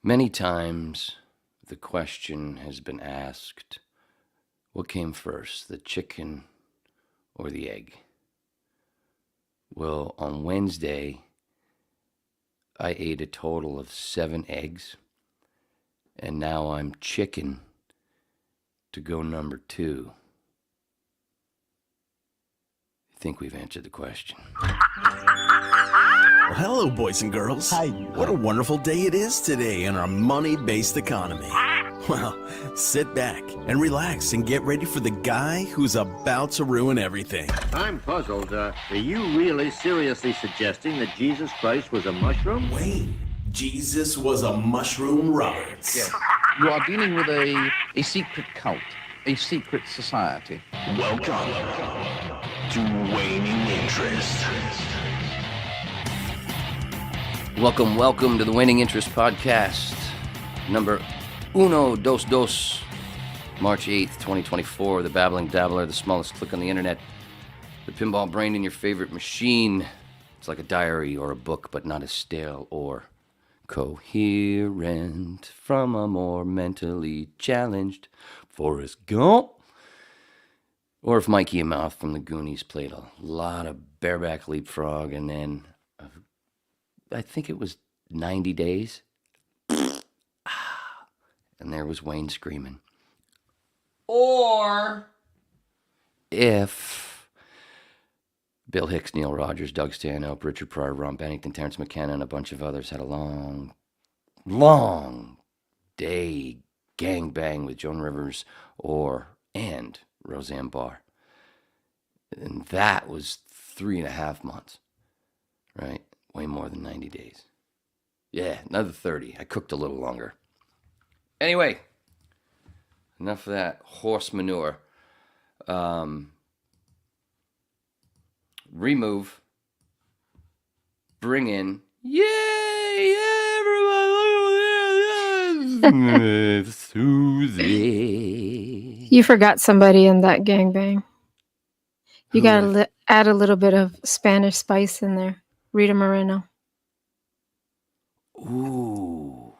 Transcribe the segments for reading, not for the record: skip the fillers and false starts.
Many times the question has been asked, what came first, the chicken or the egg? Well, on Wednesday, I ate a total of 7 eggs, and now I'm chicken to go number 2. I think we've answered the question. Well, hello, boys and girls. Hi. What a wonderful day it is today in our money-based economy. Well, sit back and relax and get ready for the guy who's about to ruin everything. I'm puzzled. Are you really seriously suggesting that Jesus Christ was a mushroom? Wait, Jesus was a mushroom Roberts. Yes. You are dealing with a secret cult, a secret society. Welcome to Waning Interest. Welcome to the Waning Interest Podcast, number 122, March 8th, 2024. The Babbling Dabbler, the smallest click on the internet, the pinball brain in your favorite machine. It's like a diary or a book, but not as stale or coherent from a more mentally challenged Forrest Gump. Or if Mikey and Mouth from the Goonies played a lot of bareback leapfrog, and then I think it was 90 days. And there was Wayne screaming. Or if Bill Hicks, Neil Rogers, Doug Stanhope, Richard Pryor, Ron Bennington, Terrence McKenna, and a bunch of others had a long day gangbang with Joan Rivers and Roseanne Barr. And that was 3.5 months, right? Way more than 90 days. Yeah, another 30. I cooked a little longer. Anyway, enough of that horse manure. Remove. Bring in. Yay! Everybody! Susie. You forgot somebody in that gangbang. You gotta add a little bit of Spanish spice in there. Rita Moreno. Ooh,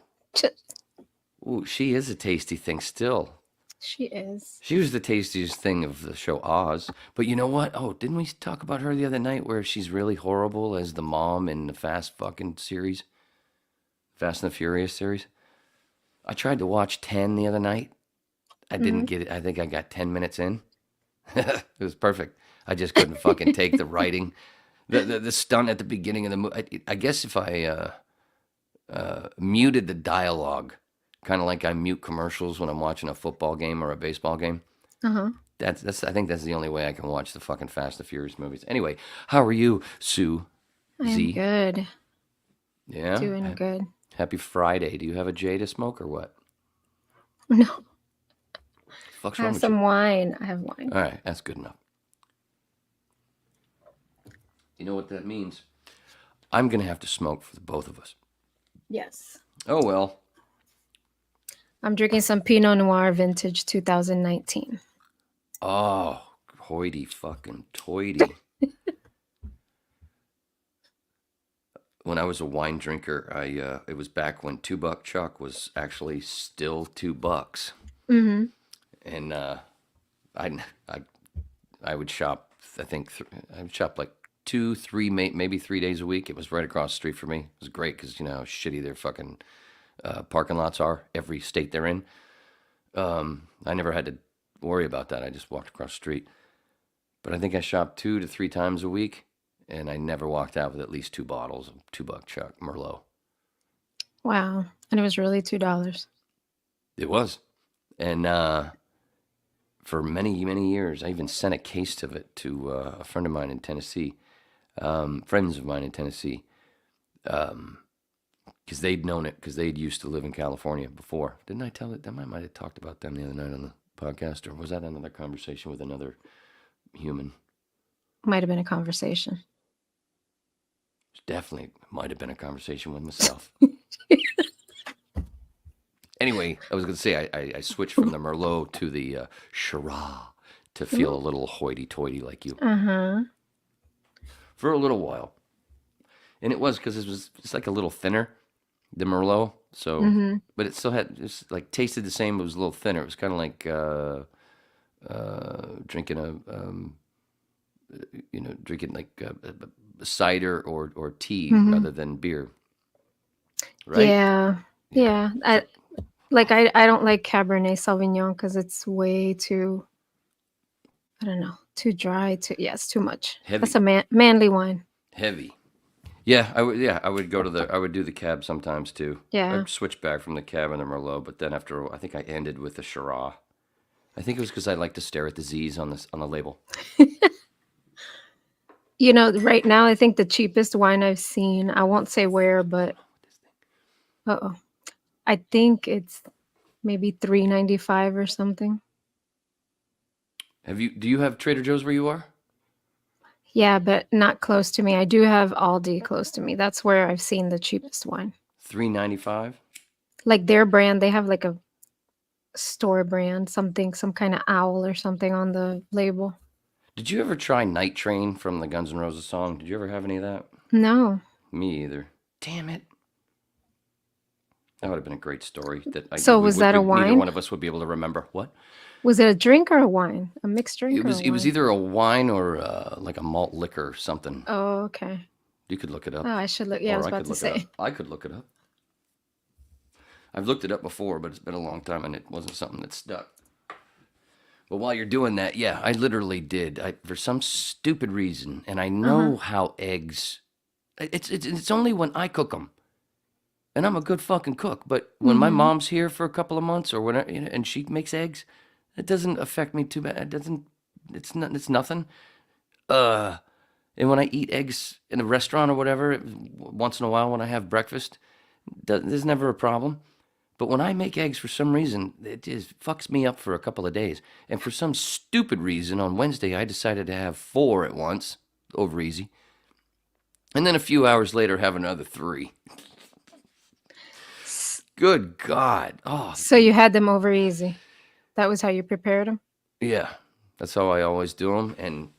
she is a tasty thing still. She is. She was the tastiest thing of the show Oz. But you know what? Oh, didn't we talk about her the other night where she's really horrible as the mom in the Fast and the Furious series? I tried to watch 10 the other night. I didn't get it. I think I got 10 minutes in. It was perfect. I just couldn't fucking take the writing. The stunt at the beginning of the movie. I guess if I muted the dialogue, kind of like I mute commercials when I'm watching a football game or a baseball game. That's. I think that's the only way I can watch the fucking Fast and Furious movies. Anyway, how are you, Sue? I'm good. Yeah, Doing good. Happy Friday. Do you have a J to smoke or what? No. Fuck's I wrong have with some you? wine. I have wine. All right, that's good enough. You know what that means? I'm gonna have to smoke for the both of us. Yes. Oh well. I'm drinking some Pinot Noir Vintage 2019. Oh, hoity fucking toity. When I was a wine drinker, it was back when $2 Chuck was actually still $2. Mm-hmm. And I would shop. I think I would shop like 2, 3, maybe 3 days a week. It was right across the street from me. It was great because you know how shitty their fucking parking lots are. Every state they're in. I never had to worry about that. I just walked across the street. But I think I shopped 2 to 3 times a week, and I never walked out with at least 2 bottles of $2 Chuck Merlot. Wow. And it was really $2. It was, and for many, many years, I even sent a case of it to a friend of mine in Tennessee, friends of mine in Tennessee, because they'd known it, because they'd used to live in California before. Didn't I tell it? I might have talked about them the other night on the podcast, or was that another conversation with another human? Might have been a conversation. Definitely might have been a conversation with myself. Anyway, I was going to say I switched from the Merlot to the Shiraz to feel a little hoity-toity like you. For a little while. And it was because it's like a little thinner. the Merlot. So, Mm-hmm. but it still had just like tasted the same. It was a little thinner. It was kind of like drinking drinking like a cider or tea Mm-hmm. rather than beer, right? Yeah. Yeah. Yeah. So I don't like Cabernet Sauvignon because it's way too, I don't know, too dry. It's too much. That's heavy, a manly wine. heavy. Yeah, I would. Yeah, I would go to the. I would do the cab sometimes too. Yeah. I'd switch back from the cab and the Merlot, but then after I think I ended with the Shiraz. I think it was because I like to stare at the Z's on the label. Right now, I think the cheapest wine I've seen, I won't say where, but uh-oh. I think it's maybe 3.95 or something. Do you have Trader Joe's where you are? Yeah, but not close to me. I do have Aldi close to me. That's where I've seen the cheapest wine. $3.95. Like their brand, they have like a store brand, some kind of owl or something on the label. Did you ever try Night Train from the Guns N' Roses song? Did you ever have any of that? No. Me either. Damn it. That would have been a great story that So was that a neither wine? one of us would be able to remember. What? Was it a drink or a wine? A mixed drink It or was a it was wine? either a wine or like a malt liquor or something. Oh, okay. You could look it up. Oh, I should look. Yeah, I Or was I about could to look it up. say. I could look it up. I've looked it up before, but it's been a long time and it wasn't something that stuck. But while you're doing that, yeah, I literally did. For some stupid reason, and I know how eggs. It's only when I cook them, and I'm a good fucking cook. But when my Mm-hmm. mom's here for a couple of months or whatever, and she makes eggs, it doesn't affect me too bad. It doesn't. It's not. It's nothing. And when I eat eggs in a restaurant or whatever, once in a while when I have breakfast, there's never a problem. But when I make eggs, for some reason, it just fucks me up for a couple of days. And for some stupid reason, on Wednesday, I decided to have 4 at once, over easy. And then a few hours later, have another 3. Good God. Oh, So you had them over easy. That was how you prepared them? yeah. That's how I always do them. And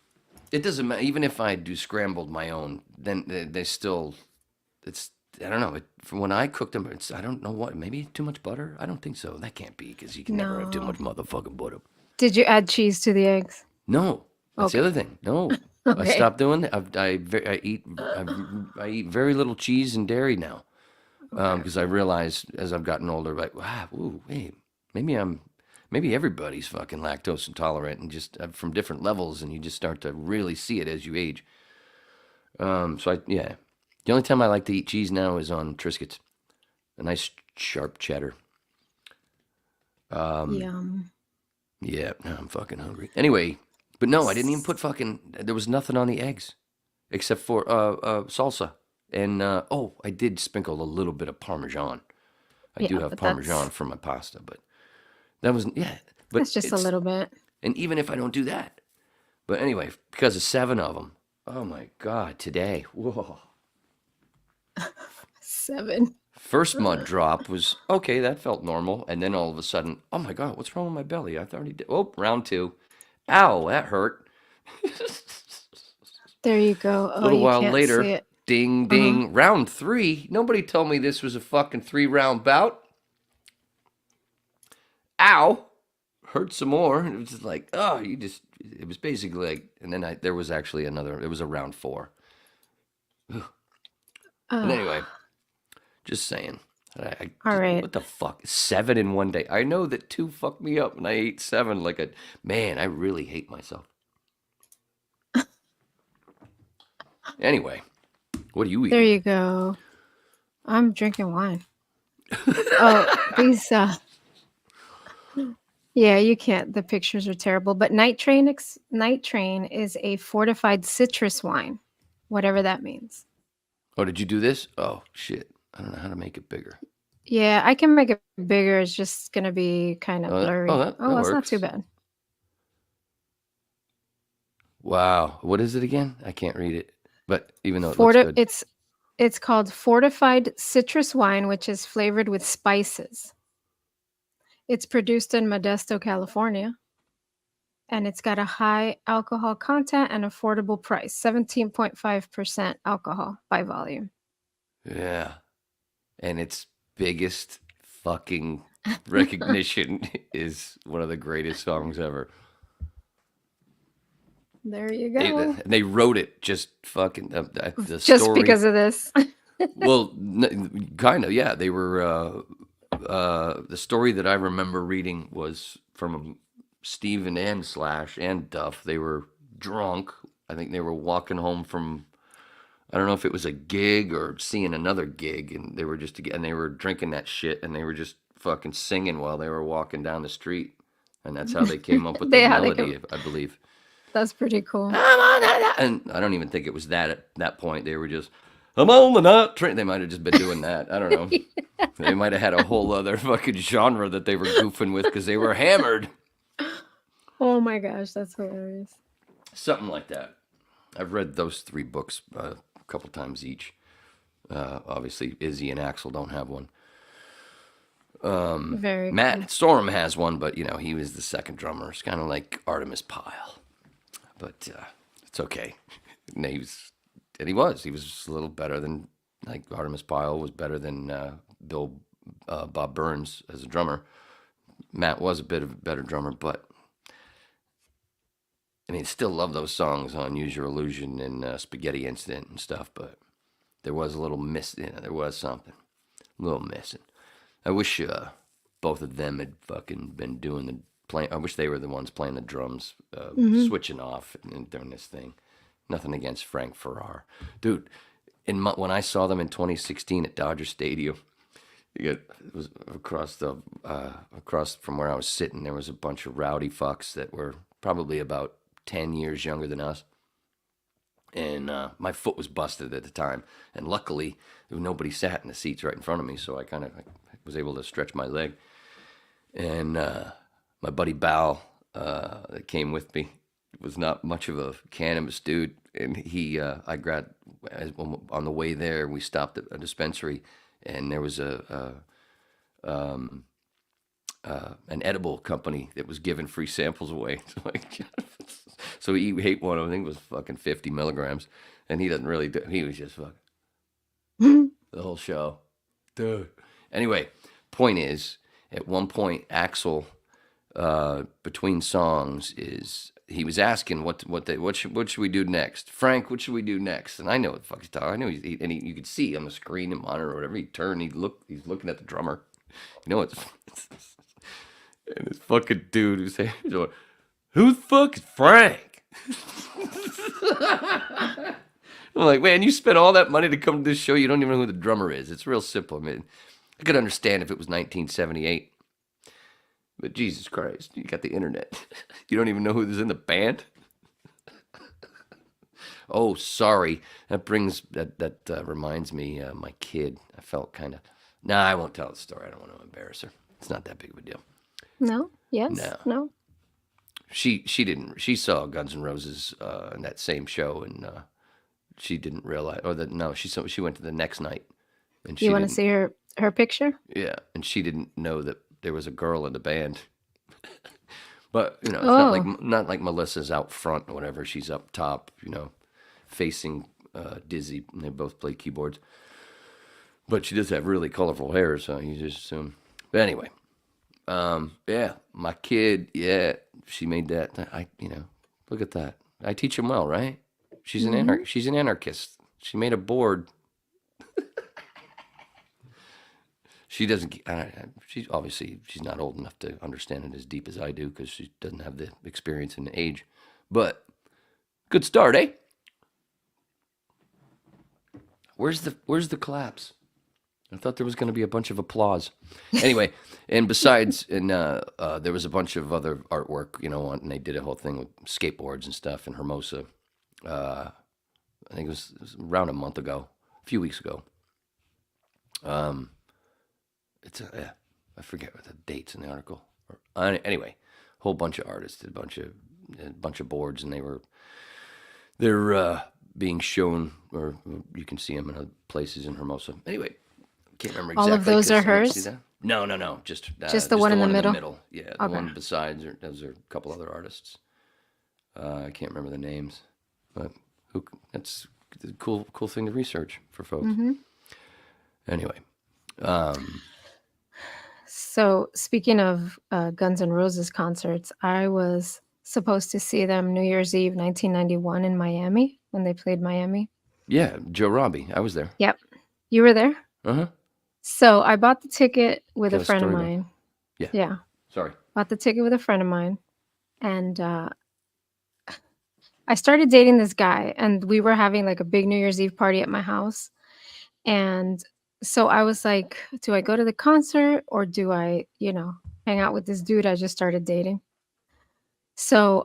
it doesn't matter. Even if I do scrambled my own, then they still, I don't know. From when I cooked them, I don't know what, maybe too much butter? I don't think so. That can't be because you can never have too No. much motherfucking butter. Did you add cheese to the eggs? No, that's the Okay. other thing. No, I Okay. stopped doing that. I eat very little cheese and dairy now because I realize as I've gotten older, like, wow, ooh, wait, maybe everybody's fucking lactose intolerant and just from different levels, and you just start to really see it as you age. Yeah, the only time I like to eat cheese now is on Triscuits, a nice sharp cheddar. Yum. Yeah, now I'm fucking hungry. Anyway, but no, I didn't even put there was nothing on the eggs except for salsa. And I did sprinkle a little bit of Parmesan. I do Yeah, have but Parmesan for my pasta, but that was, yeah. But that's just a little bit. and even if I don't do that. But anyway, because of 7 of them, oh my God, today, whoa. 7. First mud drop was, okay, that felt normal. And then all of a sudden, oh my God, what's wrong with my belly? I already did. Oh, round 2. Ow, that hurt. There you go. A Oh, little you while can't later, see it. ding, ding, round 3. Nobody told me this was a fucking 3-round bout. Ow, hurt some more. It was just like, it was basically like, and then there was actually it was a round 4. And anyway, just saying. All right. What the fuck? 7 in one day. I know that 2 fucked me up, and I ate 7 like a man. I really hate myself. Anyway, what are you There eating? you go. I'm drinking wine. Oh, these. Yeah, you can't. The pictures are terrible. But Night Train is a fortified citrus wine, whatever that means. Oh, did you do this? Oh shit! I don't know how to make it bigger. Yeah, I can make it bigger. It's just gonna be kind of blurry. That That's not works. too bad. Wow, what is it again? I can't read it. But even though it looks good, It's called fortified citrus wine, which is flavored with spices. It's produced in Modesto, California, and it's got a high alcohol content and affordable price, 17.5% alcohol by volume. yeah. and its biggest fucking recognition is one of the greatest songs ever. There you go. They wrote it just fucking the Just story. because of this. Well, kind of, yeah. They were the story that I remember reading was from Steven and Slash and Duff. They were drunk. I think they were walking home from, I don't know if it was a gig or seeing another gig, and they were drinking that shit, and they were just fucking singing while they were walking down the street, and that's how they came up with the melody, I believe. That's pretty cool. And I don't even think it was that at that point. They were just, I'm on the night train. They might have just been doing that. I don't know. They might have had a whole other fucking genre that they were goofing with because they were hammered. Oh my gosh, that's hilarious. Something like that. I've read those 3 books a couple times each. Obviously, Izzy and Axl don't have one. Very Matt cool. Storm has one, but he was the second drummer. It's kind of like Artemis Pyle, but it's okay. And he was a little better than, like, Artemis Pyle was better than Bob Burns as a drummer. Matt was a bit of a better drummer, but still love those songs on Use Your Illusion and Spaghetti Incident and stuff, but there was a little there was something a little missing. I wish both of them had fucking been doing I wish they were the ones playing the drums, switching off and doing this thing. Nothing against Frank Farrar. Dude, when I saw them in 2016 at Dodger Stadium, it was across from where I was sitting, there was a bunch of rowdy fucks that were probably about 10 years younger than us. And my foot was busted at the time. And luckily, nobody sat in the seats right in front of me, so I kind of was able to stretch my leg. And my buddy Bal that came with me was not much of a cannabis dude. And I grabbed, on the way there, we stopped at a dispensary, and there was an edible company that was giving free samples away. So he ate one of them. I think it was fucking 50 milligrams, and he doesn't really do. He was just fucking the whole show, dude. Anyway, point is, at one point, Axl, between songs, he was asking what should we do next? Frank, what should we do next? And I know what the fuck he's talking. I know you could see on the screen and monitor or whatever. He turned, he's looking at the drummer. It's and this fucking dude who's saying, who the fuck is Frank? I'm like, man, you spent all that money to come to this show. You don't even know who the drummer is. It's real simple. I could understand if it was 1978. But Jesus Christ, you got the internet. You don't even know who was in the band? Oh, sorry. That reminds me, my kid. I felt kind of... Nah, I won't tell the story. I don't want to embarrass her. It's not that big of a deal. No? Yes? No? She didn't. She saw Guns N' Roses in that same show, and she didn't realize... she went to the next night. And You want to see her picture? Yeah, and she didn't know that there was a girl in the band. But, it's not like Melissa's out front or whatever. She's up top, facing Dizzy, and they both play keyboards. But she does have really colorful hair, so you just assume. But anyway, yeah, my kid, yeah, she made that. Look at that. I teach him well, right? She's an anarchist. She made a board. She doesn't. She's not old enough to understand it as deep as I do because she doesn't have the experience and the age. But good start, eh? Where's the claps? I thought there was going to be a bunch of applause. Anyway, and besides, there was a bunch of other artwork, and they did a whole thing with skateboards and stuff in Hermosa. I think it was around a few weeks ago. I forget what the dates in the article. Anyway, a whole bunch of artists did a bunch of boards, and they're being shown, or you can see them in other places in Hermosa. Anyway, can't remember exactly. All of those are hers? No, just the one in the middle? Yeah, the one besides, those are a couple other artists. I can't remember the names, but that's a cool thing to research for folks. Mm-hmm. Anyway, So speaking of Guns N' Roses concerts, I was supposed to see them New Year's Eve, 1991 in Miami when they played Miami. Yeah, Joe Robbie. I was there. Yep, you were there. Uh-huh. So I bought the ticket with a Got a friend of story though. mine. Yeah. Yeah, Sorry. bought the ticket with a friend of mine, and I started dating this guy, and we were having like a big New Year's Eve party at my house. And so I was like, do I go to the concert or do I, hang out with this dude I just started dating? So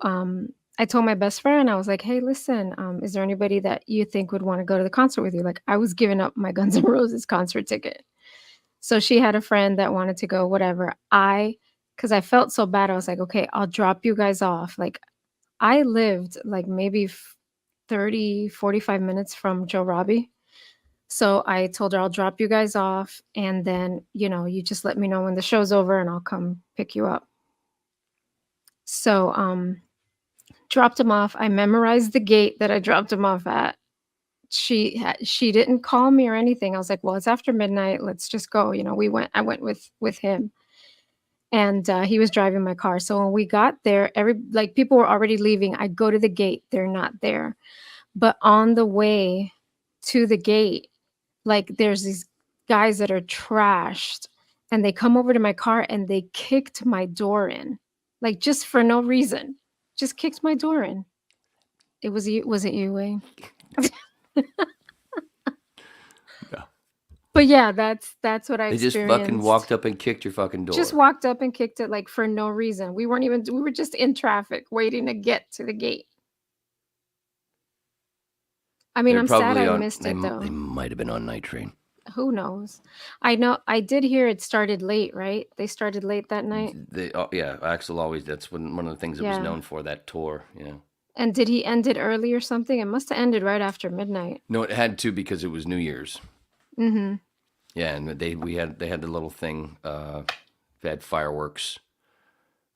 I told my best friend, I was like, hey, listen, is there anybody that you think would want to go to the concert with you? Like, I was giving up my Guns N' Roses concert ticket. So she had a friend that wanted to go, whatever. Because I felt so bad, I was like, okay, I'll drop you guys off. Like, I lived like maybe 30, 45 minutes from Joe Robbie. So I told her I'll drop you guys off and then, you just let me know when the show's over and I'll come pick you up. So dropped him off. I memorized the gate that I dropped him off at. She didn't call me or anything. I was like, "Well, it's after midnight. Let's just go." I went with him. And he was driving my car. So when we got there, people were already leaving. I go to the gate. They're not there. But on the way to the gate, like there's these guys that are trashed and they come over to my car and they kicked my door in, like just for no reason, just kicked my door in. It was you. Was it you, Wayne? No. But yeah, that's what I They just experienced. fucking walked up and kicked your fucking door. Just walked up and kicked it like for no reason. We were just in traffic waiting to get to the gate. I mean, They're I'm sad probably I on. missed They, it though. they might have been on Night Train. Who knows? I know I did hear it started late, right? They started late that night. Yeah, Axel always. That's one of the things it was Yeah. known for. That tour. And did he end it early or something? It must have ended right after midnight. No, it had to because it was New Year's. Mm-hmm. Yeah, and they had the little thing. They had fireworks.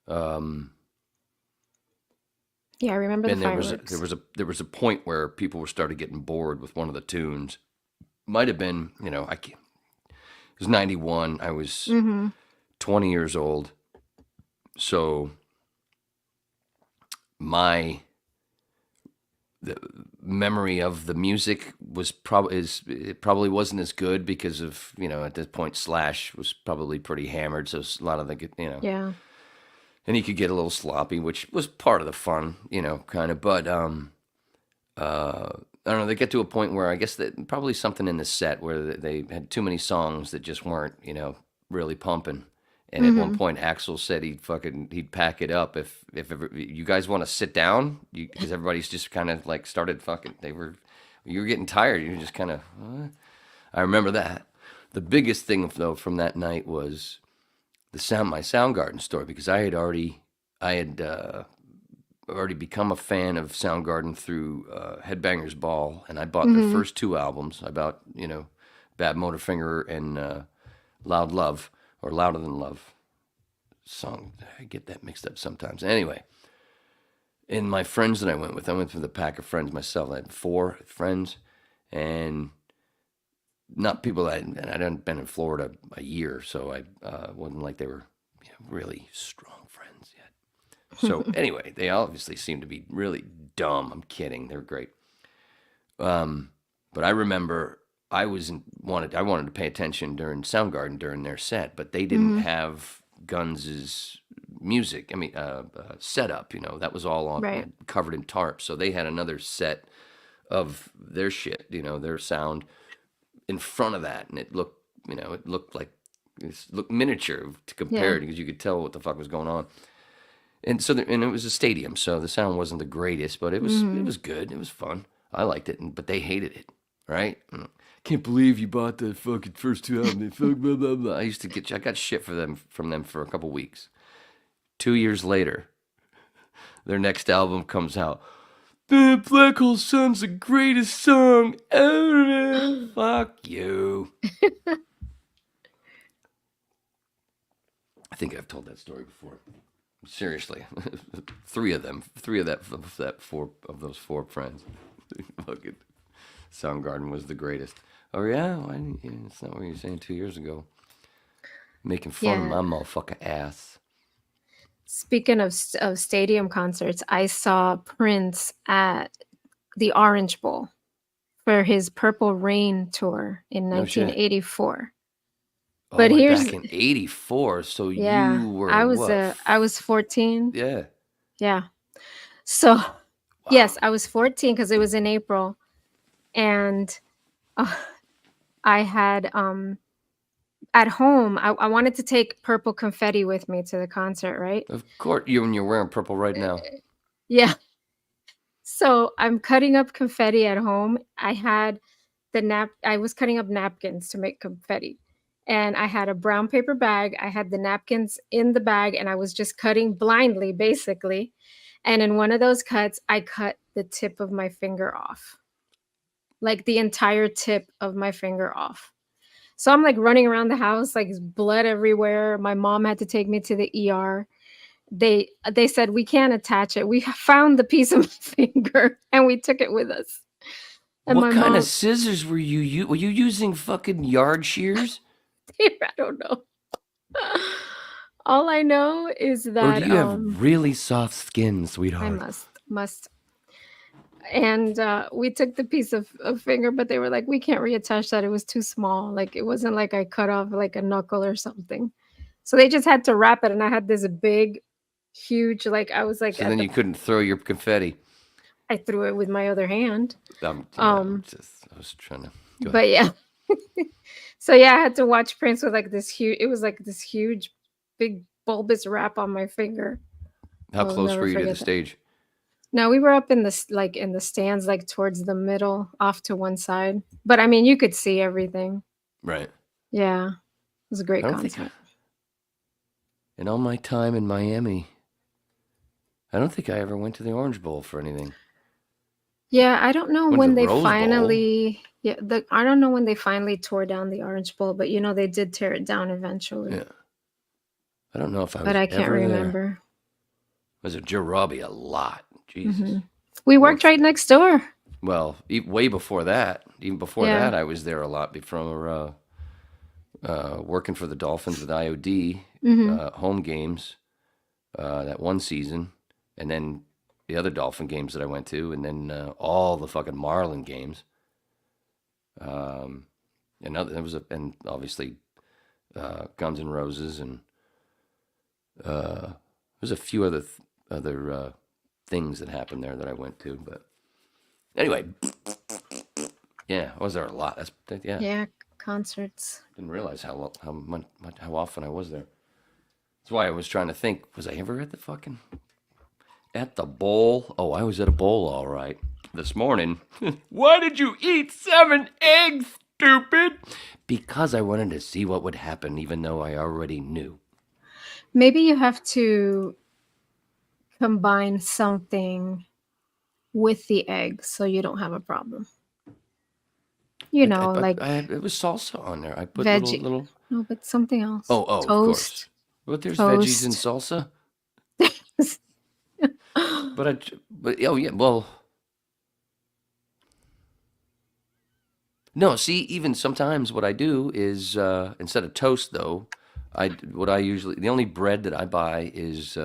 Yeah, I remember the And fireworks. there was a point where people were started getting bored with one of the tunes. Might have been, it was 91. I was Mm-hmm. 20 years old. So the memory of the music was it probably wasn't as good because of, at this point Slash was probably pretty hammered. So a lot of the, Yeah. and he could get a little sloppy, which was part of the fun, kind of. But I don't know. They get to a point where I guess that probably something in the set where they had too many songs that just weren't, really pumping. And at one point, Axel said he'd pack it up if you guys want to sit down, because everybody's just kind of like started fucking. You were getting tired. You were just kind of. I remember that. The biggest thing though from that night was my Soundgarden story, because I had already become a fan of Soundgarden through Headbangers Ball, and I bought their first two albums. I bought Bad Motorfinger and Loud Love, or Louder Than Love. Song, I get that mixed up sometimes. Anyway, and my friends that I went with a pack of friends myself. I had 4 friends, and not people that and I hadn't been in Florida a year, so I wasn't like they were really strong friends yet. So anyway, they obviously seemed to be really dumb. I'm kidding. They're great. But I remember I wanted to pay attention during Soundgarden during their set, but they didn't have Guns' music. I mean, setup. That was all on covered in tarps. So they had another set of their shit. Their sound in front of that, and it looked miniature to compare it, because you could tell what the fuck was going on. And so, and it was a stadium, so the sound wasn't the greatest, but it was good. It was fun. I liked it, but they hated it. Right? Can't believe you bought the fucking first 2 albums. Blah, blah, blah. I got shit from them for a couple weeks. 2 years later, their next album comes out. The Black Hole Sun's the greatest song ever. Fuck you. I think I've told that story before. Seriously, 3 of those 4 friends. Fucking Soundgarden was the greatest. Oh yeah, it's not what you were saying 2 years ago. Making fun of Yeah. my motherfucking ass. Speaking of stadium concerts, I saw Prince at the Orange Bowl for his Purple Rain tour in No shit. 1984. Oh, But way here's back in '84. So yeah, you were what? I was 14. Yeah. Yeah. So, yes, Wow. I was 14 because it was in April, and uh, I had at home. I wanted to take purple confetti with me to the concert, right? Of course, you're wearing purple right now. Yeah. So I'm cutting up confetti at home. I had I was cutting up napkins to make confetti. And I had a brown paper bag. I had the napkins in the bag and I was just cutting blindly, basically. And in one of those cuts, I cut the tip of my finger off. Like the entire tip of my finger off. So I'm like running around the house, like blood everywhere. My mom had to take me to the ER. They said we can't attach it. We found the piece of my finger and we took it with us. And What my kind of mom, scissors were you? Were you using fucking yard shears, I don't know. All I know is or do that you have really soft skin, I sweetheart? must. And we took the piece of finger, but they were like, we can't reattach that. It was too small. Like it wasn't like I cut off like a knuckle or something. So they just had to wrap it, and I had this big, huge. Like I was like So then you couldn't throw your confetti. I threw it with my other hand. I was trying to. Go ahead. But yeah. So yeah, I had to watch Prince with like this huge. It was like this huge, big bulbous wrap on my finger. How I'll close never were you to the forget that. stage? No, we were up in this like in the stands, like towards the middle, off to one side. But I mean, you could see everything. Right. Yeah, it was a I great don't think. concert. In all my time in Miami, I don't think I ever went to the Orange Bowl for anything. Yeah, I don't know Went to when the they Rose Bowl. finally. Yeah, I don't know when they finally tore down the Orange Bowl, but they did tear it down eventually. Yeah. I don't know if I was But I can't ever there. remember. I was at Joe Robbie a lot. Jesus. We worked right next door. Well, way before that. Even before Yeah. that, I was there a lot before working for the Dolphins with IOD, home games that one season, and then the other Dolphin games that I went to, and then all the fucking Marlin games. And obviously Guns N' Roses, and there's a few other things that happened there that I went to, but anyway, yeah, I was there a lot. Yeah. Yeah, concerts. Didn't realize how often I was there. That's why I was trying to think. Was I ever at the bowl? Oh, I was at a bowl, all right. This morning. Why did you eat 7 eggs, stupid? Because I wanted to see what would happen, even though I already knew. Maybe you have to combine something with the egg so you don't have a problem. It was salsa on there. I put veggie. little. No, but something else. Oh, of course. But there's veggies in salsa. Oh yeah, well. No, see, even sometimes what I do is instead of toast though, the only bread that I buy is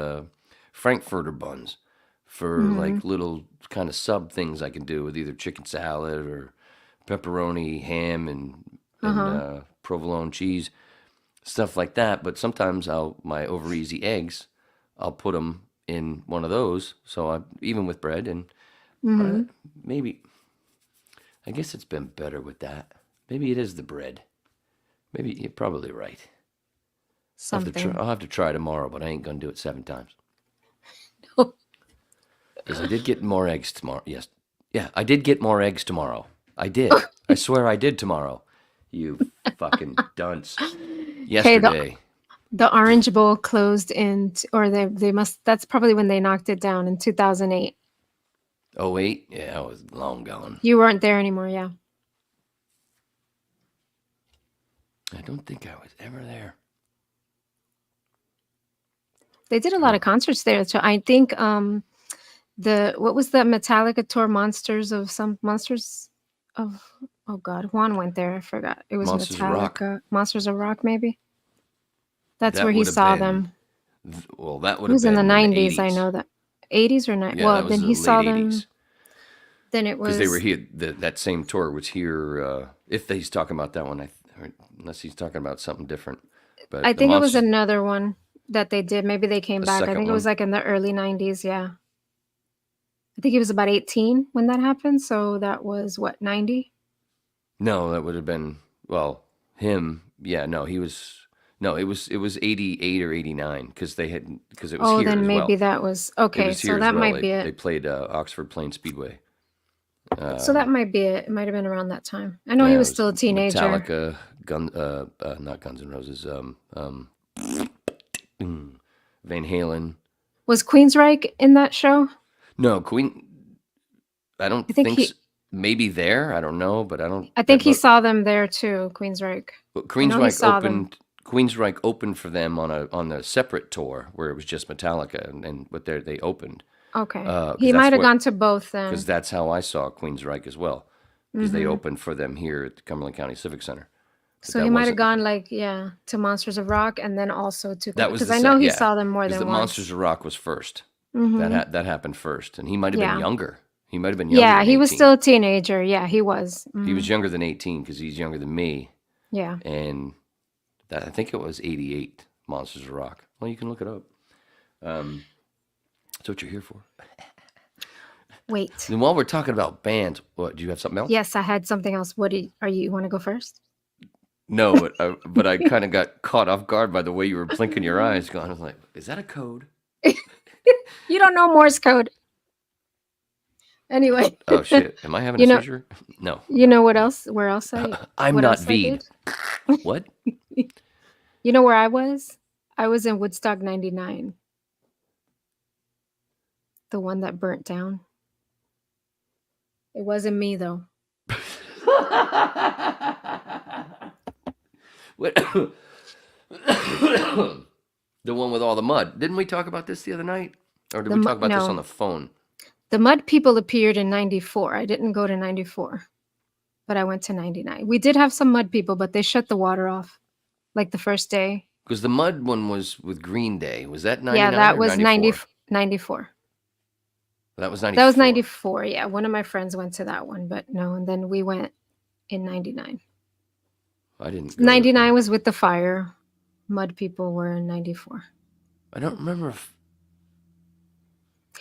Frankfurter buns for like little kind of sub things I can do with either chicken salad or pepperoni, ham, and provolone cheese, stuff like that. But sometimes my over easy eggs, I'll put them in one of those. So even with bread, and maybe, I guess it's been better with that. Maybe it is the bread. Maybe you're probably right. I'll have to try tomorrow, but I ain't gonna do it 7 times. No. Because I did get more eggs tomorrow. Yes. Yeah, I did get more eggs tomorrow. I did. I swear I did tomorrow. You fucking dunce. Yesterday. Hey, the Orange Bowl closed that's probably when they knocked it down in 2008. Oh, wait? Yeah, I was long gone. You weren't there anymore, yeah. I don't think I was ever there. They did a lot of concerts there. So I think what was the Metallica tour? Monsters of Oh God, Juan went there. I forgot. It was Monsters of Rock. Metallica. Monsters of Rock, maybe. That's where That he would have saw been them. well. That would It have was in the been in the 90s. I 80s. know that. 80s or 90s. Yeah, Well, that was then the he late saw 80s. them. Then it Because they were was. here. That same tour was here. If he's talking about that one, unless he's talking about something different. I But the think it was Monsters, another one that they did. Maybe they came the back. I second think it was one. like in the early 90s. Yeah. I think he was about 18 when that happened. So that was what, 90? No, that would have been him. Yeah, no, he was. No, it was 88 or 89 because it was Oh, here then as maybe well. that was It okay. was here So as that well. might They be they it. played Oxford Plain Speedway. So that might be it. It might have been around that time. I know he Yeah, it was was still a teenager. Metallica, not Guns N' Roses, Van Halen. Was Queensryche in that show? No, Queen. I don't I think think he so. Maybe there. I don't know, but I don't. I think he But saw them there too, Queensryche. I know he Queensryche saw them. opened. Queensryche opened for them on a separate tour where it was just Metallica, and what they opened. Okay. Because He might that's have what gone to both because then. that's how I saw Queensryche as well. Because they Hmm. opened for them here at the Cumberland County Civic Center. But So he might have gone like, yeah, to Monsters of Rock and then also to that was because the I know he yeah. saw them more Because the than Monsters once. of Rock was first. Hmm. That happened first, and he might have been Yeah. younger. He might have been younger Yeah, than he was 18. still a teenager. Yeah, he was. He Hmm. was younger than 18 because he's younger than me, Yeah. and I think it was 88. Monsters of Rock. Well, you can look it up. That's what you're here for. Wait. And while we're talking about bands, what do you have something else? Yes, I had something else. What do you want to go first? No, but I kind of got caught off guard by the way you were blinking your eyes. Going, I was like, is that a code? You don't know Morse code. Anyway. Oh shit! Am I having You a know, seizure? No. you know what else? Where else I'm what not else I Veed. did? What? You know where I was? I was in Woodstock 99. The one that burnt down. It wasn't me though. What? The one with all the mud. Didn't we talk about this the other night? Or did we talk about this on No. the phone? The Mud People appeared in 94. I didn't go to 94, but I went to 99. We did have some Mud People, but they shut the water off like the first day. Because the mud one was with Green Day. Was that 99 Yeah, that or was 94? 94. That was 94. That was 94. Yeah, one of my friends went to that one, but no. And then we went in 99. I didn't go. 99 was with the fire. Mud People were in 94. I don't remember if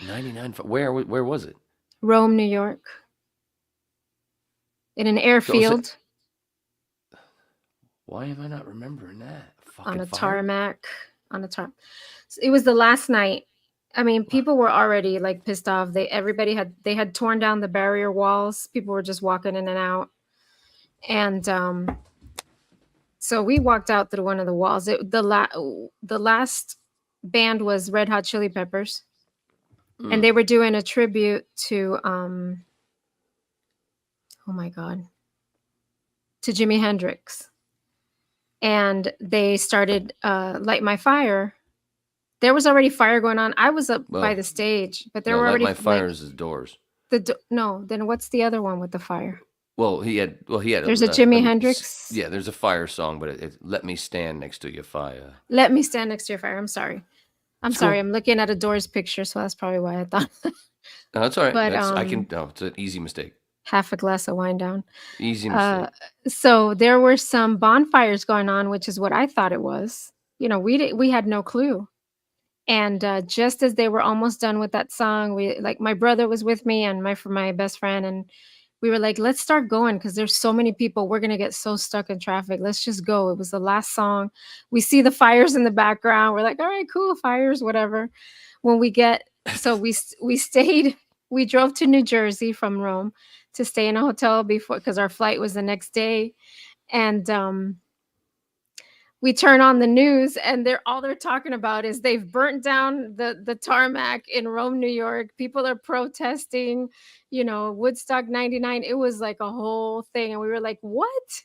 99. Where was it? Rome, New York. In an airfield. Why am I not remembering that? On a Fire? tarmac. It was the last night. I mean, people were already like pissed off. They had torn down the barrier walls. People were just walking in and out. And so we walked out through one of the walls. The last band was Red Hot Chili Peppers. And they were doing a tribute to oh my God, to Jimi Hendrix. And they started Light My Fire. There was already fire going on. I was up by the stage, but there were already Light My Fire is the Doors. No, then what's the other one with the fire? Well, he had. There's a Jimi Hendrix. Yeah, there's a fire song, but it Let Me Stand Next to Your Fire. Let Me Stand Next to Your Fire. I'm sorry. Cool. I'm looking at a Doors picture, so that's probably why I thought. No, that's all right. But, it's an easy mistake. Half a glass of wine down. Easy mistake. So there were some bonfires going on, which is what I thought it was. You know, we had no clue. And just as they were almost done with that song, my brother was with me and my best friend, and we were like, let's start going because there's so many people. We're gonna get so stuck in traffic. Let's just go. It was the last song. We see the fires in the background. We're like, all right, cool, fires, whatever. When we stayed. We drove to New Jersey from Rome to stay in a hotel because our flight was the next day, and we turn on the news and all they're talking about is they've burnt down the tarmac in Rome, New York. People are protesting, Woodstock 99. It was like a whole thing. And we were like, what?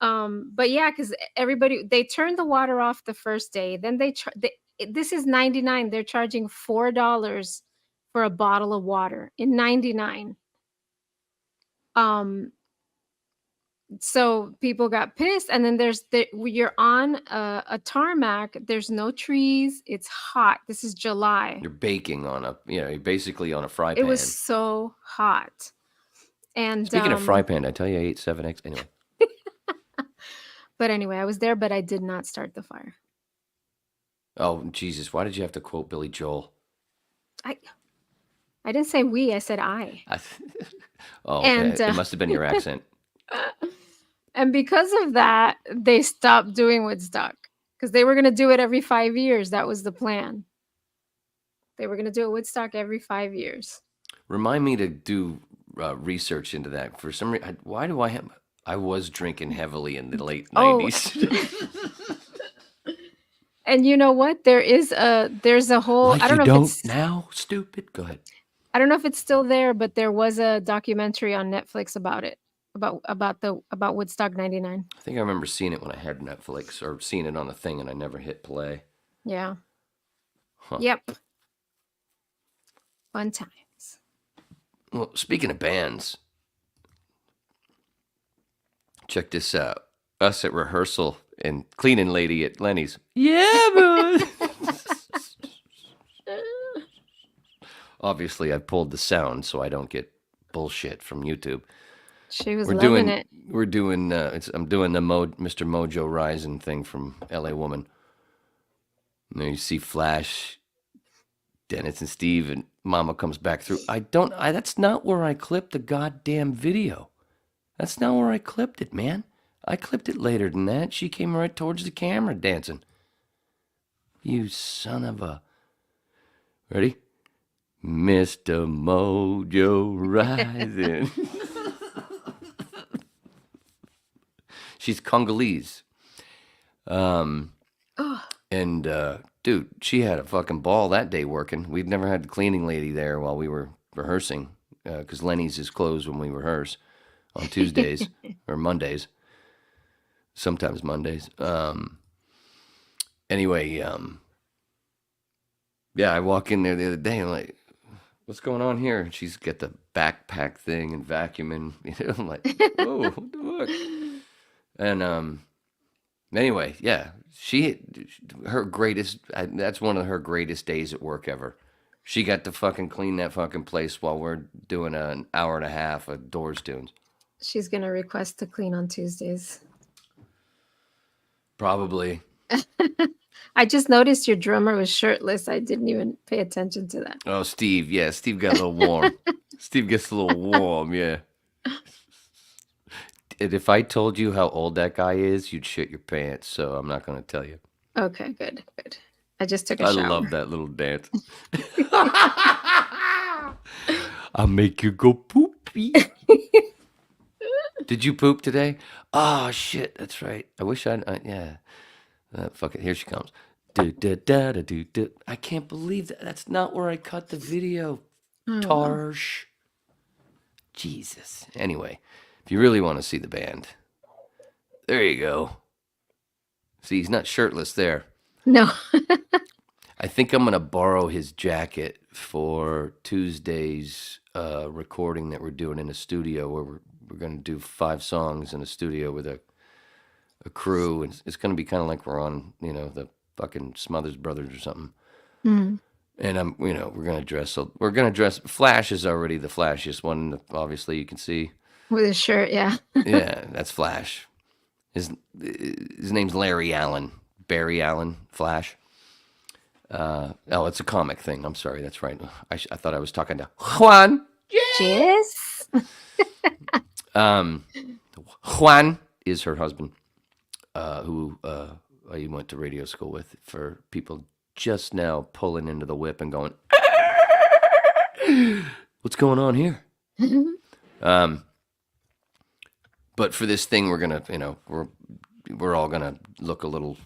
But yeah, because they turned the water off the first day. Then this is 99. They're charging $4 for a bottle of water in 99. So people got pissed, and then you're on a tarmac. There's no trees. It's hot. This is July. You're baking on you're basically on a fry It was pan. so hot. And Speaking of fry pan, I tell you I ate 7 eggs. Anyway. but anyway, I was there, but I did not start the fire. Oh, Jesus. Why did you have to quote Billy Joel? I didn't say we. I said I. Oh, And, okay. It must have been your accent. And because of that, they stopped doing Woodstock because they were going to do it every 5 years. That was the plan. They were going to do a Woodstock every 5 years. Remind me to do research into that. For some reason, why do I have... I was drinking heavily in the late 90s. And you know what? There's a whole... Like I don't you know don't if it's now, stupid? Go ahead. I don't know if it's still there, but there was a documentary on Netflix about it. About Woodstock 99. I think I remember seeing it when I had Netflix or seeing it on the thing and I never hit play. Yeah. Huh. Yep. Fun times. Well, speaking of bands, check this out. Us at rehearsal and cleaning lady at Lenny's. Yeah, boy. Obviously, I pulled the sound so I don't get bullshit from YouTube. She was loving it. We're doing. I'm doing the Mr. Mojo Rising thing from L.A. Woman. And then you see Flash, Dennis and Steve, and Mama comes back through. That's not where I clipped the goddamn video. That's not where I clipped it, man. I clipped it later than that. She came right towards the camera dancing. You son of a... Ready? Mr. Mojo Rising. She's Congolese. And, dude, she had a fucking ball that day working. We'd never had the cleaning lady there while we were rehearsing, because Lenny's is closed when we rehearse on Tuesdays or Mondays. Sometimes Mondays. Anyway, yeah, I walk in there the other day and I'm like, what's going on here? And she's got the backpack thing and vacuuming. I'm like, whoa, what the fuck? And anyway, yeah, her greatest. That's one of her greatest days at work ever. She got to fucking clean that fucking place while we're doing an hour and a half of Doors tunes. She's gonna request to clean on Tuesdays. Probably. I just noticed your drummer was shirtless. I didn't even pay attention to that. Oh, Steve. Yeah, Steve got a little warm. Steve gets a little warm, yeah. And if I told you how old that guy is, you'd shit your pants, so I'm not going to tell you. Okay, good. I just took a shower. I love that little dance. I'll make you go poopy. Did you poop today? Oh, shit, that's right. I wish yeah. Fuck it, here she comes. Do. I can't believe that. That's not where I cut the video. Tarsh. Jesus. Anyway, if you really want to see the band, there you go. See, he's not shirtless there. No. I think I'm going to borrow his jacket for Tuesday's recording that we're doing in a studio where we're going to do 5 songs in a studio with a crew. And it's going to be kind of like we're on, the fucking Smothers Brothers or something. Mm. And we're going to dress. Flash is already the flashiest one. Obviously you can see. With his shirt, yeah. Yeah, that's Flash. His name's Larry Allen. Barry Allen, Flash. It's a comic thing. I'm sorry, that's right. I thought I was talking to Juan. Yes. Juan is her husband, who I went to radio school with. For people just now pulling into the whip and going, what's going on here? But for this thing, we're gonna, we're all gonna look a little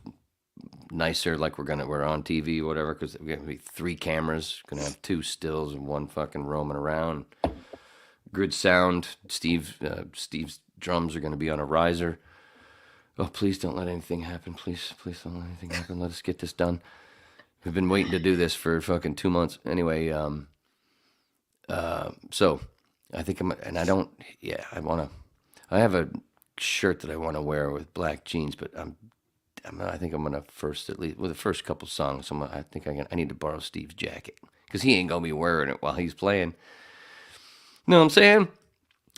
nicer, like we're on TV or whatever, because we're gonna be 3 cameras, gonna have 2 stills and 1 fucking roaming around. Good sound. Steve's drums are gonna be on a riser. Oh, please don't let anything happen. Please don't let anything happen. Let us get this done. We've been waiting to do this for fucking 2 months. Anyway, so I think I have a shirt that I want to wear with black jeans, but I think I'm gonna first, at least with the first couple songs. I need to borrow Steve's jacket because he ain't gonna be wearing it while he's playing. Know what I'm saying?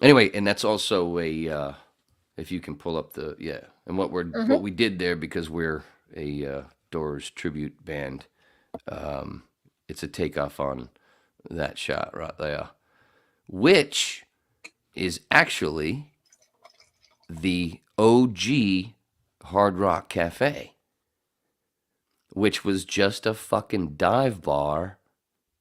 Anyway, and that's also a if you can pull up and what we did there, because we're a Doors tribute band. It's a takeoff on that shot right there, which is actually the OG Hard Rock Cafe, which was just a fucking dive bar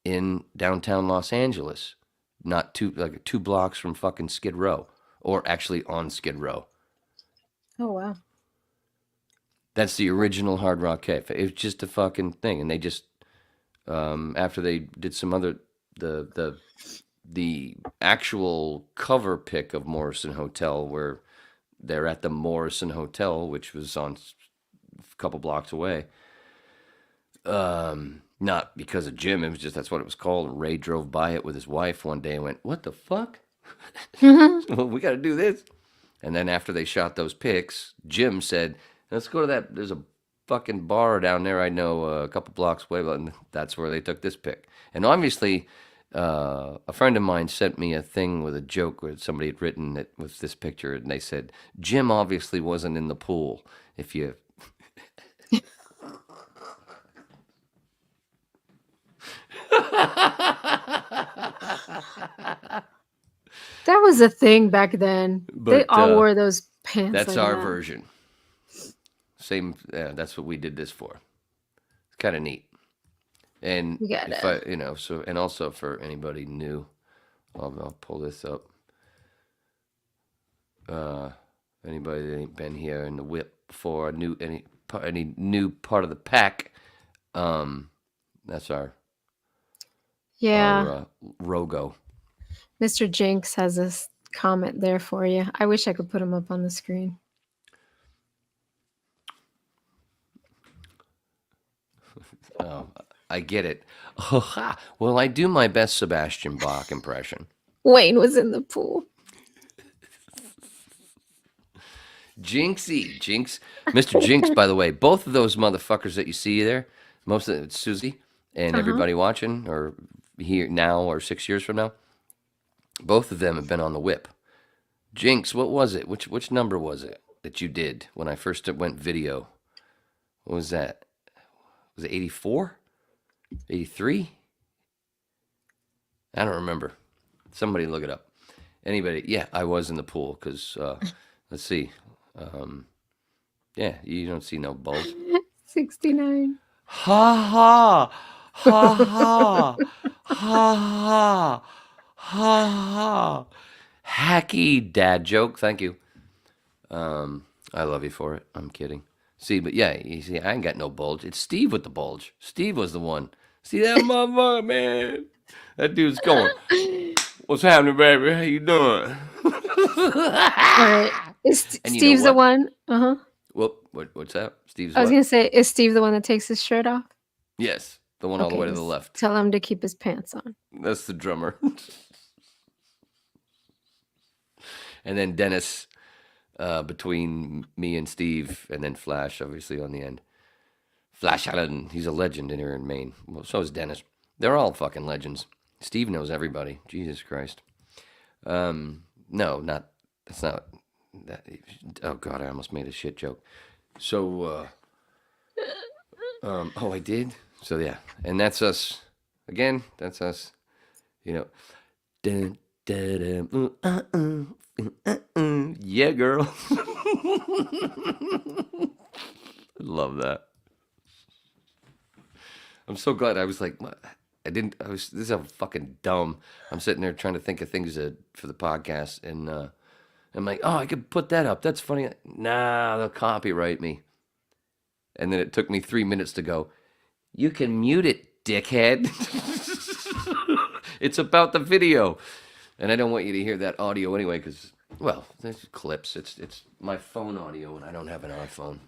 in downtown Los Angeles, not 2 blocks from fucking Skid Row, or actually on Skid Row. Oh, wow. That's the original Hard Rock Cafe. It was just a fucking thing, and they just after they did some other the actual cover pic of Morrison Hotel, where they're at the Morrison Hotel, which was on a couple blocks away. Not because of Jim, it was just that's what it was called. Ray drove by it with his wife one day and went, "What the fuck? Well, we got to do this." And then after they shot those pics, Jim said, "Let's go to that. There's a fucking bar down there I know a couple blocks away." And that's where they took this pic. And obviously, a friend of mine sent me a thing with a joke where somebody had written it with this picture, and they said, "Jim obviously wasn't in the pool." If you That was a thing back then. They But, all wore those pants. that's like our that. version. Same. That's what we did this for. It's kind of neat. And You gotta- if and also for anybody new, I'll pull this up. Anybody that ain't been here in the whip before, any new part of the pack, that's our Yeah. Rogo. Mr. Jinx has this comment there for you. I wish I could put him up on the screen. Oh, I get it. Oh, ha. Well, I do my best Sebastian Bach impression. Wayne was in the pool. Jinx, Mr. Jinx, by the way, both of those motherfuckers that you see there, most of it's Susie and everybody watching, or here now or 6 years from now, both of them have been on the whip. Jinx, what was it? Which number was it that you did when I first went video? What was that? Was it 84? 83? I don't remember. Somebody look it up. Anybody? Yeah, I was in the pool because, let's see. Yeah, you don't see no bulge. 69. Ha ha! Ha ha! Ha ha! Ha ha! Hacky dad joke. Thank you. I love you for it. I'm kidding. See, but yeah, you see, I ain't got no bulge. It's Steve with the bulge. Steve was the one. See that motherfucker, man? That dude's going, "What's happening, baby? How you doing?" All right. Is And you know Steve's the what? one? Uh-huh. What's that? Steve's I was what? going to say, is Steve the one that takes his shirt off? Yes, the one all the way to the just left. Tell him to keep his pants on. That's the drummer. And then Dennis between me and Steve, and then Flash, obviously, on the end. Flash Allen, he's a legend in here in Maine. Well, so is Dennis. They're all fucking legends. Steve knows everybody. Jesus Christ. No, not. That's not. That, oh God, I almost made a shit joke. So, oh, I did. So yeah, and that's us. Again, that's us. You know. Dun, dun, dun, yeah, girl. Love that. I'm so glad I was like, this is a fucking dumb. I'm sitting there trying to think of things for the podcast, and I'm like, oh, I could put that up. That's funny. Nah, they'll copyright me. And then it took me 3 minutes to go, you can mute it, dickhead. It's about the video. And I don't want you to hear that audio anyway, because, well, there's clips. It's my phone audio, and I don't have an iPhone.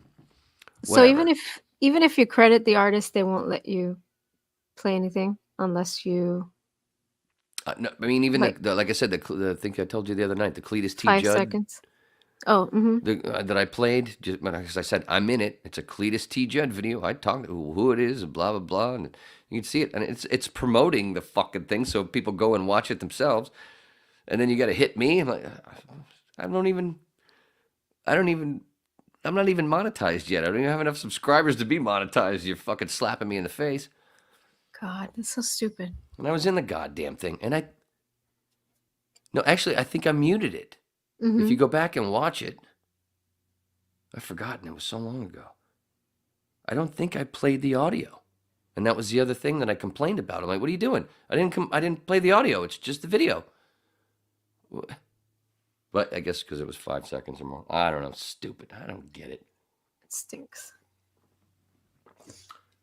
So Whatever. even if you credit the artist, they won't let you play anything unless you No, I mean, even Like- like I said, the thing I told you the other night, the Cletus T. 5 Judd. seconds. Oh, mm-hmm. that I played, just because I said I'm in it. It's a Cletus T. Judd video. I talked who it is and blah blah blah, and you can see it, and it's promoting the fucking thing, so people go and watch it themselves. And then you got to hit me. I'm like, I don't even, I don't even, I'm not even monetized yet. I don't even have enough subscribers to be monetized. You're fucking slapping me in the face. God, that's so stupid. And I was in the goddamn thing, and no, actually, I think I muted it. Mm-hmm. If you go back and watch it, I've forgotten. It was so long ago. I don't think I played the audio. And that was the other thing that I complained about. I'm like, what are you doing? I didn't play the audio. It's just the video. But I guess because it was 5 seconds or more. I don't know. Stupid. I don't get it. It stinks.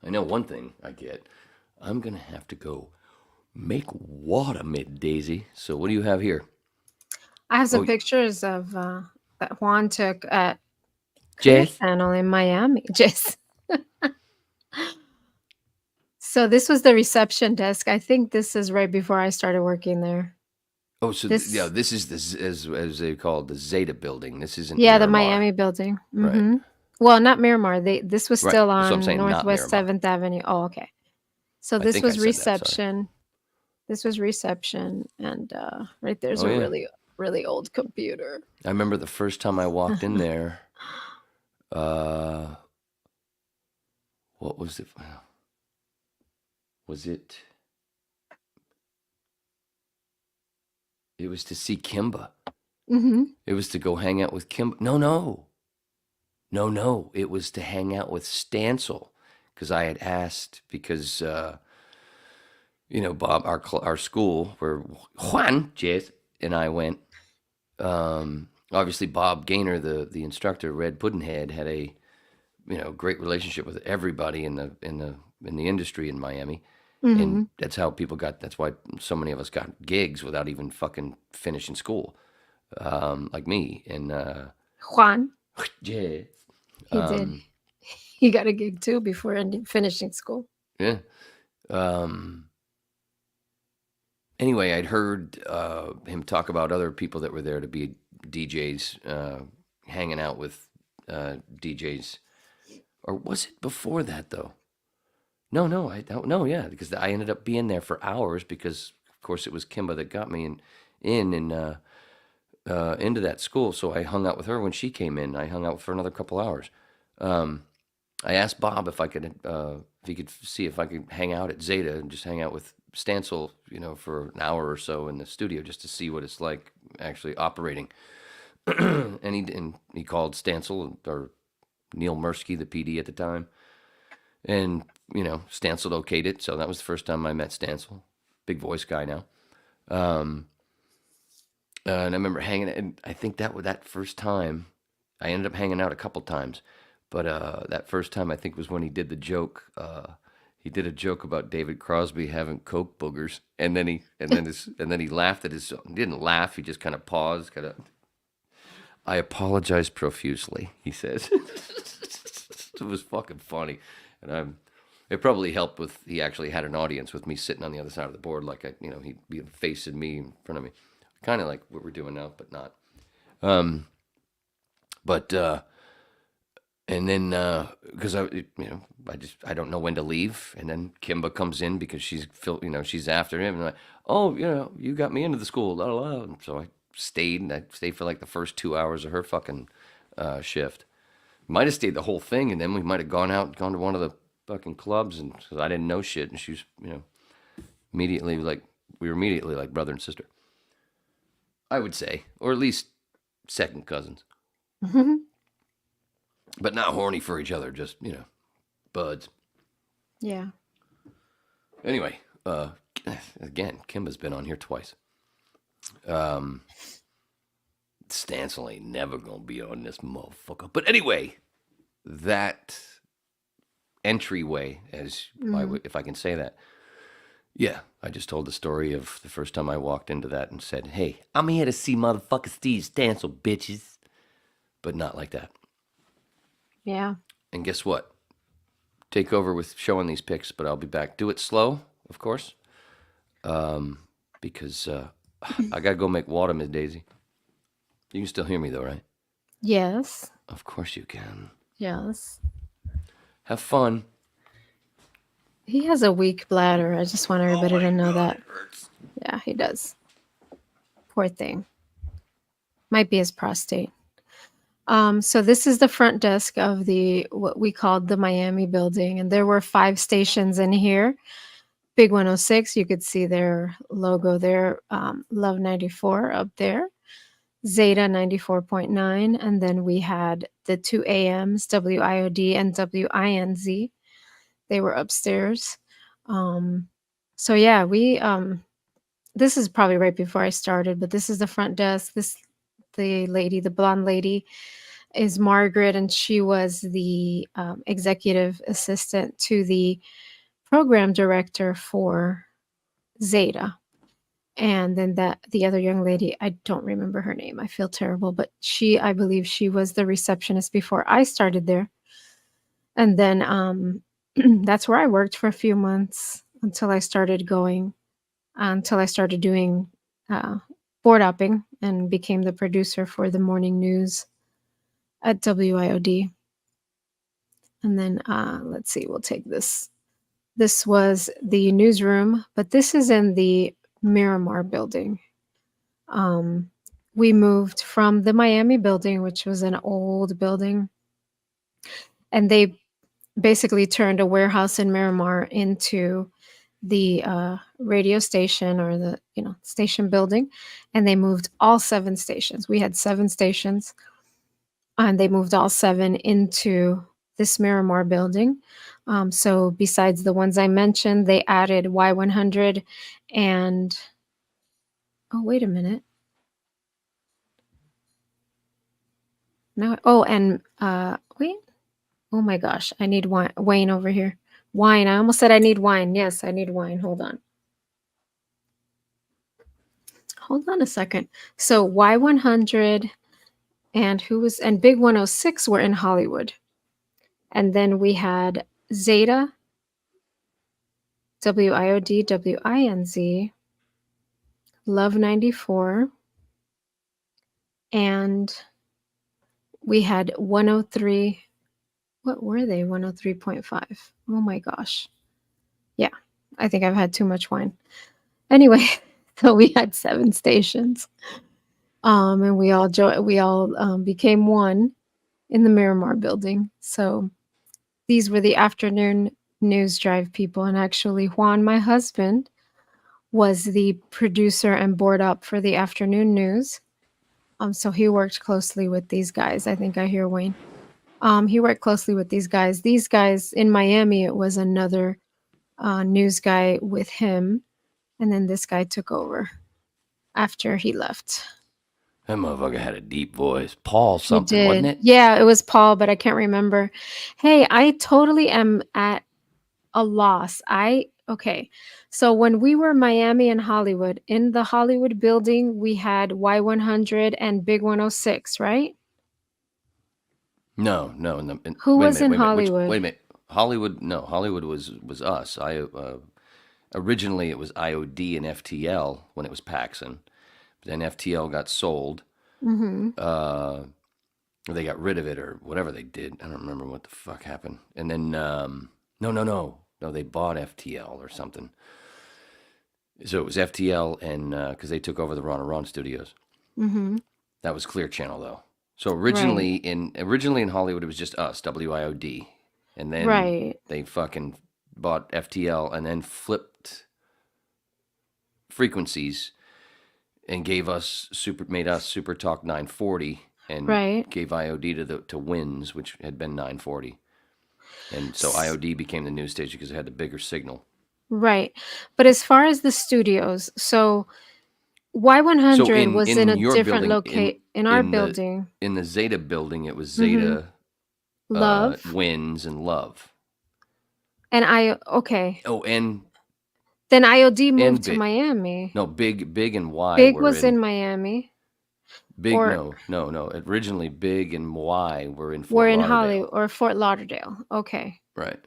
I know one thing I get. I'm going to have to go make water, Daisy. So what do you have here? I have some pictures of that Juan took at Jess Channel in Miami. Jess. So this was the reception desk. I think this is right before I started working there. Oh, so this is as they call it, the Zeta building. This isn't the Miramar. Miami building. Mm-hmm. Right. Well, not Miramar. This was still Right. So I'm on saying not Northwest Miramar. 7th Avenue. Oh, okay. So I this think I was said that, reception. This was reception, and right there's a really, really old computer. I remember the first time I walked in there. What was it? Was it? It was to see Kimba. Mm-hmm. It was to go hang out with Kimba. No. It was to hang out with Stancil, because I had asked, because Bob, our school where Juan, Jess, and I went. Obviously, Bob Gaynor, the instructor, Red Puddinhead, had a great relationship with everybody in the industry in Miami. Mm-hmm. And that's how people got. That's why so many of us got gigs without even fucking finishing school, like me and Juan. Yeah, He did. He got a gig too before finishing school. Yeah. Anyway, I'd heard him talk about other people that were there to be DJs, hanging out with DJs, or was it before that though? No, I don't know. Yeah, because I ended up being there for hours because, of course, it was Kimba that got me into that school. So I hung out with her when she came in. I hung out for another couple hours. I asked Bob if he could see if I could hang out at Zeta and just hang out with Stancil, for an hour or so in the studio just to see what it's like actually operating. and he called Stancil, or Neil Mursky, the PD at the time. And, Stancil okayed it, so that was the first time I met Stancil. Big voice guy now. And I remember hanging, and I think that first time, I ended up hanging out a couple times, but that first time I think was when he did the joke. He did a joke about David Crosby having coke boogers, and then he laughed at his. He didn't laugh. He just kind of paused, I apologize profusely, he says. It was fucking funny, and it probably helped with he actually had an audience with me sitting on the other side of the board, like he'd be facing me in front of me, kind of like what we're doing now, but not. And then because I don't know when to leave, and then Kimba comes in because she's after him, and I'm like, oh, you got me into the school, la la la. And so I stayed for like the first 2 hours of her fucking shift. Might have stayed the whole thing, and then we might have gone to one of the fucking clubs, and cause I didn't know shit, and she was immediately like brother and sister, I would say, or at least second cousins. Mm-hmm. But not horny for each other, just, buds. Yeah. Anyway, again, Kimba's been on here twice. Stancil ain't never gonna be on this motherfucker. But anyway, that entryway, if I can say that. Yeah, I just told the story of the first time I walked into that and said, hey, I'm here to see motherfucker Steve Stancil, bitches. But not like that. Yeah. And guess what? Take over with showing these pics, but I'll be back. Do it slow, of course, because I gotta go make water, Miss Daisy. You can still hear me though, right? Yes. Of course you can. Yes. Have fun. He has a weak bladder. I just want everybody to know that. It hurts. Yeah, he does. Poor thing. Might be his prostate. So this is the front desk of the what we called the Miami building, and there were 5 stations in here. Big 106, you could see their logo there. Love 94 up there. Zeta 94.9, and then we had the 2 AMs, WIOD and WINZ. They were upstairs. So yeah, we this is probably right before I started, but this is the front desk. The lady, the blonde lady, is Margaret, and she was the executive assistant to the program director for Zeta. And then the other young lady, I don't remember her name. I feel terrible, but I believe she was the receptionist before I started there. And then that's where I worked for a few months until I started doing board hopping and became the producer for the morning news at WIOD. And then let's see, we'll take this. This was the newsroom, but this is in the Miramar building. We moved from the Miami building, which was an old building, and they basically turned a warehouse in Miramar into the radio station, or the station building, and they moved all 7 stations. We had 7 stations, and they moved all 7 into this Miramar building. So besides the ones I mentioned, they added Y100 and oh, wait a minute. No, oh, and wait. Oh my gosh, I need Wayne over here. Wine. I almost said I need wine. Yes, I need wine. Hold on. Hold on a second. So Y100 and Big 106 were in Hollywood. And then we had Zeta, WIOD, WINZ, Love 94, and we had 103. What were they? 103.5. Oh my gosh. Yeah, I think I've had too much wine. Anyway, so we had 7 stations. And we all became one in the Miramar building. So these were the afternoon news drive people, and actually Juan, my husband, was the producer and board up for the afternoon news. So he worked closely with these guys. I think I hear Wayne. He worked closely with these guys. These guys in Miami, it was another news guy with him, and then this guy took over after he left. That motherfucker had a deep voice. Paul He something, wasn't did. it? Yeah, it was Paul, but I can't remember. Hey, I totally am at a loss. Okay. So when we were Miami and Hollywood, in the Hollywood building, we had Y100 and Big 106, right? No. Who Wait a was minute. in Wait a minute. Hollywood? Wait a minute. Hollywood. No, Hollywood was us. Originally it was IOD and FTL when it was Paxson. Then FTL got sold. Mm-hmm. Or they got rid of it or whatever they did. I don't remember what the fuck happened. And then no, they bought FTL or something. So it was FTL, and because they took over the Ron and Ron studios. Mm-hmm. That was Clear Channel though. So Right. originally in Hollywood it was just us, WIOD, and then Right. they fucking bought FTL and then flipped frequencies and made us Super Talk 940 and Right. gave IOD to WINS, which had been 940. And so IOD became the news station because it had the bigger signal. Right. But as far as the studios, so So Y100 was in in a your different building, in our building. in the Zeta building, it was Mm-hmm. Zeta, Love. WINS, and Love. And okay. Oh, and Then IOD moved to Big. Miami. No, Big and Y Big were was in in Miami. Big. Or No. Originally, Big and Y were in we're Fort in Lauderdale. Hollywood or Fort Lauderdale. Okay. Right.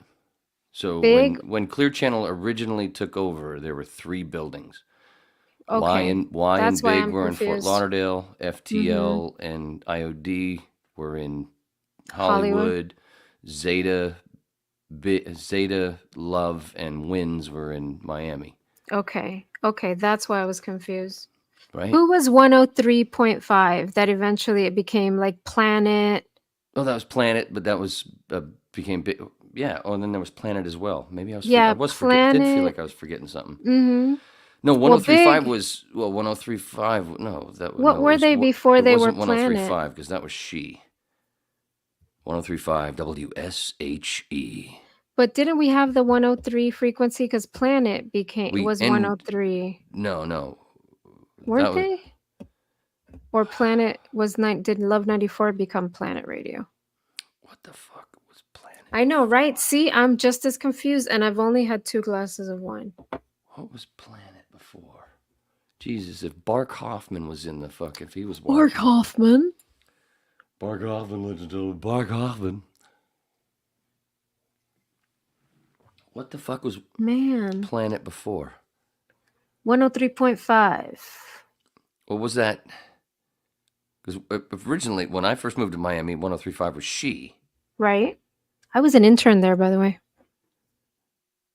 So Big. when Clear Channel originally took over, there were 3 buildings. Okay. Y and That's why Big I'm were in Fort confused. Lauderdale. Mm-hmm. FTL and IOD were in Hollywood. Hollywood. Zeta, Love, and Winds were in Miami, Okay. Okay, that's why I was confused. right? Who was 103.5 that eventually it became like Planet? Oh, that was Planet, but that was became big. Yeah. Oh, and then there was Planet as well. Maybe I was. I Yeah, was forget. Did feel Planet. like I was forgetting something. Mm-hmm. No, Well, 1035 Big. was 1035. No, What no, were they before it they were wasn't Planet? 1035 because that was She. 1035 WSHE. But didn't we have the 103 frequency? Because Planet We was and 103, no, that weren't was they? Or Planet was did Love 94 become Planet Radio? what the fuck was Planet? I know, right? See, I'm just as confused, and I've only had 2 glasses of wine. What was Planet before? Jesus, if Bark Hoffman was in the fuck, if he was Mark watching. Hoffman. Bark Hoffman, ladies and gentlemen, Bark Hoffman. What the fuck was Man. Planet before? 103.5. What was that? Because originally, when I first moved to Miami, 1035 was She. Right? I was an intern there, by the way.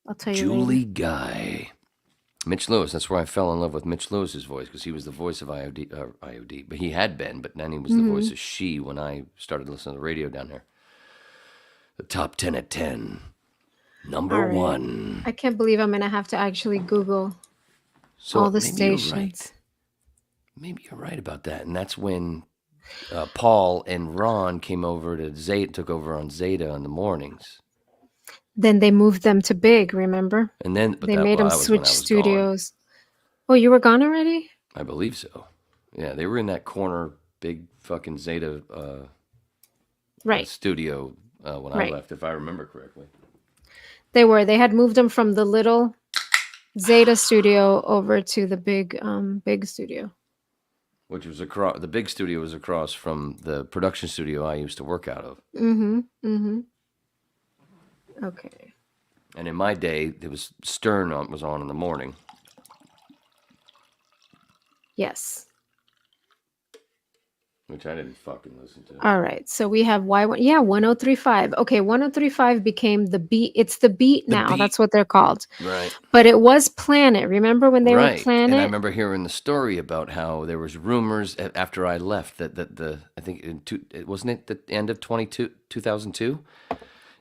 I'll tell you Julie later. Guy. Mitch Lewis. That's where I fell in love with Mitch Lewis's voice because he was the voice of IOD. But he had been, but then he was the voice of She when I started listening to the radio down there. The top 10 at 10. Number All right. 1. I can't believe I'm going to have to actually Google So all the maybe you're stations. right. Maybe you're right about that. And that's when Paul and Ron came over to Zeta, took over on Zeta in the mornings. Then they moved them to Big, remember? And then, but They that, made well, them that was when switch I was gone. studios. Oh, you were gone already? I believe so. Yeah, they were in that corner, big fucking Zeta Right. studio when I Right. left, if I remember correctly. They were. They had moved them from the little Zeta studio over to the big studio. Which was across, the big studio was across from the production studio I used to work out of. Okay. And in my day, it was Stern was on in the morning. Yes. Which I didn't fucking listen to. All right. So we have Y1. Yeah, 1035. Okay, 1035 became the beat. It's the beat The now. Beat. That's what they're called. Right. But it was Planet. Remember when they were Right. Planet? And I remember hearing the story about how there was rumors after I left that I think wasn't it the end of 2002?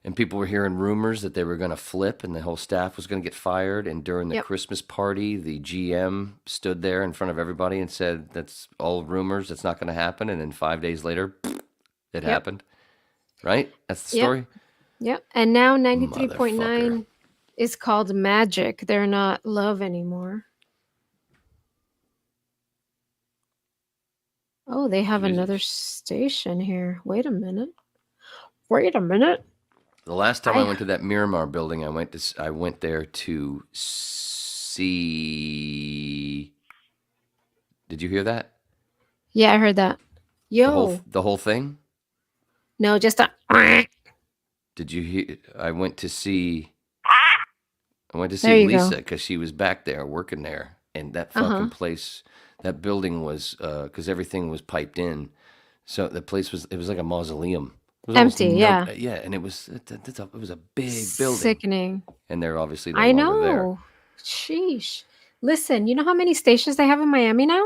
And people were hearing rumors that they were going to flip and the whole staff was going to get fired. And during the Yep. Christmas party, the GM stood there in front of everybody and said, "That's all rumors. That's not going to happen." And then 5 days later, it happened. Right? That's the Yep. story. Yep. And now Motherfucker. 93.9 is called Magic. They're not Love anymore. Oh, they have another Jesus. station here. Wait a minute. Wait a minute. The last time I went to that Miramar building, I went there to see. Did you hear that? Yeah, I heard that. Yo. The whole thing? No, just a. Did you hear? I went to see There you go. Lisa because she was back there working there, and that fucking place, that building was because everything was piped in, so the place was like a mausoleum. It was almost Empty, yeah. yeah, and it was a big building, Sickening. and they're obviously no I longer there. know. Sheesh. Listen, you know how many stations they have in Miami now?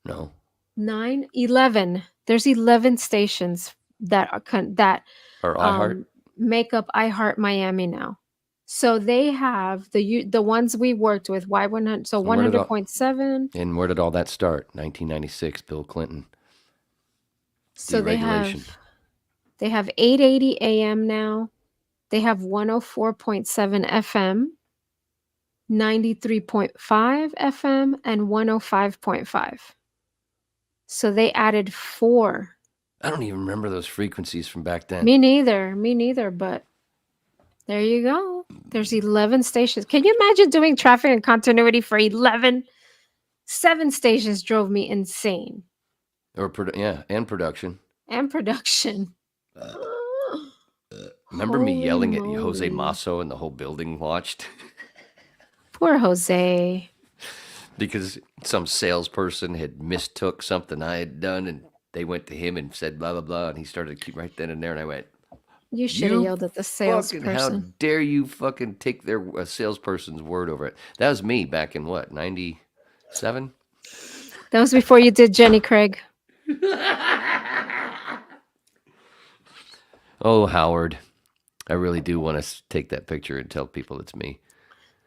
No. 11. There's 11 stations that are Or iHeart. make up iHeart Miami now. So they have the ones we worked with, Y100, so where did all- 100.7. And where did all that start? 1996, Bill Clinton. So they Deregulation. have 880 AM now. They have 104.7 FM, 93.5 FM, and 105.5. So they added 4. I don't even remember those frequencies from back then. Me neither, but there you go. There's 11 stations. Can you imagine doing traffic and continuity for 11? 7 stations drove me insane. Or and production. And production. Remember me Holy yelling at Jose moly. Masso and the whole building watched? Poor Jose. Because some salesperson had mistook something I had done and they went to him and said blah blah blah, and he started to keep right then and there, and I went, You should have yelled at the fucking, how salesperson. dare you fucking take their salesperson's word over it? That was me back in what, 97? That was before you did Jenny Craig. Oh, Howard, I really do want to take that picture and tell people it's me.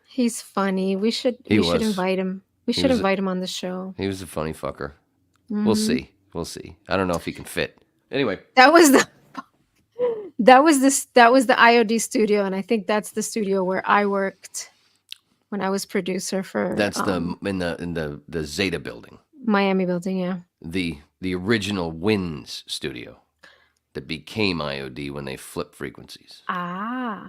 He's funny. We should invite him. We should invite him on the show. He was a funny fucker. We'll see. We'll see. I don't know if he can fit. Anyway, That was the IOD studio, and I think that's the studio where I worked when I was producer for that's in the Zeta building, Miami building. Yeah. the original Winds studio that became IOD when they flipped frequencies. Ah.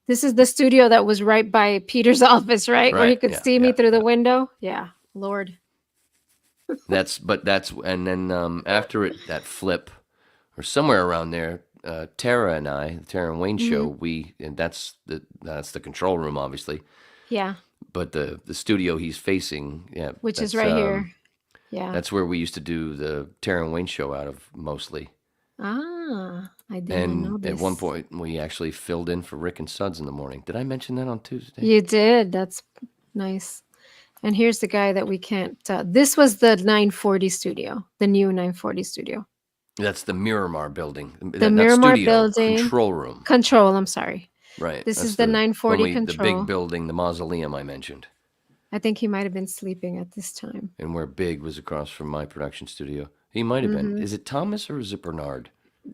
This is the studio that was right by Peter's office, right? Where he Right, could yeah, see me yeah, through the window. Yeah. Lord. And then after that flip, or somewhere around there, Tara and Wayne show, and that's the control room, obviously. Yeah. But the studio he's facing, yeah, Which is right here. Yeah. That's where we used to do the Tara and Wayne show out of mostly. Ah, I didn't know And this. at one point, we actually filled in for Rick and Suds in the morning. Did I mention that on Tuesday? You did. That's nice. And here's the guy that we can't. This was the 940 studio, the new 940 studio. That's the Miramar building. The Miramar building. Control room. Control, I'm sorry. Right. This that's is the 940 control. The big building, the mausoleum I mentioned. I think he might have been sleeping at this time. And where Big was across from my production studio. He might have been. Is it Thomas or is it Bernard?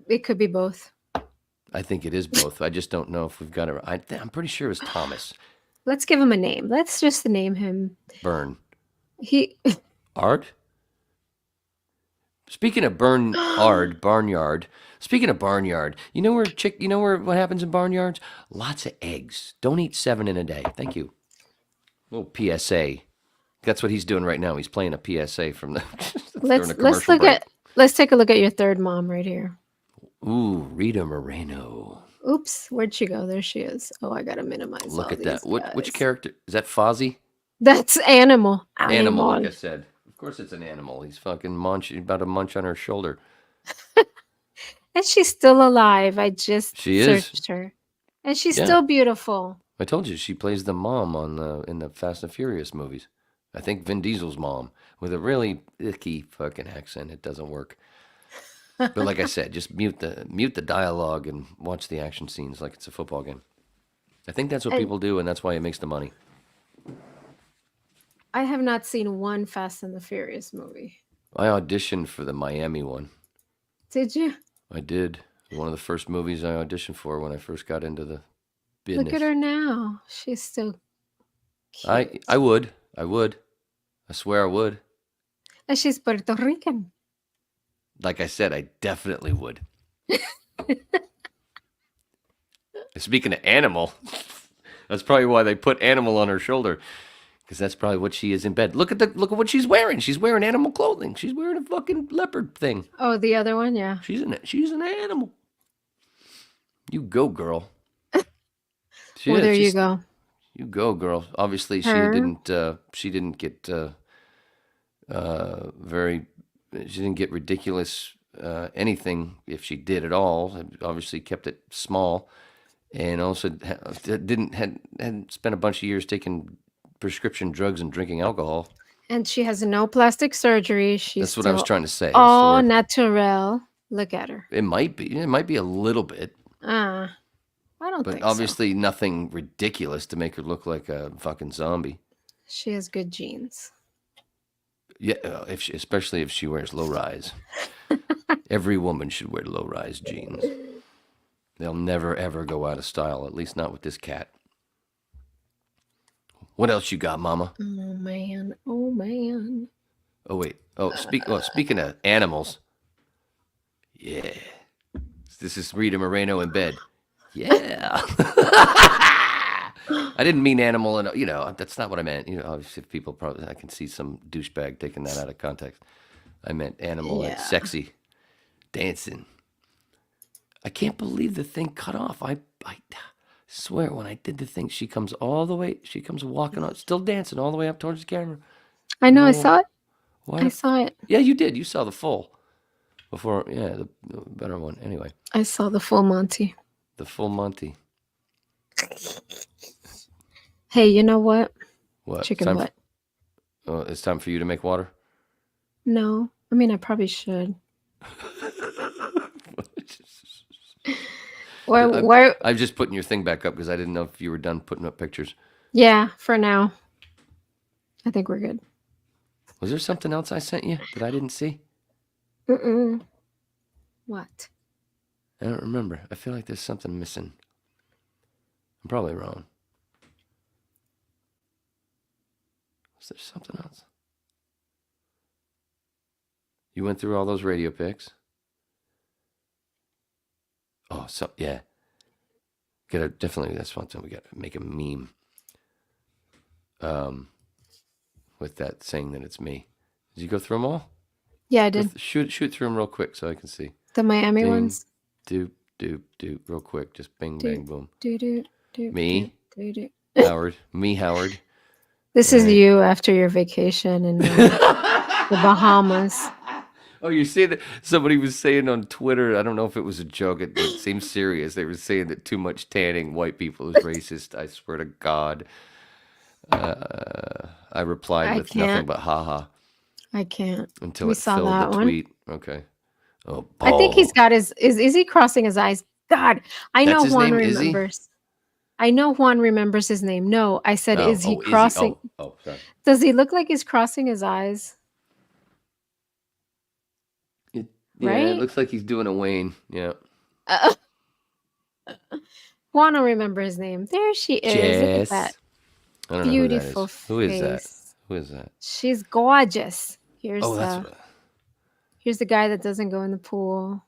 It could be both. I think it is both. I just don't know if we've got it. I'm pretty sure it was Thomas. Let's give him a name. Let's just name him. Bern. He. Ard? Speaking of barnyard. Speaking of barnyard, you know where what happens in barnyards? Lots of eggs. Don't eat 7 in a day. Thank you. Little PSA. That's what he's doing right now. He's playing a PSA from the Let's take a look at your third mom right here. Ooh, Rita Moreno. Oops, where'd she go? There she is. Oh, I gotta minimize. Look all at that. these Which guys. character is that? Fozzie? That's Animal. Animal, like I said. Of course, it's an animal. He's fucking about to munch on her shoulder. And she's still alive. I just She searched her, and she's still beautiful. I told you she plays the mom in the Fast and Furious movies. I think Vin Diesel's mom with a really icky fucking accent. It doesn't work. But like I said, just mute the dialogue and watch the action scenes like it's a football game. I think that's what people do, and that's why it makes the money. I have not seen one Fast and the Furious movie. I auditioned for the Miami one. Did you? I did. One of the first movies I auditioned for when I first got into the business. Look at her now. She's still cute. I would. I swear I would. And she's Puerto Rican. Like I said, I definitely would. Speaking of Animal, that's probably why they put Animal on her shoulder, because that's probably what she is in bed. Look at what she's wearing. She's wearing animal clothing. She's wearing a fucking leopard thing. Oh, the other one, yeah. She's an animal. You go, girl. There you go. You go, girl. Obviously, she didn't get she didn't get ridiculous anything if she did at all. Obviously kept it small, and also hadn't spent a bunch of years taking prescription drugs and drinking alcohol. And she has no plastic surgery. That's what I was trying to say. All natural. Look at her. It might be a little bit. I don't think so. But obviously nothing ridiculous to make her look like a fucking zombie. She has good genes. Yeah, especially if she wears low-rise. Every woman should wear low-rise jeans. They'll never, ever go out of style, at least not with this cat. What else you got, Mama? Oh, man. Oh, man. Oh, wait. Speaking of animals. Yeah. This is Rita Moreno in bed. Yeah. I didn't mean animal, and that's not what I meant. Obviously, people I can see some douchebag taking that out of context. I meant animal and sexy, dancing. I can't believe the thing cut off. I swear, when I did the thing, she comes walking on, still dancing all the way up towards the camera. I know, I saw it. What? I saw it. Yeah, you did. You saw the full. Before, yeah, the better one. Anyway, I saw the full Monty. the full Monty. Hey, you know what? What? Chicken butt. It's time for you to make water. No, I mean I probably should. Why? I'm just putting your thing back up because I didn't know if you were done putting up pictures. Yeah, for now. I think we're good. Was there something else I sent you that I didn't see? What? I don't remember. I feel like there's something missing. I'm probably wrong. Was there something else? You went through all those radio pics? Oh, so yeah. Definitely that's one thing we got to make a meme. With that saying that it's me. Did you go through them all? Yeah, I did. Shoot through them real quick so I can see. The Miami Ding, ones. Doop, real quick. Just bing, bang, boom. Do. Me, Do. Howard. Me, Howard. This is you after your vacation in the Bahamas. Oh, you see that somebody was saying on Twitter, I don't know if it was a joke, it seemed serious. They were saying that too much tanning white people is racist. I swear to God. I replied with nothing but haha. I can't. Until we it saw filled that the one. tweet. Okay. Oh, I think he's got his is he crossing his eyes? God, I That's know his Juan name, Izzy? remembers. I know Juan remembers his name. No, I said, is he crossing? Izzy. Oh, sorry. Does he look like he's crossing his eyes? Yeah, Right? it looks like he's doing a Wayne. Yeah. Juan will remember his name. There she is. Look at that. I don't Beautiful know who that is. Who is that? face. Who is that? She's gorgeous. Here's That's here's the guy that doesn't go in the pool.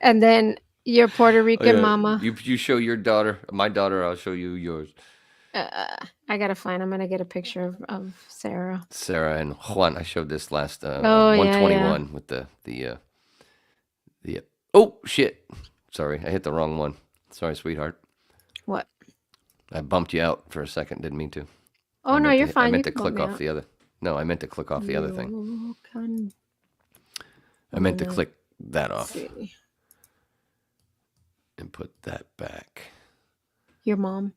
And then your Puerto Rican mama. You show your daughter, my daughter, I'll show you yours. I gotta find. I'm gonna get a picture of Sarah. Sarah and Juan. I showed this last 121 with the oh shit. Sorry, I hit the wrong one. Sorry, sweetheart. What? I bumped you out for a second. Didn't mean to. Oh no, you're fine. I meant to click off the other. No, I meant to click off the other thing. I meant to click that off and put that back. Your mom.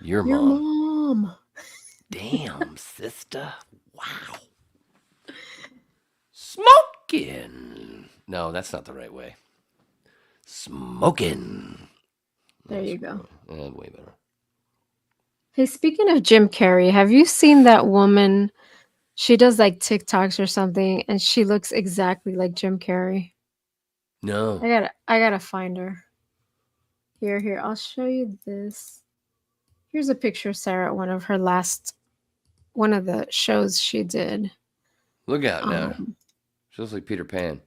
Your mom. Damn, sister. Wow. Smoking. No, that's not the right way. Smoking. There you go. Way better. Hey, speaking of Jim Carrey, have you seen that woman? She does like TikToks or something, and she looks exactly like Jim Carrey. No. I gotta find her. Here, I'll show you this. Here's a picture of Sarah at one of the shows she did. Look out now. She looks like Peter Pan.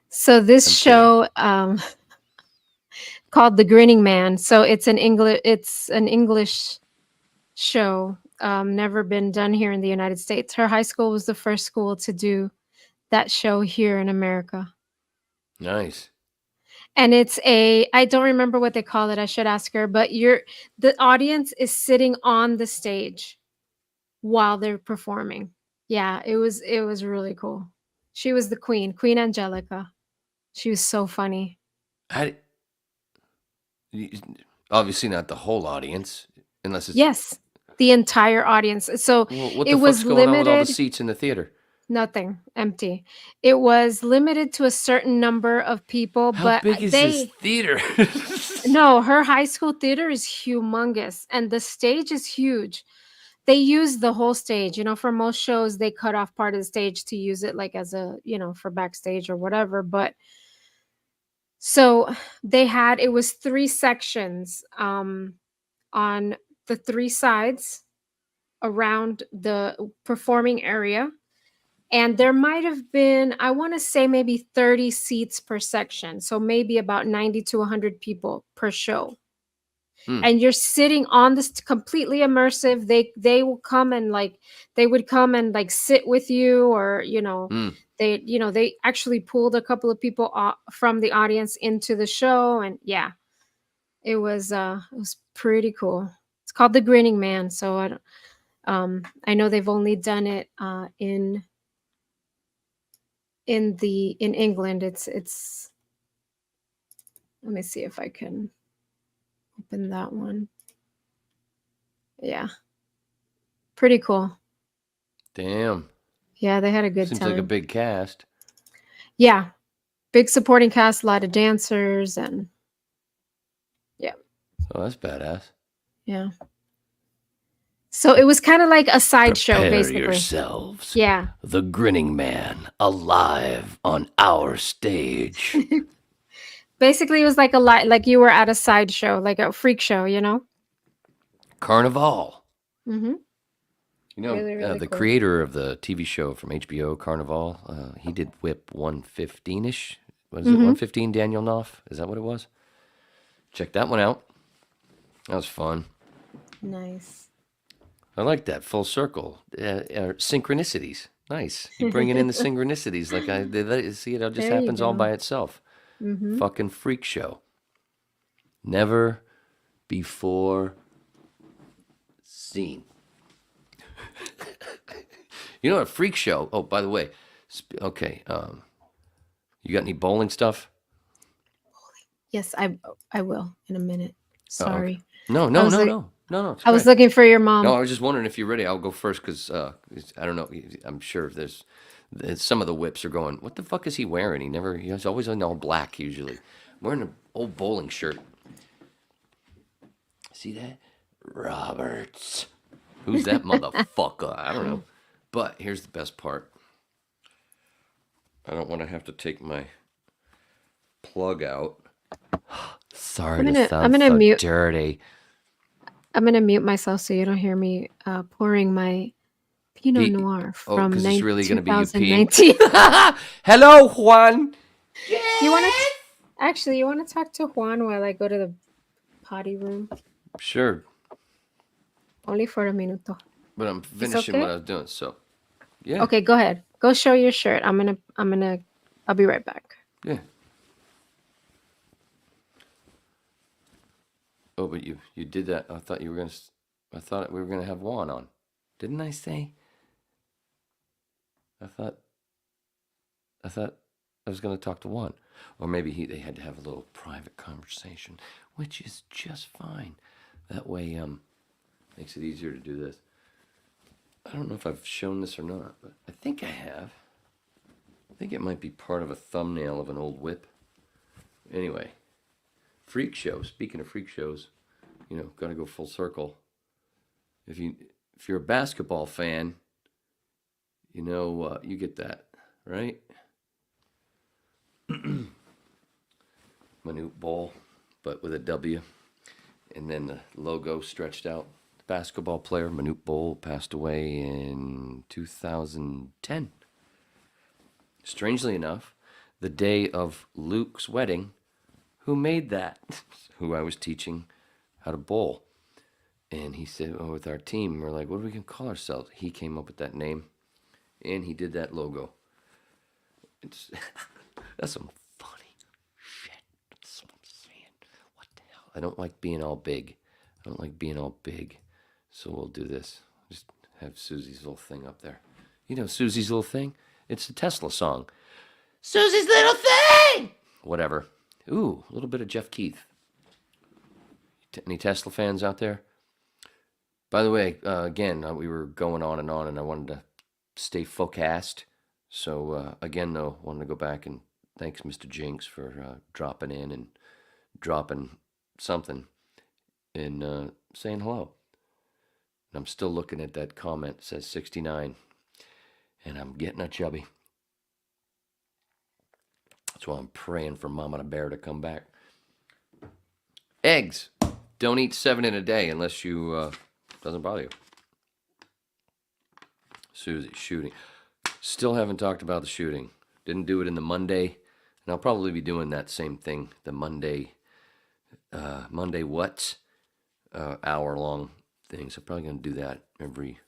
So this show called The Grinning Man. So it's an English show. Never been done here in the United States. Her high school was the first school to do that show here in America. Nice. And it's I don't remember what they call it. I should ask her, but the audience is sitting on the stage while they're performing. Yeah, it was really cool. She was the Queen Angelica. She was so funny. Obviously not the whole audience, unless it's... Yes, the entire audience. So what it the was fuck's going limited. on with all the seats in the theater? Nothing, empty. It was limited to a certain number of people. How big is this theater? No, her high school theater is humongous, and the stage is huge. They use the whole stage. For most shows, they cut off part of the stage to use it like as a, for backstage or whatever. But so it was 3 sections on the 3 sides around the performing area. And there might have been, I want to say maybe 30 seats per section. So maybe about 90 to 100 people per show. And you're sitting on this completely immersive. They will come and sit with you, or they actually pulled a couple of people from the audience into the show, and yeah, it was pretty cool. It's called The Grinning Man. So I know they've only done it in England. It's let me see if I can open that one. Yeah. Pretty cool. Damn. Yeah, they had a good Seems time. like a big cast. Yeah. Big supporting cast, a lot of dancers, and yeah. Oh, that's badass. Yeah. So it was kind of like a sideshow, Prepare basically. yourselves. Yeah. The Grinning Man alive on our stage. Basically, it was like like you were at a sideshow, like a freak show, you know? Carnival. Mm-hmm. You know, Really, really the cool. creator of the TV show from HBO, Carnival, he did Whip 115-ish. Was it 115, Daniel Knopf? Is that what it was? Check that one out. That was fun. Nice. I like that full circle. Synchronicities. Nice. You bringing in the synchronicities. Like see, it all just There you happens all go. by itself. Mm-hmm. Fucking freak show. Never before seen. You know what a freak show? Oh, by the way, okay. You got any bowling stuff? Yes, I will in a minute. Oh, okay. Sorry. No. I was It's I was great. looking for your mom. No, I was just wondering if you're ready. I'll go first because I don't know. I'm sure some of the whips are going. What the fuck is he wearing? He's always in all black usually. Wearing an old bowling shirt. See that? Roberts. Who's that motherfucker? I don't know. But here's the best part. I don't want to have to take my plug out. Sorry to sound so dirty. I'm gonna mute myself so you don't hear me pouring my Pinot Noir from because it's really gonna be you 2019. Hello, Juan. You want to actually? You want to talk to Juan while I go to the potty room? Sure. Only for a minuto. But I'm finishing okay? what I was doing, so yeah. Okay, go ahead. Go show your shirt. I'll be right back. Yeah. Oh, but you did that. I thought we were gonna have Juan on. Didn't I say? I thought I was gonna talk to Juan, or maybe they had to have a little private conversation, which is just fine. That way, makes it easier to do this. I don't know if I've shown this or not, but I think I have. I think it might be part of a thumbnail of an old whip. Anyway, freak show. Speaking of freak shows, gotta go full circle. If you're a basketball fan, you get that, right? Manute Bol, but with a W, and then the logo stretched out. The basketball player Manute Bol passed away in 2010. Strangely enough, the day of Luke's wedding, who made that? Who I was teaching how to bowl. And he said, with our team, we're like, what are we going to call ourselves? He came up with that name, and he did that logo. That's some funny shit. That's what I'm saying. What the hell? I don't like being all big. So we'll do this. Just have Susie's little thing up there. You know Susie's little thing? It's the Tesla song. Susie's little thing! Whatever. Ooh, a little bit of Jeff Keith. Any Tesla fans out there? By the way, again, we were going on, and I wanted to stay focused. So, again, though, wanted to go back and thanks Mr. Jinx for dropping in and dropping something and saying hello. And I'm still looking at that comment. It says 69. And I'm getting a chubby. That's why I'm praying for Mama the Bear to come back. Eggs. Don't eat 7 in a day unless you doesn't bother you. Susie, shooting. Still haven't talked about the shooting. Didn't do it in the Monday. And I'll probably be doing that same thing. The Monday what's hour-long things. I'm probably going to do that every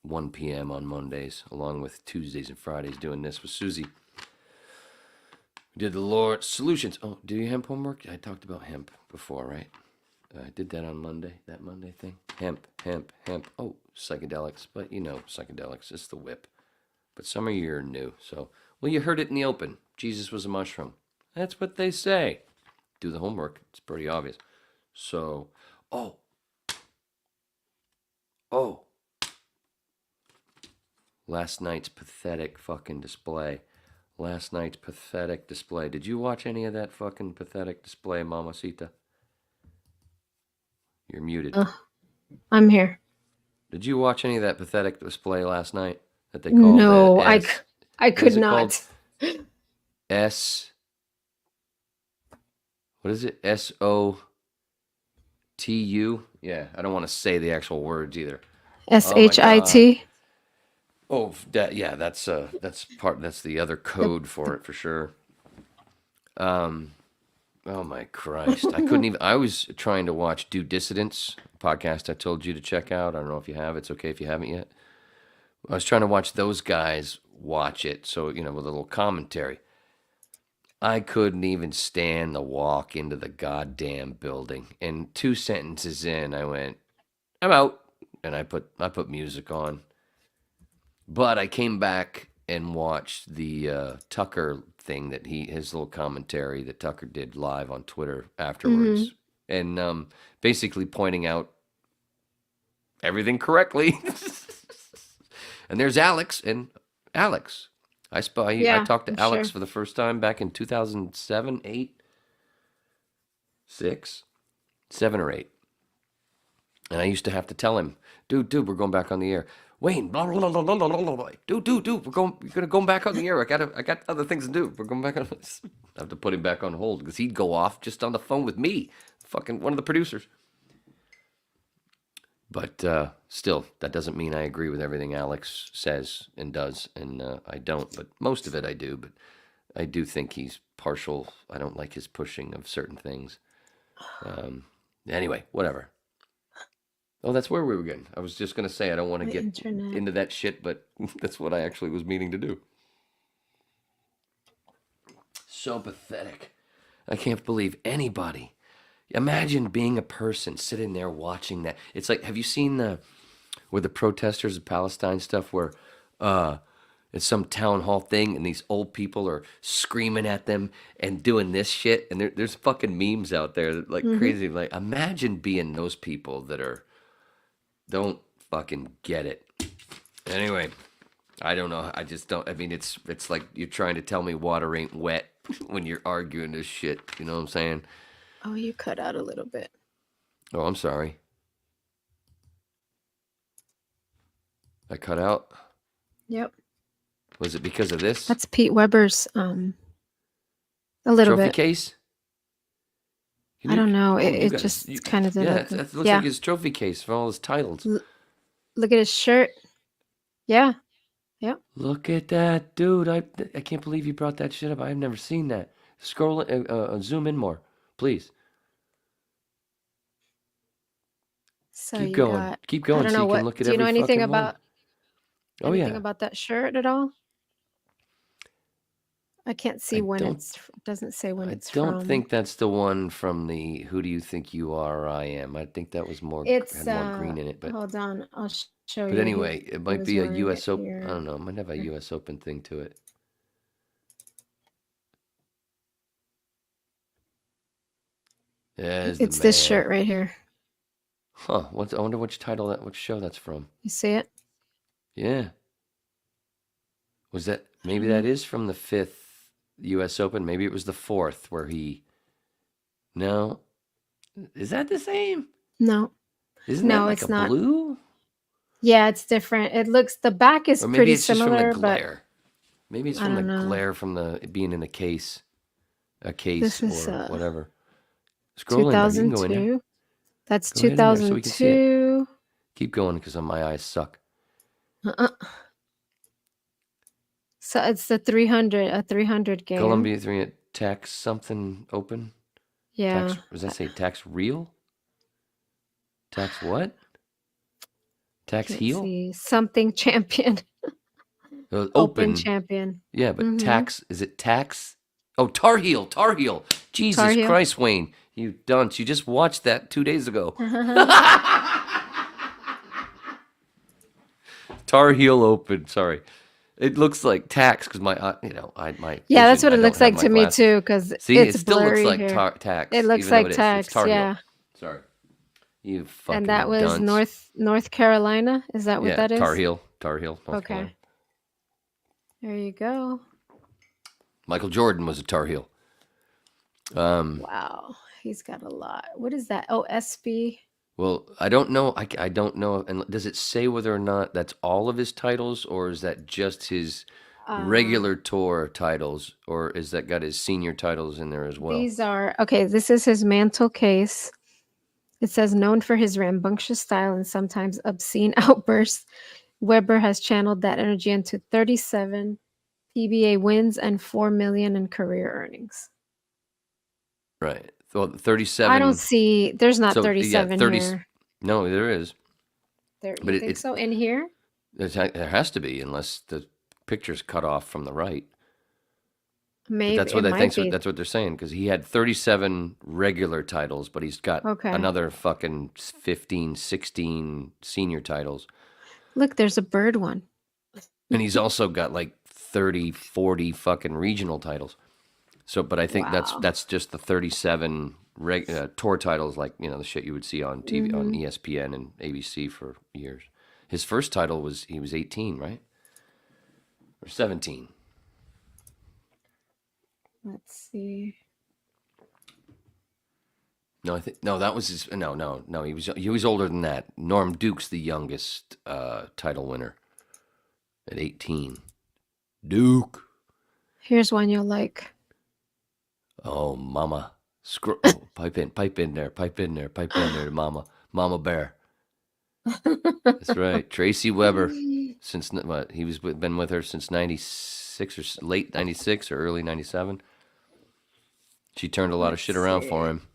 1 p.m. on Mondays, along with Tuesdays and Fridays, doing this with Susie. We did the Lord Solutions. Oh, do you hemp homework? I talked about hemp before, right? I did that on Monday, that Monday thing. Hemp. Oh, psychedelics. But you know, psychedelics, it's the whip. But some of you are new. So, well, you heard it in the open. Jesus was a mushroom. That's what they say. Do the homework. It's pretty obvious. So, oh. Last night's pathetic fucking display. Did you watch any of that fucking pathetic display, Mamacita? You're muted. I'm here. Did you watch any of that pathetic display last night that they called? No, I could not. S. What is it? SOTU? Yeah, I don't want to say the actual words either. SHIT. Oh, that's the other code for it for sure. Oh my Christ. I couldn't even, I was trying to watch Due Dissidence, podcast I told you to check out. I don't know if you have, it's okay if you haven't yet. I was trying to watch those guys watch it, so, with a little commentary. I couldn't even stand the walk into the goddamn building. And 2 sentences in, I went, I'm out. And I put music on. But I came back and watched the Tucker thing that his little commentary that Tucker did live on Twitter afterwards. And basically pointing out everything correctly. And there's Alex. I talked to Alex for the first time back in 2007, 8, 6, 7 or 8. And I used to have to tell him, dude, we're going back on the air. Wayne, blah, blah, blah, blah, blah, blah, blah. Dude, you're gonna go back on the air. I got other things to do. We're going back on. I have to put him back on hold because he'd go off just on the phone with me, fucking one of the producers. But still, that doesn't mean I agree with everything Alex says and does, and I don't. But most of it I do. But I do think he's partial. I don't like his pushing of certain things. Anyway, whatever. Oh, that's where we were going. I was just going to say I don't want to get into that shit, but that's what I actually was meaning to do. So pathetic. I can't believe anybody. Imagine being a person sitting there watching that. It's like, have you seen where the protesters of Palestine stuff where it's some town hall thing and these old people are screaming at them and doing this shit? And there's fucking memes out there that like crazy. Like, imagine being those people that don't fucking get it. Anyway, I don't know. I just don't. I mean, it's like you're trying to tell me water ain't wet when you're arguing this shit. You know what I'm saying? Oh, you cut out a little bit. Oh, I'm sorry. I cut out? Yep. Was it because of this? That's Pete Weber's a little trophy bit. case? I don't know. It just kind of did. Yeah, it looks like his trophy case for all his titles. Look at his shirt. Yeah. Yep. Look at that, dude. I can't believe you brought that shit up. I've never seen that. Scroll, zoom in more, please. So Keep going. Keep going. I don't know so you can look at do you know every anything fucking about? One. Anything about that shirt at all? I can't see when it doesn't say when it's from. I don't think that's the one from the Who Do You Think You Are or I Am. I think that was more, had more green in it. But hold on, I'll show you. But anyway, it might be a U.S. Open. I don't know. It might have a U.S. Open thing to it. It's this shirt right here. Huh. I wonder which show that's from. You see it? Yeah. Was that, maybe that is from the 5th U.S. Open. Maybe it was the 4th where no. Is that the same? No. Isn't that like a blue? Yeah, it's different. It looks, the back is pretty similar, just from the glare. Maybe it's from the glare from being in a case or whatever. Scroll 2002. That's 2002. So keep going because my eyes suck. So it's the 300 game. Columbia 300 tax something open. Yeah. Does that say tax real? Tax what? Tax heel? See. Something champion. Open champion. Yeah, but tax, is it tax? Oh, Tar Heel. Jesus Christ, Wayne. You dunce. You just watched that 2 days ago. Tar Heel Open. Sorry. It looks like tax because my, my Yeah, that's vision, what I it don't looks have like my to me glasses. too, because See, it's it still looks blurry like here. tax. It looks even though like it is. It's tax, Tar Heel. yeah. Sorry. You fucking And that was dunce. North Carolina. Is that what Yeah, that is? Tar Heel, North Carolina. Okay. There you go. Michael Jordan was a Tar Heel. Wow. He's got a lot. What is that? Oh, SB. Well, I don't know. I don't know. And does it say whether or not that's all of his titles, or is that just his regular tour titles, or is that got his senior titles in there as well? These are okay. This is his mantle case. It says known for his rambunctious style and sometimes obscene outbursts. Weber has channeled that energy into 37 PBA wins and $4 million in career earnings. Right. Well, 37. I don't see. There's not So, 37 here. No, there is. There, But you think so? In here? There has to be, unless the picture's cut off from the right. But Maybe that's what it I might think. be. That's what they're saying, because he had 37 regular titles, but he's got Okay. another fucking 15, 16 senior titles. Look, there's a bird one. And he's also got like 30, 40 fucking regional titles. So, but I think Wow. that's just the 37 tour titles, like, the shit you would see on TV, on ESPN and ABC for years. His first title he was 18, right? Or 17. Let's see. No, that was his. No. He was older than that. Norm Duke's the youngest title winner at 18. Duke. Here's one you'll like. Oh, mama. Pipe in there, mama bear. That's right. Tracy Weber. Since what? Been with her since 96 or late 96 or early 97. She turned a lot of shit around for him.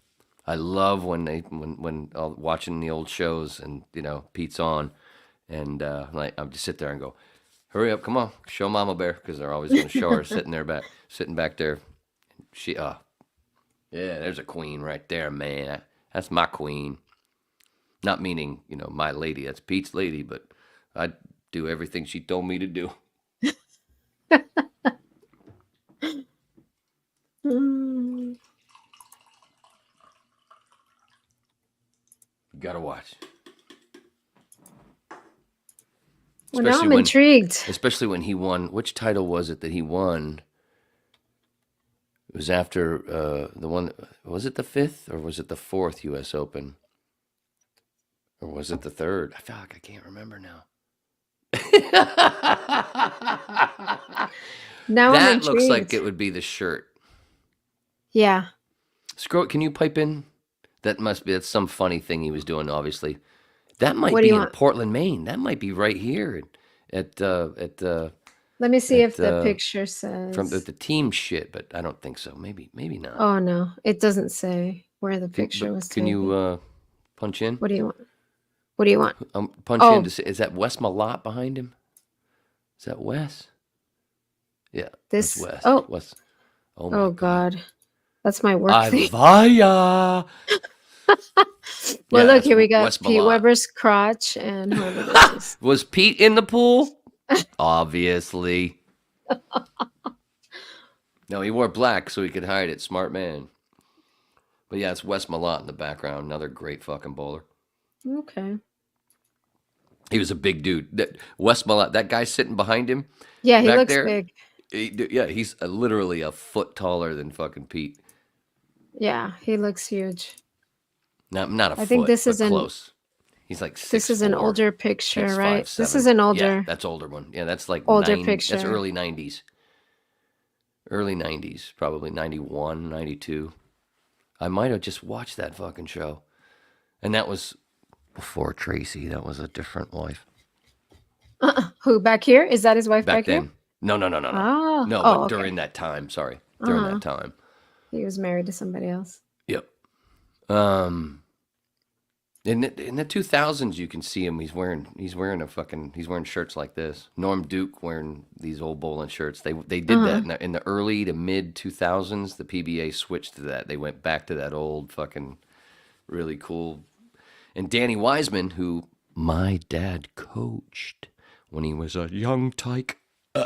I love when watching the old shows and Pete's on, and I'm just sit there and go, hurry up, come on, show Mama Bear, because they're always going to show her sitting back there. She yeah, there's a queen right there, man. That's my queen. Not meaning my lady. That's Pete's lady, but I do everything she told me to do. You gotta watch. Well, now I'm intrigued. Especially when he won. Which title was it that he won? It was after the one. Was it the 5th or was it the 4th U.S. Open? Or was it the 3rd? I feel like I can't remember now. Now I'm That intrigued. looks like it would be the shirt. Yeah. Scroll. Can you pipe in? That's some funny thing he was doing. Obviously, that might What do be you in want? Portland, Maine. That might be right here at Let me see if the picture says. from the team shit, but I don't think so. Maybe not. Oh no, it doesn't say where the picture was Can taken. you punch in? What do you want? What do you want? Punch in to see. Is that Wes Malott behind him? Is that Wes? Yeah, This. that's Wes. Oh. Wes. Oh my Oh God, that's my work thing. Vaya. Well, look here. We got Wes Pete Malott. Weber's crotch and whoever this is. Was Pete in the pool? Obviously. No, he wore black so he could hide it. Smart man. But yeah, it's Wes Malott in the background. Another great fucking bowler. Okay. He was a big dude. Wes Malott, that guy sitting behind him. Yeah, he back looks there, big. He's literally a foot taller than fucking Pete. Yeah, he looks huge. Not a foot. I think this is close. He's like 6'4". This is an older picture, 6'5", right? 7". This is an older. Yeah, that's older one. Yeah, that's like older 90, picture. That's early 90s. Early 90s, probably 91, 92. I might have just watched that fucking show. And that was before Tracy. That was a different wife. Who back here? Is that his wife Back back here? then. No. Oh. No, Oh, but okay. during that time, sorry. During that time. He was married to somebody else. Yep. In the 2000s, you can see him. He's wearing shirts like this. Norm Duke wearing these old bowling shirts. They did that in the early to mid 2000s. The PBA switched to that. They went back to that old fucking really cool. And Danny Wiseman, who my dad coached when he was a young tyke, who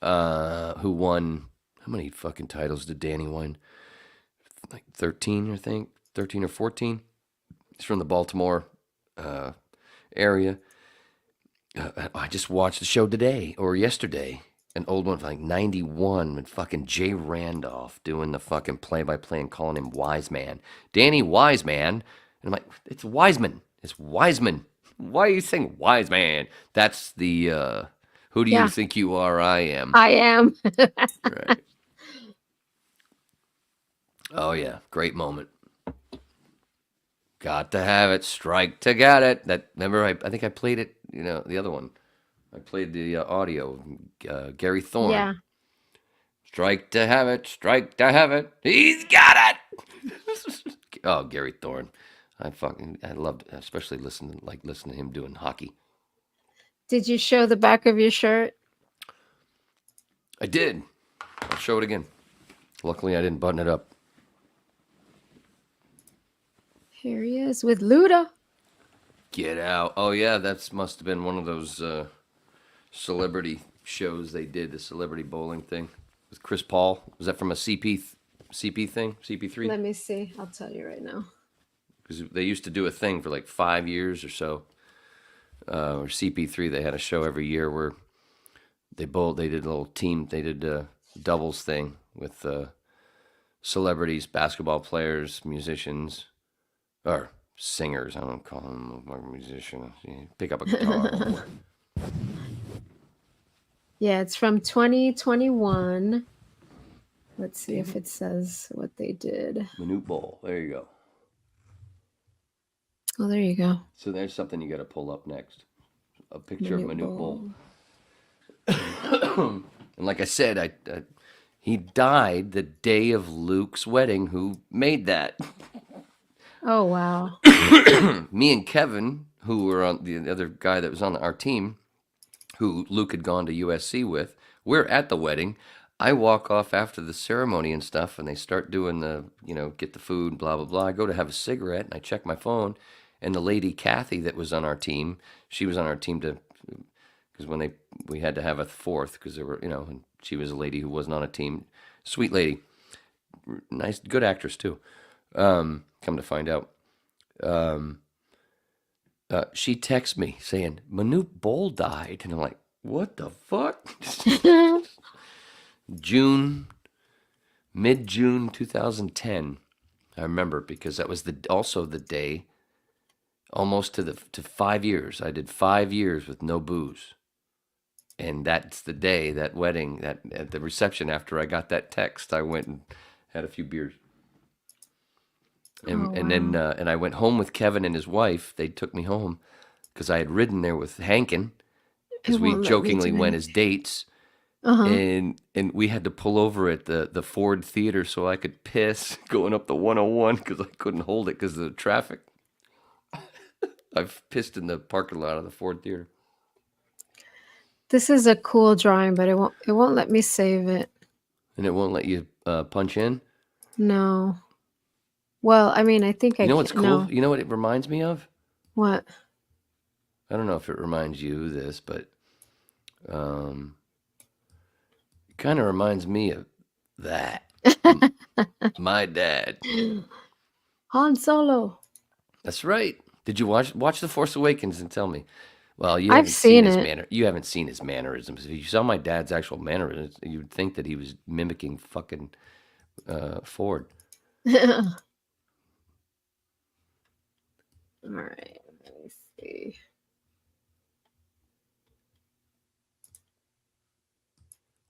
won, how many fucking titles did Danny win? Like 13, I think, 13 or 14. He's from the Baltimore area. I just watched the show today or yesterday, an old one from like 91 with fucking Jay Randolph doing the fucking play-by-play and calling him Wiseman. Danny Wiseman. And I'm like, it's Wiseman. It's Wiseman. Why are you saying Wiseman? That's the, who do you think you are? I am. I am. Right. Oh, yeah. Great moment. Got to have it. Strike to get it. Remember, I think I played it, the other one. I played the audio. Gary Thorne. Yeah. Strike to have it. Strike to have it. He's got it. Oh, Gary Thorne. I loved it, especially listening to him doing hockey. Did you show the back of your shirt? I did. I'll show it again. Luckily, I didn't button it up. Here he is with Luda. Get out. Oh, yeah, that must have been one of those celebrity shows they did, the celebrity bowling thing with Chris Paul. Was that from a CP thing? CP3? Let me see. I'll tell you right now. Because they used to do a thing for like 5 years or so. Or CP3, they had a show every year where they bowled. They did a little team. They did a doubles thing with celebrities, basketball players, musicians, or singers. I don't call them musicians. Pick up a guitar. Yeah, it's from 2021. Let's see if it says what they did. Minute Bowl. There you go. Oh, there you go. So there's something you got to pull up next. A picture of Minute Bowl. And like I said, he died the day of Luke's wedding. Who made that? Oh, wow. Me and Kevin, who were on the other guy that was on our team, who Luke had gone to USC with, we're at the wedding. I walk off after the ceremony and stuff, and they start doing the, get the food, blah, blah, blah. I go to have a cigarette, and I check my phone, and the lady, Kathy, that was on our team, she was on our team because when we had to have a fourth, because there were, and she was a lady who wasn't on a team. Sweet lady. Nice, good actress, too. Come to find out. She texts me saying, Manute Bol died. And I'm like, what the fuck? mid-June 2010. I remember because that was also the day, almost to 5 years. I did 5 years with no booze. And that's the day, that wedding, that at the reception after I got that text, I went and had a few beers. And then I went home with Kevin and his wife. They took me home because I had ridden there with Hankin, because we jokingly went as dates. And we had to pull over at the Ford Theater so I could piss going up the 101 because I couldn't hold it because of the traffic. I've pissed in the parking lot of the Ford Theater. This is a cool drawing, but it won't let me save it. And it won't let you punch in? No. Well, I mean, I think You know what's cool? No. You know what it reminds me of? What? I don't know if it reminds you of this, but it kind of reminds me of that. My dad. Han Solo. That's right. Did you watch The Force Awakens and tell me? Well, you I've haven't seen his it. You haven't seen his mannerisms. If you saw my dad's actual mannerisms, you'd think that he was mimicking fucking Ford. All right, let me see.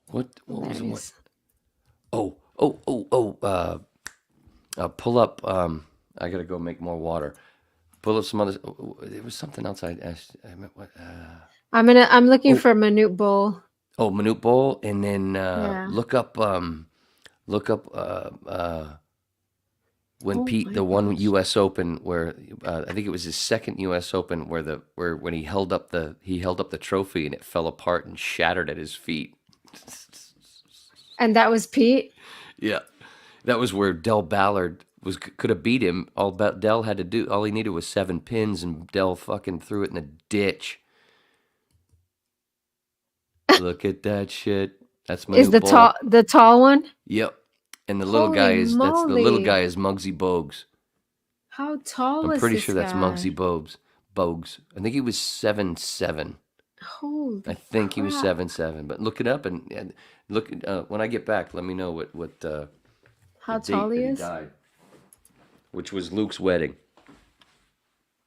What was it? Pull up. I gotta go make more water. Pull up some other. There was something else I asked. What? I'm looking for Manute Bol. Oh, Manute Bol, and then Yeah. look up when Oh Pete, my the one gosh. U.S. Open where I think it was his second U.S. Open where when he held up the trophy and it fell apart and shattered at his feet. And that was Pete? Yeah, that was where Del Ballard could have beat him. Dell had to do all he needed was 7 pins, and Dell fucking threw it in the ditch. Look at that shit. That's Is Manute Bol. the tall one? Yep. And Holy the little guy moly. is Muggsy Bogues. How tall I'm was pretty this sure that's Muggsy guy? Bogues. I think he was 7'7". I Holy think he was crap. 7'7". But look it up and look when I get back. Let me know what the How tall date he that he is? died, which was Luke's wedding.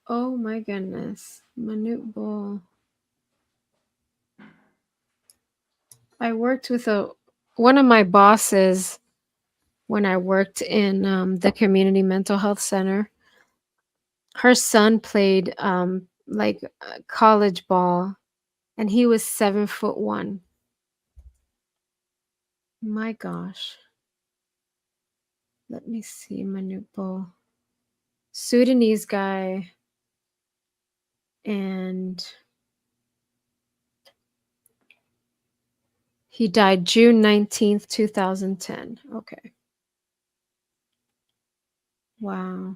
Oh my goodness. Manute Bol. I worked with one of my bosses when I worked in the community mental health center. Her son played like college ball, and he was 7'1". My gosh. Let me see, Manute Bol. Sudanese guy, and he died June 19th, 2010. Okay. Wow.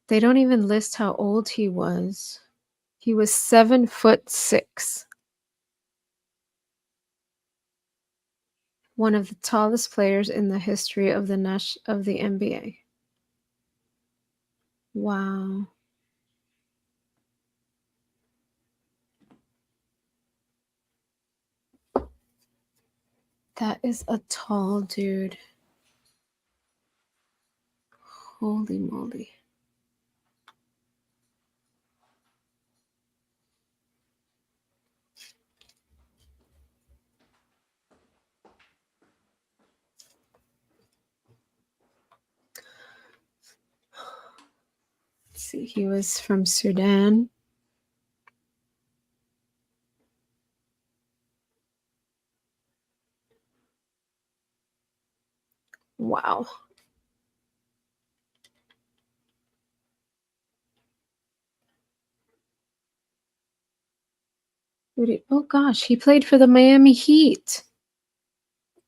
They don't even list how old he was. He was 7'6". One of the tallest players in the history of the NBA. Wow. That is a tall dude. Holy moly. Let's see, he was from Sudan. Wow. Oh gosh, he played for the Miami Heat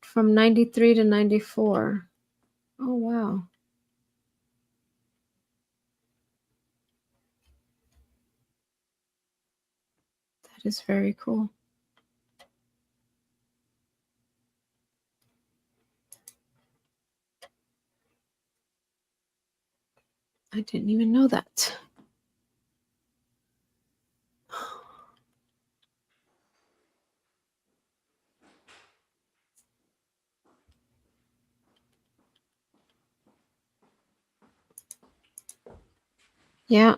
from 93 to 94. Oh wow. That is very cool. I didn't even know that. Yeah,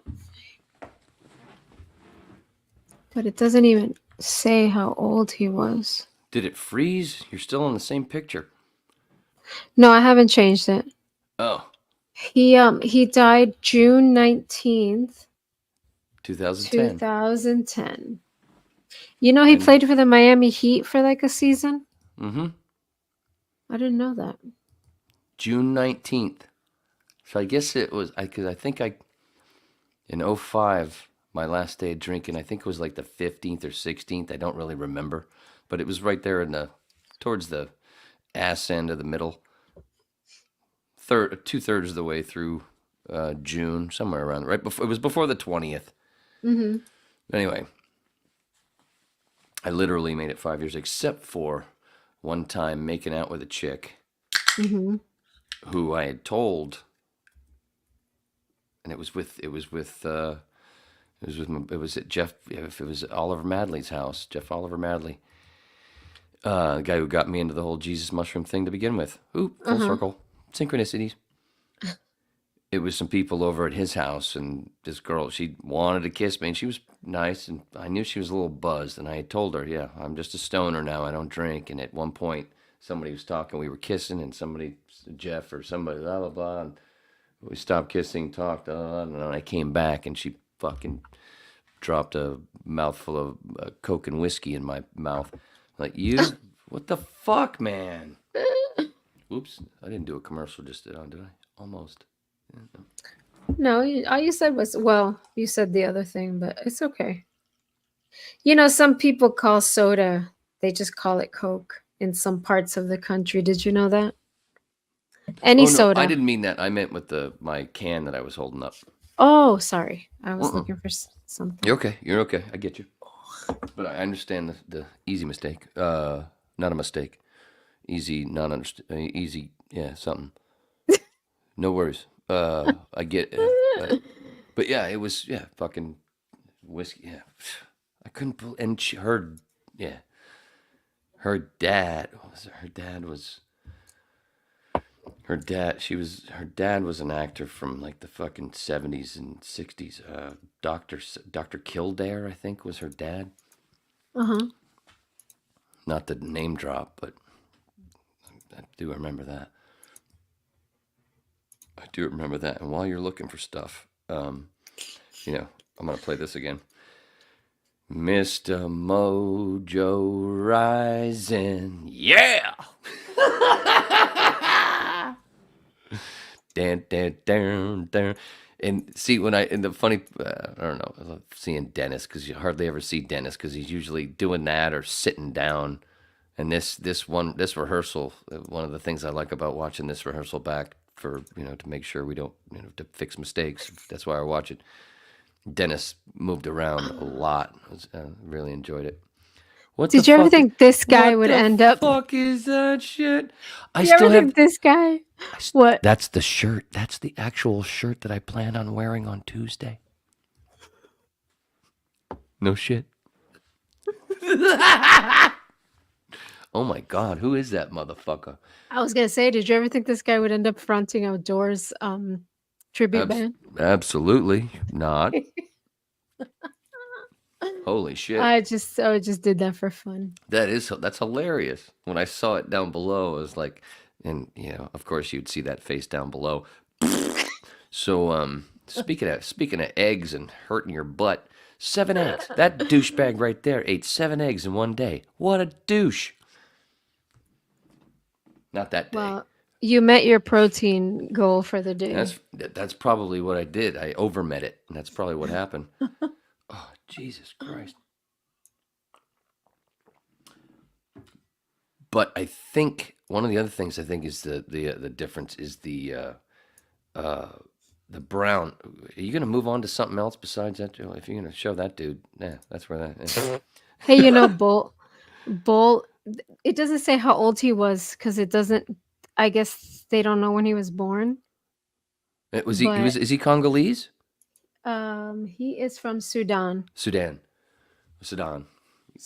but it doesn't even say how old he was. Did it freeze? You're still in the same picture. No, I haven't changed it. Oh, He died June 19th, 2010. 2010. You know he And played for the Miami Heat for like a season? mm-hmm. I didn't know that. June 19th. So I guess it was because I think in '05 my last day of drinking, I think it was like the 15th or 16th. I don't really remember, but it was right there towards the ass end of the middle, 2/3 of the way through June, somewhere around right before. It was before the 20th. Mm-hmm. Anyway, I literally made it 5 years, except for one time making out with a chick Mm-hmm. who I had told, and it was at Jeff. If it was Oliver Madley's house, Jeff Oliver Madley, the guy who got me into the whole Jesus mushroom thing to begin with. Ooh, full circle, synchronicities. It was some people over at his house, and this girl, she wanted to kiss me, and she was nice, and I knew she was a little buzzed, and I had told her, yeah, I'm just a stoner now, I don't drink. And at one point, somebody was talking, we were kissing, and Jeff or somebody, blah blah blah, and we stopped kissing, talked, and then I came back, and she fucking dropped a mouthful of Coke and whiskey in my mouth. Like, you? What the fuck, man? Oops, I didn't do a commercial just did I? Almost. No, all you said was, well, you said the other thing, but it's okay. You know, some people call soda, they just call it Coke in some parts of the country. Did you know that? Any Oh, no, soda. I didn't mean that. I meant with my can that I was holding up. Oh, sorry. I was looking for something. You're okay. You're okay. I get you. But I understand the easy mistake. Not a mistake. Easy, not understand. Easy, yeah, something. No worries. I get it. But yeah, it was, fucking whiskey. Yeah. I couldn't believe, and her dad was an actor from like the fucking 70s and 60s. Dr. Kildare, I think, was her dad. Not the name drop, but I do remember that. And while you're looking for stuff, I'm gonna play this again. Mr. Mojo Rising, yeah. Dan. And see, the funny, I don't know, I love seeing Dennis, because you hardly ever see Dennis because he's usually doing that or sitting down. And this rehearsal, one of the things I like about watching this rehearsal back for, to make sure we don't, to fix mistakes. That's why I watch it. Dennis moved around a lot. Really enjoyed it. Did you ever think this guy would end up? What the fuck is that shit? Did you ever think this guy? What? That's the shirt. That's the actual shirt that I plan on wearing on Tuesday. No shit. Oh my God, who is that motherfucker? I was gonna say, did you ever think this guy would end up fronting a Doors tribute band? Absolutely not. Holy shit! I just did that for fun. That's hilarious. When I saw it down below, I was like, and of course you'd see that face down below. So speaking of eggs and hurting your butt, 7 eggs. That douchebag right there ate 7 eggs in one day. What a douche! Not that day. Well, you met your protein goal for the day. That's probably what I did. I overmet it, and that's probably what happened. Oh, Jesus Christ. But I think one of the other things is the difference is the brown. Are you going to move on to something else besides that, Joe? If you're going to show that dude, that's where that is. Hey, Bull, it doesn't say how old he was because it doesn't, I guess they don't know when he was born. Is he Congolese? He is from Sudan. Sudan. Sudan.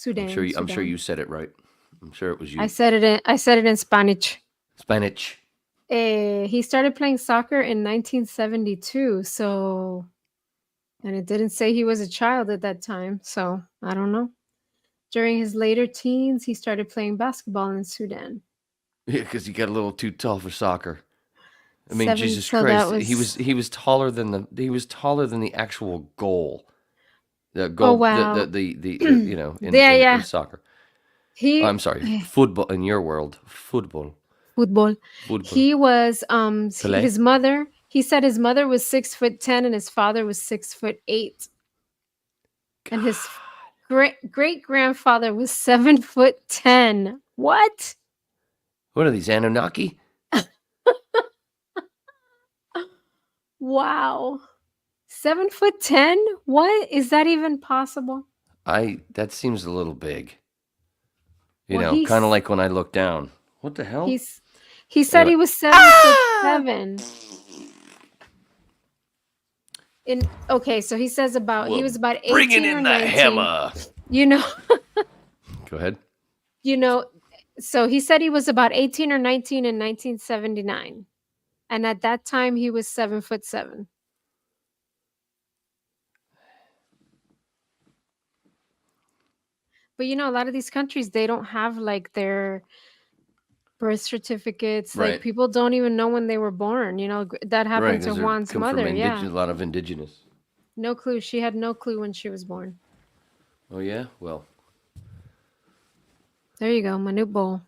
I'm sure you said it right. I'm sure it was you. I said it in Spanish. Spanish. He started playing soccer in 1972, so, and it didn't say he was a child at that time, so I don't know. During his later teens, he started playing basketball in Sudan. Yeah, because he got a little too tall for soccer. I mean, Jesus Christ, he was taller than the actual goal. The goal. Oh, wow. In soccer. I'm sorry, football in your world, football. He was his mother. He said his mother was 6'10" and his father was 6'8", and his great grandfather was 7'10". What? What are these, Anunnaki? Wow, 7'10". What is that even possible? That seems a little big. Kind of like when I look down. What the hell? He said he was 7'7". Okay, so he says he was about 18 bringing in or the 19. hammer. Go ahead. So he said he was about 18 or 19 in 1979, and at that time he was 7'7". But a lot of these countries, they don't have like their birth certificates. Right. Like people don't even know when they were born. That happened to Juan's mother. A lot of indigenous. No clue. She had no clue when she was born. Oh yeah, well, There you go, my new bowl.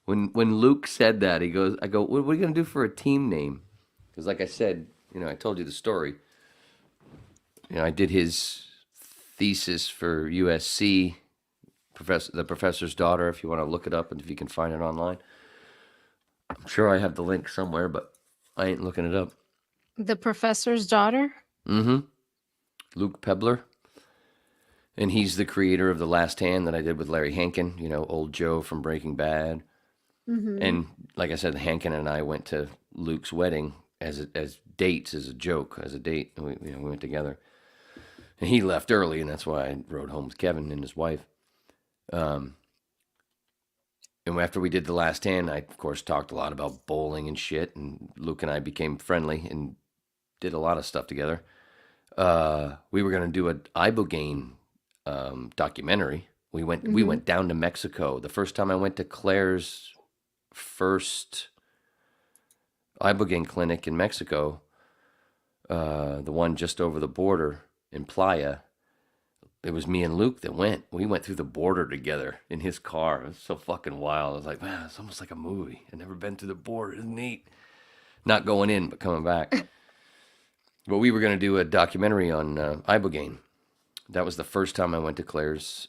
when Luke said that, he goes, I go, what are we gonna do for a team name? Because like I said, I told you the story. I did his thesis for USC, the professor's daughter. If you want to look it up and if you can find it online, I'm sure I have the link somewhere, but I ain't looking it up. The professor's daughter? Mm-hmm. Luke Pebler. And he's the creator of The Last Hand that I did with Larry Hankin, old Joe from Breaking Bad. Mm-hmm. And like I said, Hankin and I went to Luke's wedding as dates, as a joke, as a date. We went together. And he left early, and that's why I rode home with Kevin and his wife. And after we did The Last Hand, I, of course, talked a lot about bowling and shit. And Luke and I became friendly and did a lot of stuff together. We were going to do an Ibogaine documentary. We went down to Mexico. The first time I went to Claire's first Ibogaine clinic in Mexico, the one just over the border in Playa, it was me and Luke that went. We went through the border together in his car. It was so fucking wild. I was like, man, it's almost like a movie. I've never been through the border. It's neat. Not going in, but coming back. But we were going to do a documentary on Ibogaine. That was the first time I went to Claire's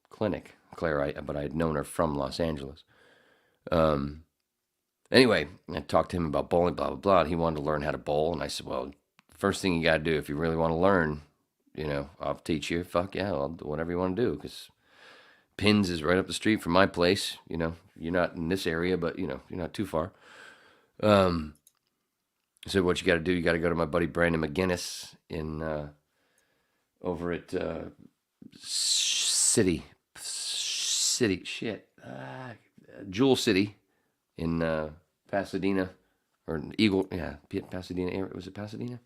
clinic. But I had known her from Los Angeles. Anyway, I talked to him about bowling, blah, blah, blah. He wanted to learn how to bowl. And I said, well, first thing you got to do if you really want to learn, I'll teach you. Fuck yeah, I'll do whatever you want to do. Because Pins is right up the street from my place. You're not in this area, but, you're not too far. I said, what you got to do, you got to go to my buddy Brandon McGinnis over at Jewel City in Pasadena, or Eagle, yeah, Pasadena area. Was it Pasadena?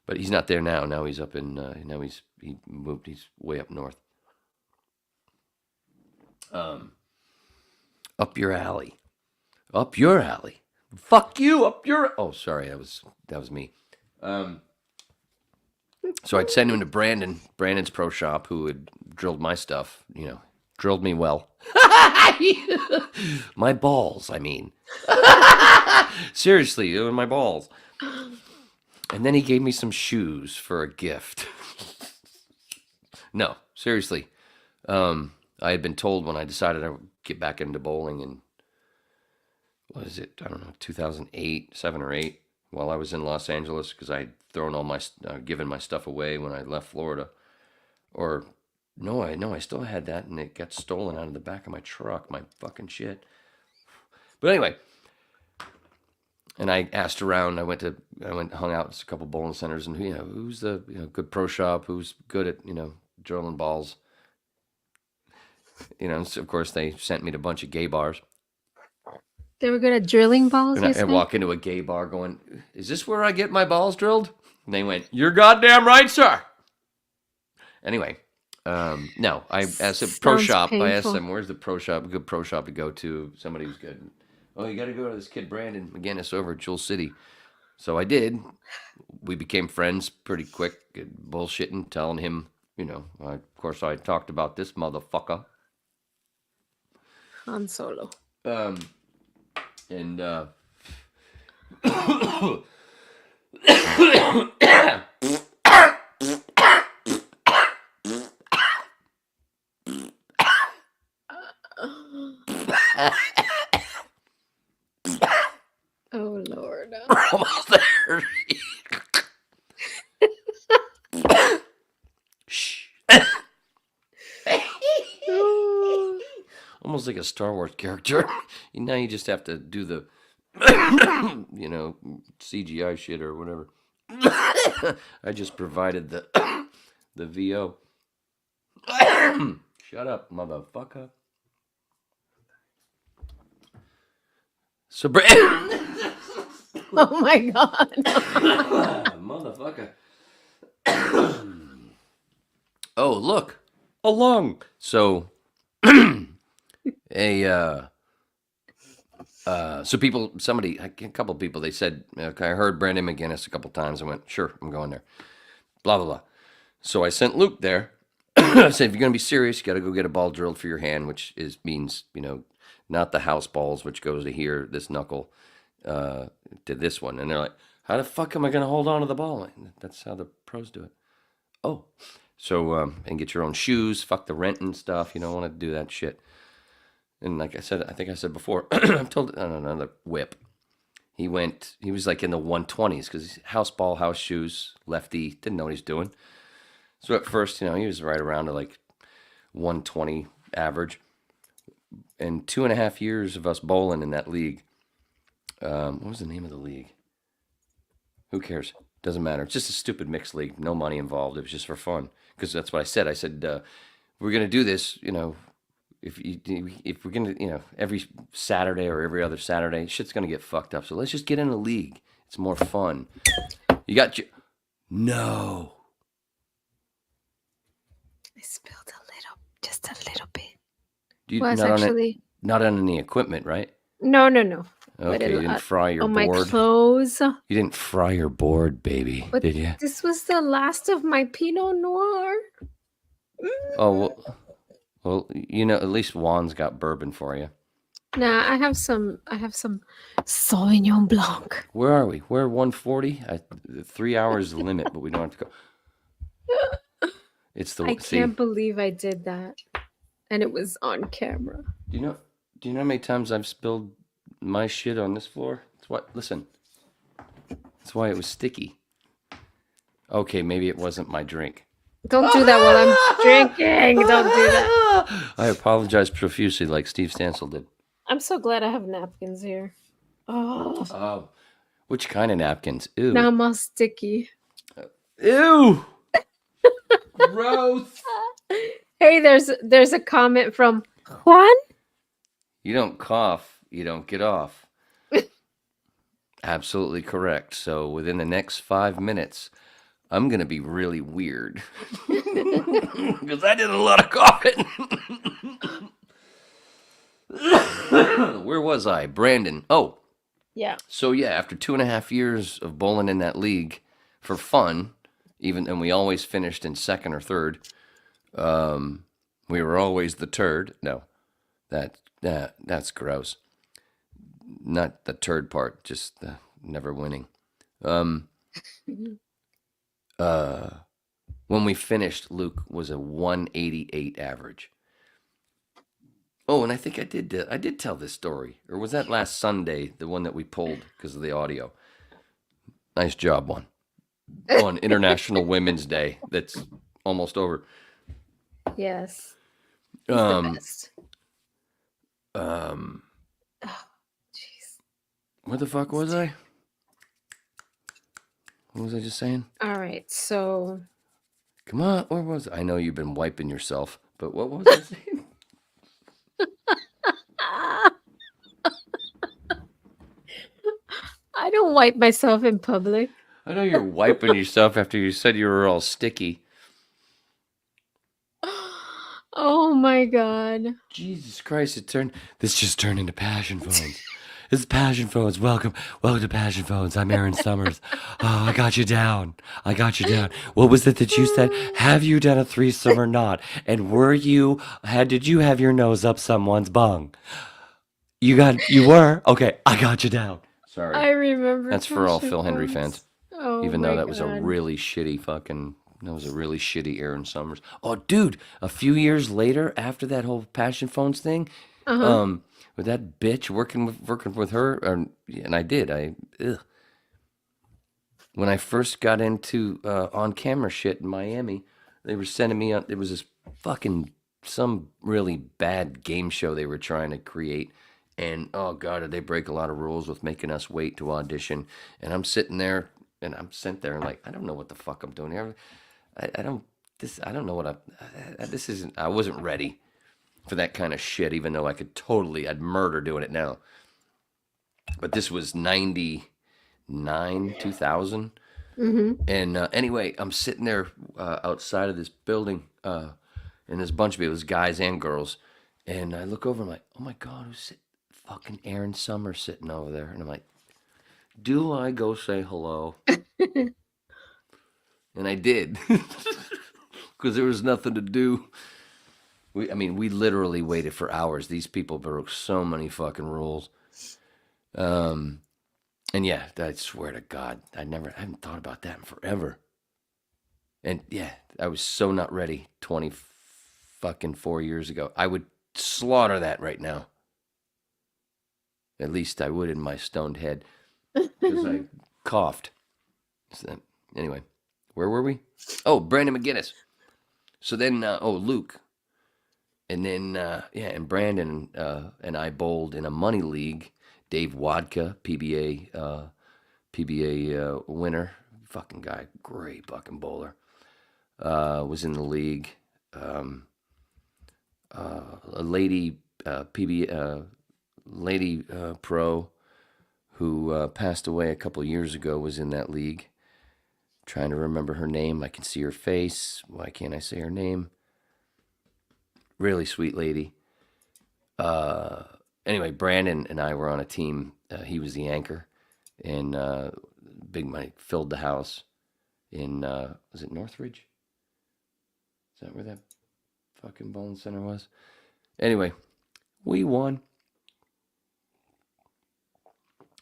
But he's not there now. Now he's up in, he moved, he's way up north. Up your alley. Up your alley. Fuck you, up your, oh, sorry, that was me. So I'd send him to Brandon's pro shop, who had drilled my stuff, drilled me well. My balls, I mean. Seriously, my balls. And then he gave me some shoes for a gift. No, seriously. I had been told when I decided I would get back into bowling in, what is it? I don't know, 2008, 7 or 8, while I was in Los Angeles, because I'd thrown all my, given my stuff away when I left Florida. Or, no, I still had that, and it got stolen out of the back of my truck, my fucking shit. But anyway, and I asked around. I went hung out at a couple bowling centers, and who's the good pro shop, who's good at drilling balls. So of course they sent me to a bunch of gay bars. They were good at drilling balls. And I walk into a gay bar, going, "Is this where I get my balls drilled?" And they went, "You're goddamn right, sir." Anyway, no, I asked a pro shop. Painful. I asked them, "Where's the pro shop? Good pro shop to go to? Somebody who's good." Oh, you got to go to this kid Brandon McGinnis over at Jewel City. So I did. We became friends pretty quick, bullshitting, telling him, of course I talked about this motherfucker. Han Solo. And oh Lord. We're almost there. Shh. Almost like a Star Wars character. Now you just have to do the, CGI shit or whatever. I just provided the VO. Shut up, motherfucker. So, Oh my God. Motherfucker. Oh, look. A lung. So, a So a couple of people, they said, okay, I heard Brandon McGinnis a couple times. I went, sure, I'm going there. Blah, blah, blah. So I sent Luke there. I said, if you're going to be serious, you got to go get a ball drilled for your hand, which means, not the house balls, which goes to here, this knuckle, to this one. And they're like, how the fuck am I going to hold on to the ball? That's how the pros do it. Oh, so, and get your own shoes, fuck the rent and stuff. You don't want to do that shit. And like I think I said before, I've told another whip. He was like in the 120s because house ball, house shoes, lefty, didn't know what he's doing. So at first, he was right around to like 120 average. And 2.5 years of us bowling in that league. What was the name of the league? Who cares? Doesn't matter. It's just a stupid mixed league. No money involved. It was just for fun. Because that's what I said. I said, we're going to do this, if we're going to, every Saturday or every other Saturday, shit's going to get fucked up. So let's just get in a league. It's more fun. You got your... No. I spilled just a little bit. Not on any equipment, right? No. Okay, you didn't fry your on board. my clothes. You didn't fry your board, baby, But did you? this was the last of my Pinot Noir. Oh, well, at least Juan's got bourbon for you. Nah, I have some Sauvignon Blanc. Where are we? We're 140. 3 hours is the limit, but we don't have to go. It's the. I can't believe I did that, and it was on camera. Do you know how many times I've spilled my shit on this floor? Listen. That's why it was sticky. Okay, maybe it wasn't my drink. Don't do that while I'm drinking. Don't do that. I apologize profusely, like Steve Stansel did. I'm so glad I have napkins here. Oh, which kind of napkins? Ew. Now I'm all sticky. Ew. Gross. Hey, there's a comment from Juan. You don't cough, you don't get off. Absolutely correct. So within the next 5 minutes, I'm going to be really weird. Because I did a lot of coughing. Where was I? Brandon. Oh. Yeah. So yeah, after 2.5 years of bowling in that league for fun, and we always finished in second or third. We were always the turd. No, that's gross. Not the turd part, just the never winning. When we finished, Luke was a 188 average. Oh, and I think I did tell this story, or was that last Sunday, the one that we pulled because of the audio? Nice job, Juan. On International Women's Day, that's almost over. Yes. He's the best. Oh, jeez. Where the fuck was I? What was I just saying? All right, so. Come on, where was I? I know you've been wiping yourself, but what was I saying? I don't wipe myself in public. I know you're wiping yourself after you said you were all sticky. Oh my God. Jesus Christ, this just turned into Passion Phones. This is Passion Phones. Welcome to Passion Phones. I'm Aaron Summers. Oh, I got you down. What was it that you said? Have you done a threesome or not? And did you have your nose up someone's bung? You were? Okay, I got you down. Sorry. I remember. That's for all Passion Phil Hendry Phones. fans. Oh, Even though that God. was a really shitty Aaron Summers. Oh, dude, a few years later, after that whole Passion Phones thing, with that bitch working with her, and I did. When I first got into on camera shit in Miami, they were sending me on. There was this some really bad game show they were trying to create. And, oh, God, did they break a lot of rules with making us wait to audition. And I'm sitting there, and I'm sent there, and like, I don't know what the fuck I'm doing here. I don't know what I wasn't ready for that kind of shit, even though I'd murder doing it now. But this was 99, 2000. Mm-hmm. And anyway, I'm sitting there outside of this building, and there's a bunch of people, there's guys and girls. And I look over, I'm like, oh, my God, fucking Aaron Summer sitting over there. And I'm like, do I go say hello? And I did. Because there was nothing to do. We literally waited for hours. These people broke so many fucking rules. And yeah, I swear to God, I haven't thought about that in forever. And yeah, I was so not ready 20 fucking 4 years ago. I would slaughter that right now. At least I would in my stoned head. Because I coughed. So, anyway, where were we? Oh, Brandon McGinnis. So then, Luke. And then, and Brandon and I bowled in a money league. Dave Wadka, PBA winner. Fucking guy. Great fucking bowler. Was in the league. A lady lady pro who passed away a couple years ago was in that league. Trying to remember her name. I can see her face. Why can't I say her name? Really sweet lady. Anyway, Brandon and I were on a team. He was the anchor, and Big Mike filled the house in was it Northridge? Is that where that fucking bowling center was? Anyway, we won.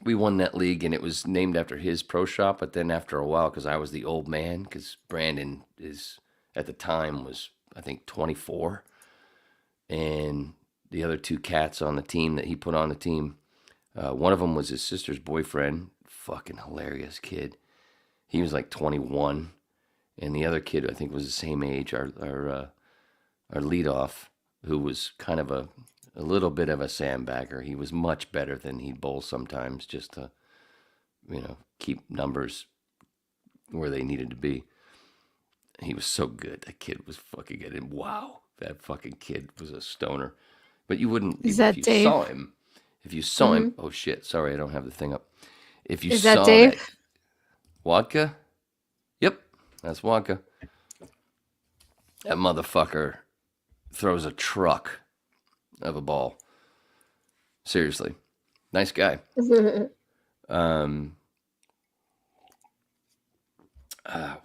We won that league, and it was named after his pro shop. But then after a while, because I was the old man, because Brandon at the time was, I think, 24. And the other two cats on the team that he put on the team, one of them was his sister's boyfriend. Fucking hilarious kid. He was like 21. And the other kid, I think, was the same age, our leadoff, who was kind of a little bit of a sandbagger. He was much better than he'd bowl sometimes, just to, keep numbers where they needed to be. He was so good. That kid was fucking good. And wow, that fucking kid was a stoner. But you wouldn't, Is that Dave? If you saw him, oh shit, sorry, I don't have the thing up. If you Is saw that Dave? Vodka? Yep, that's Vodka. That motherfucker throws a truck of a ball. Seriously. Nice guy.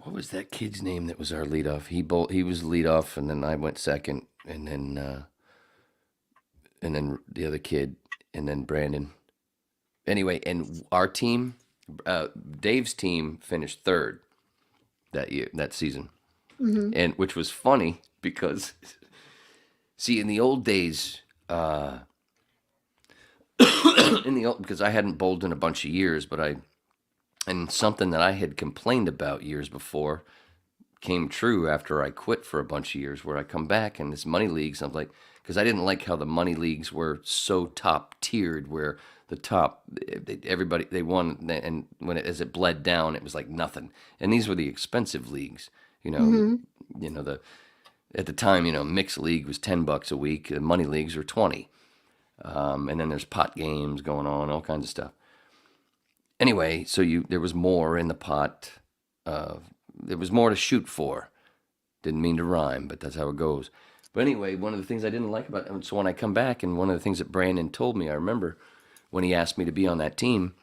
What was that kid's name that was our leadoff? He was leadoff, and then I went second, and then the other kid, and then Brandon. Anyway, and our team, Dave's team, finished third that season, and which was funny because, see, in the old days, because I hadn't bowled in a bunch of years, and something that I had complained about years before came true after I quit for a bunch of years, where I come back in this money leagues. I'm like, because I didn't like how the money leagues were so top tiered, where the top, everybody, they won, and as it bled down, it was like nothing. And these were the expensive leagues, at the time, mixed league was $10 a week. The money leagues were 20. And then there's pot games going on, all kinds of stuff. Anyway, so there was more in the pot. There was more to shoot for. Didn't mean to rhyme, but that's how it goes. But anyway, one of the things I didn't like about it, so when I come back, and one of the things that Brandon told me, I remember when he asked me to be on that team,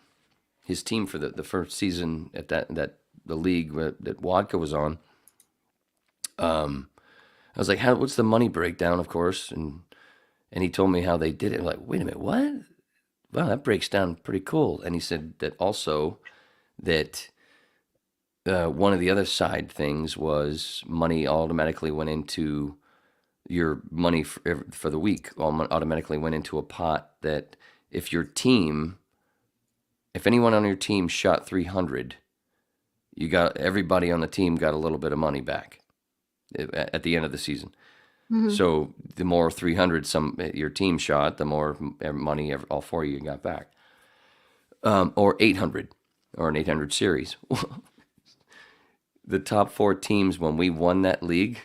his team for the first season at the league that Wadka was on. I was like, what's the money breakdown, of course, and he told me how they did it. I'm like, wait a minute, what? Wow, that breaks down pretty cool. And he said that also that one of the other side things was money automatically went into your money for the week, automatically went into a pot that if anyone on your team shot 300, everybody on the team got a little bit of money back at the end of the season. So the more 300 your team shot, the more money all four of you got back. Or 800, or an 800 series. The top four teams, when we won that league,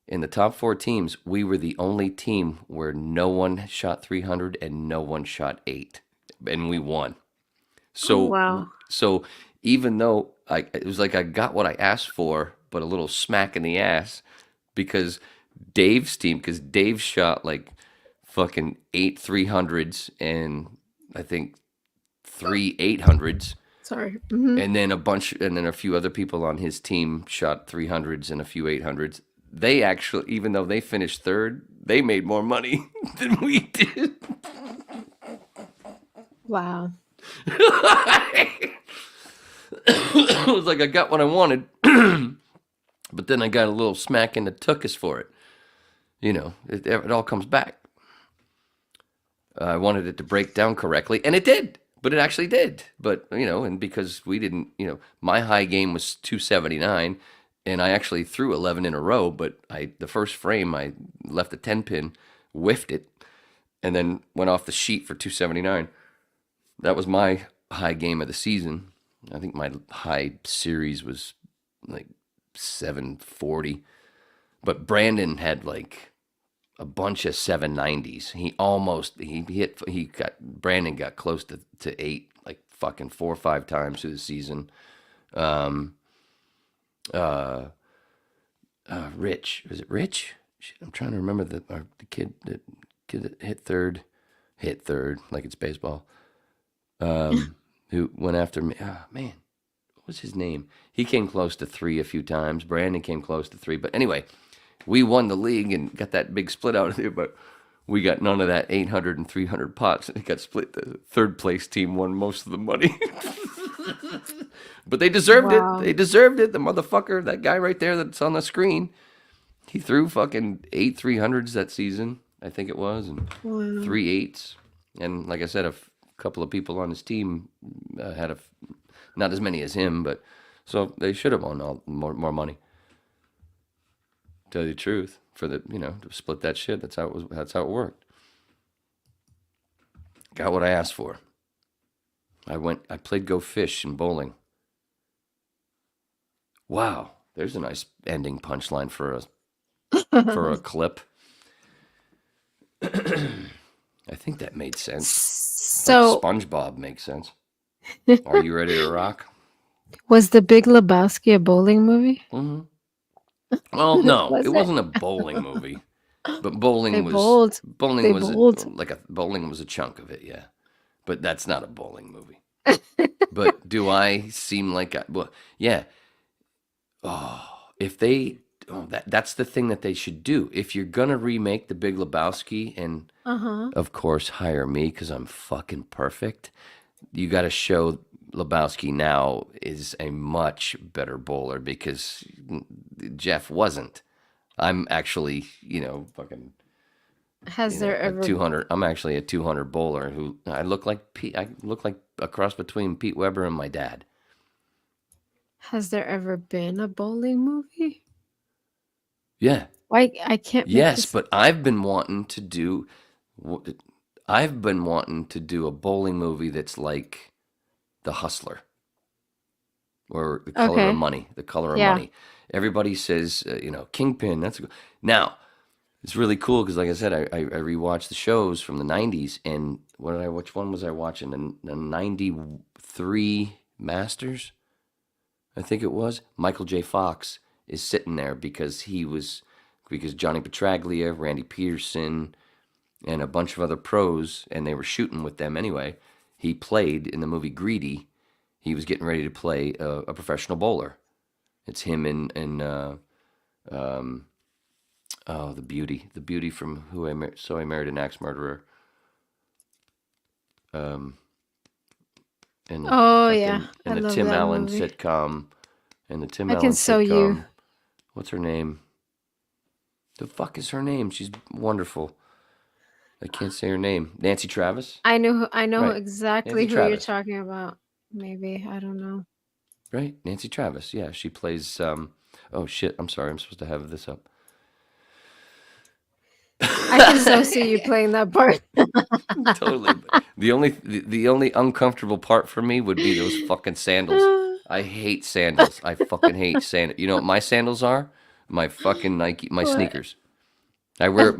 in the top four teams, we were the only team where no one shot 300 and no one shot 8. And we won. So, wow. So even though it was like I got what I asked for, but a little smack in the ass, because Dave's team, because Dave shot like fucking 8 300s and I think 3 800s. Sorry. Mhm. And then a few other people on his team shot 300s and a few 800s. They actually, even though they finished third, they made more money than we did. Wow. It was like I got what I wanted, but then I got a little smack in the tuchus for it. You know, it all comes back. I wanted it to break down correctly, and it did. But it actually did. But, you know, and because we didn't, you know, my high game was 279, and I actually threw 11 in a row, but the first frame, I left a 10 pin, whiffed it, and then went off the sheet for 279. That was my high game of the season. I think my high series was like 740. But Brandon had like a bunch of 790s. Brandon got close to 8, like fucking 4 or 5 times through the season. Rich, was it Rich? Shit, I'm trying to remember the kid that hit third like it's baseball. Who went after me? Ah, man, what was his name? He came close to 3 a few times. Brandon came close to 3, but anyway, we won the league and got that big split out of there. But we got none of that 800 and 300 pots, and it got split. The third place team won most of the money. But they deserved it. They deserved it. The motherfucker, that guy right there that's on the screen, he threw fucking 8 300s that season, I think it was, and 3 8s. And like I said, a couple of people on his team had not as many as him, but so they should have won more money. Tell you the truth, to split that shit. That's how it worked. Got what I asked for. I played Go Fish in bowling. Wow, there's a nice ending punchline for a clip. I think that made sense. So like SpongeBob makes sense. Are you ready to rock? Was The Big Lebowski a bowling movie? Mm-hmm. Well, no, it wasn't a bowling movie, but bowling was a chunk of it, yeah. But that's not a bowling movie. But do I seem like yeah. That's the thing that they should do. If you're gonna remake The Big Lebowski, and of course hire me because I'm fucking perfect, you got to show Lebowski now is a much better bowler because Jeff wasn't. I'm actually, fucking. Has there ever 200? I'm actually a 200 bowler who I look like a cross between Pete Weber and my dad. Has there ever been a bowling movie? Yeah. Why I can't. Yes, but I've been wanting to do a bowling movie that's like The Hustler or The Color of Money. The Color of Money. Everybody says, Kingpin. Now, it's really cool because, like I said, I rewatched the shows from the 90s, and which one was I watching? The 93 Masters, I think it was. Michael J. Fox is sitting there because Johnny Petraglia, Randy Peterson, and a bunch of other pros, and they were shooting with them anyway. He played in the movie Greedy. He was getting ready to play a professional bowler. It's him and the beauty from So I Married an Axe Murderer. And the Tim Allen movie. sitcom, and the Tim I Allen Can Sew sitcom. You. What's her name? The fuck is her name? She's wonderful. I can't say her name. Nancy Travis. I know Right. exactly Nancy who Travis. you're talking about. Maybe I don't know. Right, Nancy Travis. Yeah, she plays. Oh shit! I'm sorry. I'm supposed to have this up. I can so see you playing that part. Totally. The only uncomfortable part for me would be those fucking sandals. I hate sandals. I fucking hate sandals. You know what my sandals are? My fucking Nike, my sneakers. I wear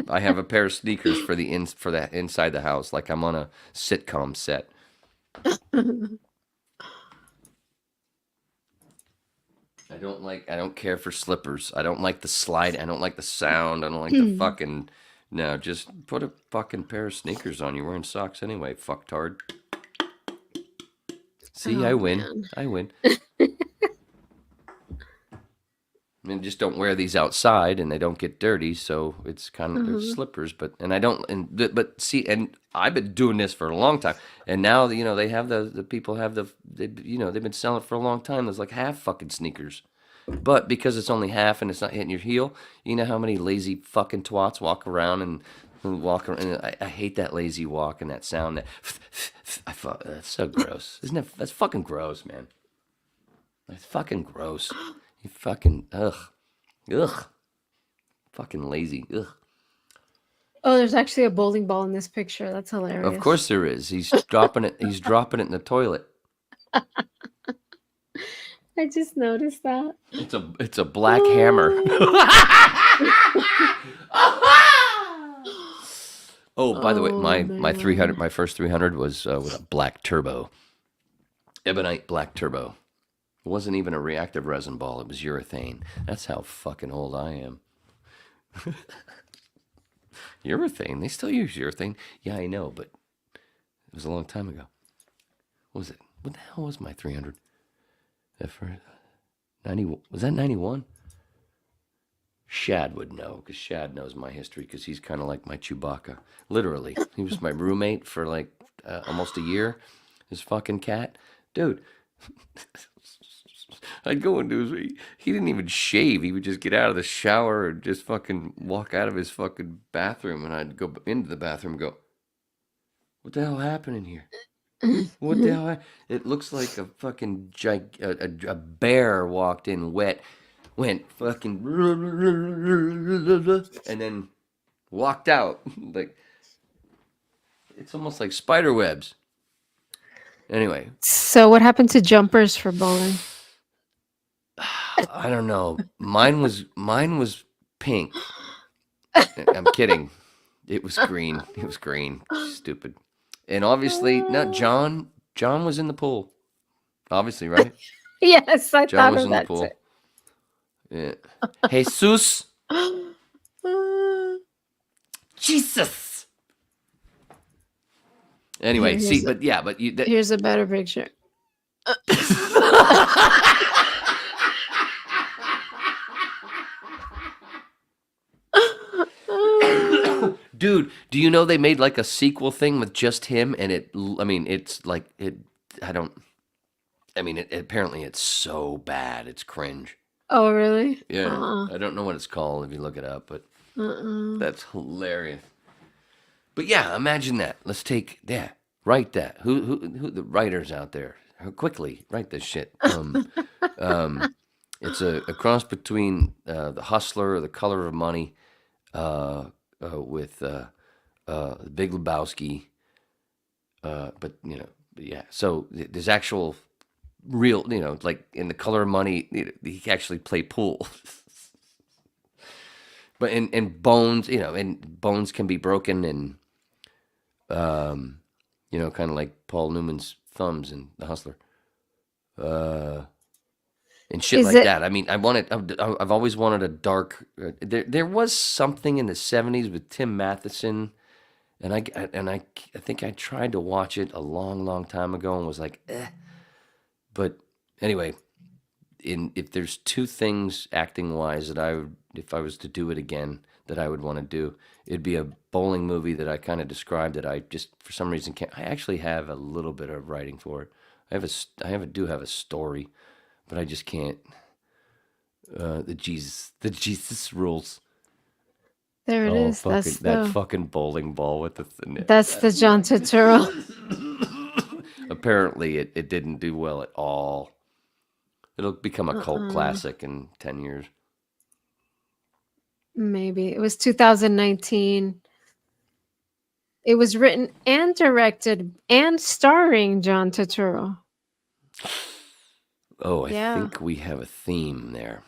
I have a pair of sneakers for that inside the house, like I'm on a sitcom set. I don't care for slippers. I don't like the slide. I don't like the sound. I don't like the fucking Now, just put a fucking pair of sneakers on. You're wearing socks anyway, fucktard. See, I win. Man. I win. I mean, just don't wear these outside, and they don't get dirty. So it's kind of they're slippers, but but see, and I've been doing this for a long time, and now they have the people have they've been selling it for a long time. There's like half fucking sneakers, but because it's only half and it's not hitting your heel, you know how many lazy fucking twats walk around and walk around. And I hate that lazy walk and that sound. That's so gross, isn't it? That's fucking gross, man. That's fucking gross. You fucking ugh, fucking lazy, ugh. Oh, there's actually a bowling ball in this picture. That's hilarious. Of course there is. He's dropping it. He's dropping it in the toilet. I just noticed that. It's a black hammer. Oh, by the way, my 300, my first 300 was with a black turbo, ebonite black turbo. It wasn't even a reactive resin ball. It was urethane. That's how fucking old I am. Urethane? They still use urethane. Yeah, I know, but it was a long time ago. What was it? What the hell was my 300? For 90, was that 91? Shad would know, because Shad knows my history, because he's kind of like my Chewbacca. Literally. He was my roommate for like almost a year. His fucking cat. Dude. I'd go into his... He didn't even shave. He would just get out of the shower and just fucking walk out of his fucking bathroom. And I'd go into the bathroom and go, what the hell happened in here? What the hell? It looks like a fucking a bear walked in wet, went fucking... and then walked out. Like, it's almost like spider webs. Anyway. So what happened to jumpers for bowling? I don't know. Mine was pink. I'm kidding. It was green. It was green. Stupid. And obviously, not John. John was in the pool. Obviously, right? Yes, I John thought was of in the that pool. too. Yeah. Jesus. Jesus. Anyway, see, but yeah, but you. Here's a better picture. Dude, do you know they made like a sequel thing with just him? And it's like apparently it's so bad. It's cringe. Oh, really? Yeah. I don't know what it's called if you look it up, but that's hilarious. But yeah, imagine that. Let's write that. Who the writers out there? Quickly, write this shit. It's a cross between The Hustler or The Color of Money, with The Big Lebowski, but yeah. So there's actual real, like in The Color of Money, he actually played pool. But in Bones, and Bones can be broken, and kind of like Paul Newman's thumbs in The Hustler, and shit like that. I mean, I've always wanted a dark. There was something in the '70s with Tim Matheson, and I think I tried to watch it a long, long time ago and was like, eh. But anyway, if there's two things acting wise that I would, if I was to do it again, that I would want to do, it'd be a bowling movie that I kind of described that I just for some reason can't. I actually have a little bit of writing for it. I do have a story, but I just can't. The Jesus rules. There it is. That's that fucking bowling ball with the. That's the John Turturro. Apparently, it didn't do well at all. It'll become a cult classic in 10 years. Maybe. It was 2019. It was written and directed and starring John Turturro. Oh, I think we have a theme there.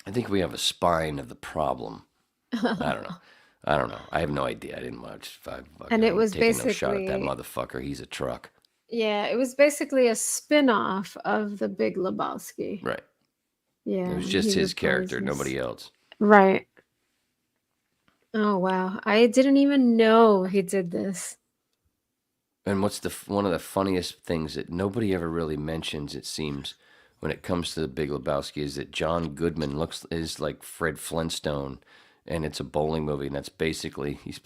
I think we have a spine of the problem. I don't know. I have no idea. I didn't watch. And it was taking no shot at basically that motherfucker. He's a truck. Yeah, it was basically a spin-off of The Big Lebowski. Right. Yeah. It was just his character, nobody else. Right. Oh wow. I didn't even know he did this. And what's one of the funniest things that nobody ever really mentions, it seems, when it comes to the Big Lebowski, is that John Goodman is like Fred Flintstone, and it's a bowling movie, and that's basically he's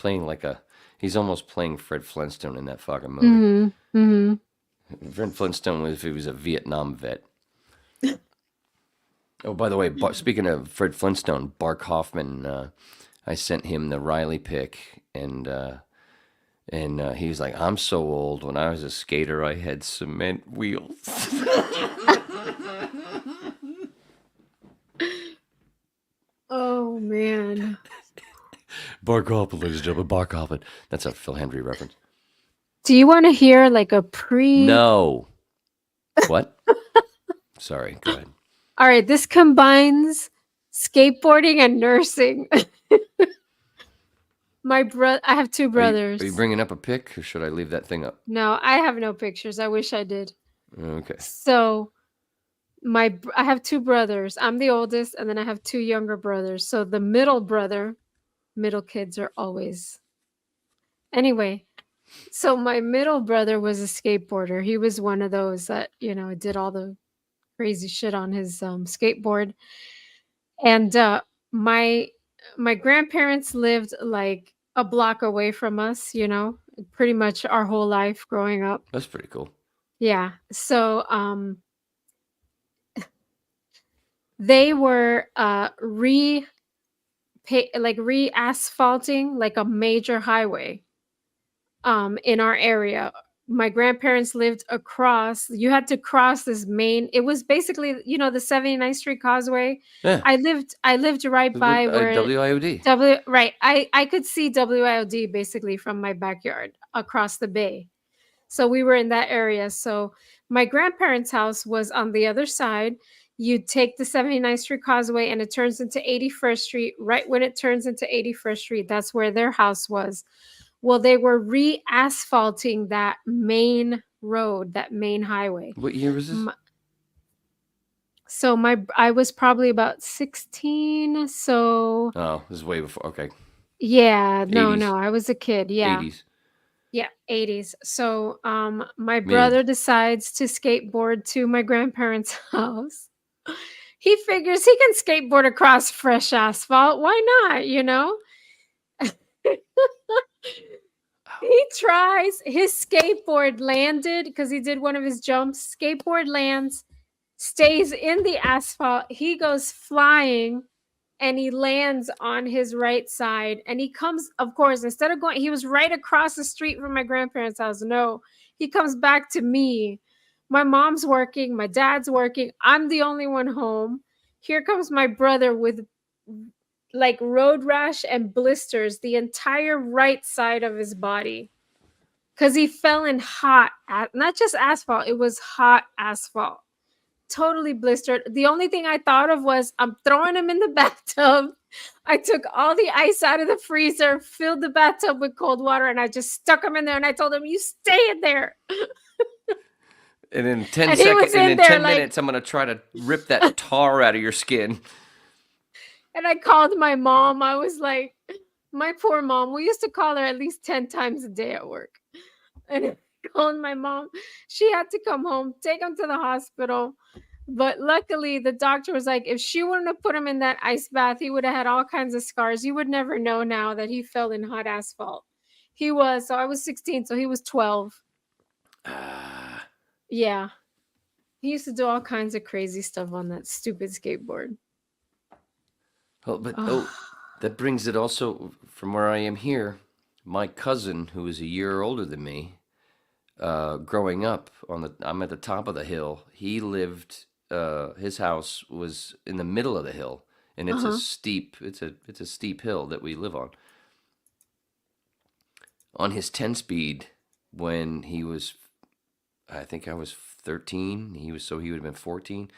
almost playing Fred Flintstone in that fucking movie. Mm-hmm. Mm-hmm. Fred Flintstone was if he was a Vietnam vet. Oh, by the way, speaking of Fred Flintstone, Bark Hoffman, I sent him the Riley pic, and he was like, "I'm so old. When I was a skater, I had cement wheels." Oh man. Bark Hoffman, ladies and gentlemen, Bark Hoffman. That's a Phil Hendry reference. Do you want to hear like a pre? No. What? Sorry, go ahead. All right, this combines skateboarding and nursing. I have two brothers. Are you bringing up a pic, or should I leave that thing up? No, I have no pictures. I wish I did. Okay. So I have two brothers. I'm the oldest, and then I have two younger brothers. So the middle kids are always. Anyway, so my middle brother was a skateboarder. He was one of those that, did all the crazy shit on his skateboard. And my my grandparents lived like a block away from us, pretty much our whole life growing up. That's pretty cool. Yeah. So they were re-asphalting like a major highway in our area. My grandparents lived across. You had to cross this main. It was basically, the 79th Street Causeway. Yeah. I lived right by where WIOD. Right. I could see WIOD basically from my backyard across the bay. So we were in that area. So my grandparents' house was on the other side. You take the 79th Street Causeway and it turns into 81st Street. Right when it turns into 81st Street, that's where their house was. Well, they were re-asphalting that main road, that main highway. What year was this? I was probably about 16. So Oh, this is way before. Okay. yeah, 80s. no, I was a kid. Yeah. 80s. Yeah, 80s. So my brother decides to skateboard to my grandparents' house. He figures he can skateboard across fresh asphalt. Why not, He tries. His skateboard landed because he did one of his jumps. Skateboard lands, stays in the asphalt. He goes flying and he lands on his right side. And he comes, of course, instead of going, he was right across the street from my grandparents' house. No, he comes back to me. My mom's working. My dad's working. I'm the only one home. Here comes my brother with like road rash and blisters the entire right side of his body because he fell in not just asphalt, it was hot asphalt, totally blistered. The only thing I thought of was I'm throwing him in the bathtub. I took all the ice out of the freezer, filled the bathtub with cold water, and I just stuck him in there, and I told him, you stay in there. And in 10 seconds, and in 10 minutes, I'm going to try to rip that tar out of your skin. And I called my mom. I was like, my poor mom. We used to call her at least 10 times a day at work. And I called my mom. She had to come home, take him to the hospital. But luckily, the doctor was like, if she wouldn't have put him in that ice bath, he would have had all kinds of scars. You would never know now that he fell in hot asphalt. So I was 16, so he was 12. Yeah. He used to do all kinds of crazy stuff on that stupid skateboard. That brings it also from where I am here. My cousin, who is a year older than me, growing up I'm at the top of the hill. He lived. His house was in the middle of the hill, and it's a steep. It's a steep hill that we live on. On his 10-speed, when he was, I think I was 13. He would have been 14,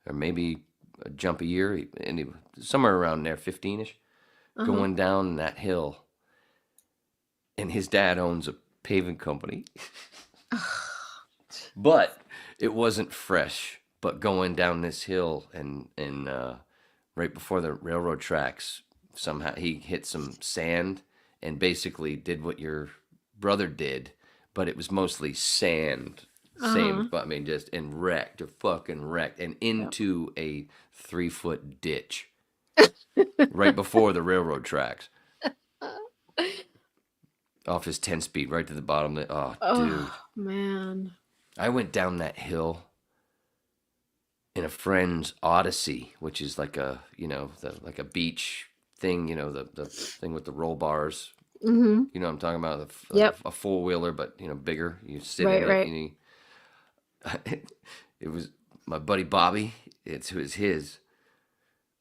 or maybe a jump a year, and somewhere around there, 15ish, going down that hill. And his dad owns a paving company, but it wasn't fresh. But going down this hill and right before the railroad tracks, somehow he hit some sand and basically did what your brother did, but it was mostly sand. Same, but I mean, just and wrecked, or fucking wrecked, and into a 3-foot ditch right before the railroad tracks. Off his 10-speed, right to the bottom. Oh, dude. Man. I went down that hill in a friend's Odyssey, which is like a, like a beach thing, the thing with the roll bars. Mm-hmm. You know what I'm talking about? Yep. A four-wheeler, but, bigger. You sit Right, in it. right. And it was my buddy Bobby. It was his.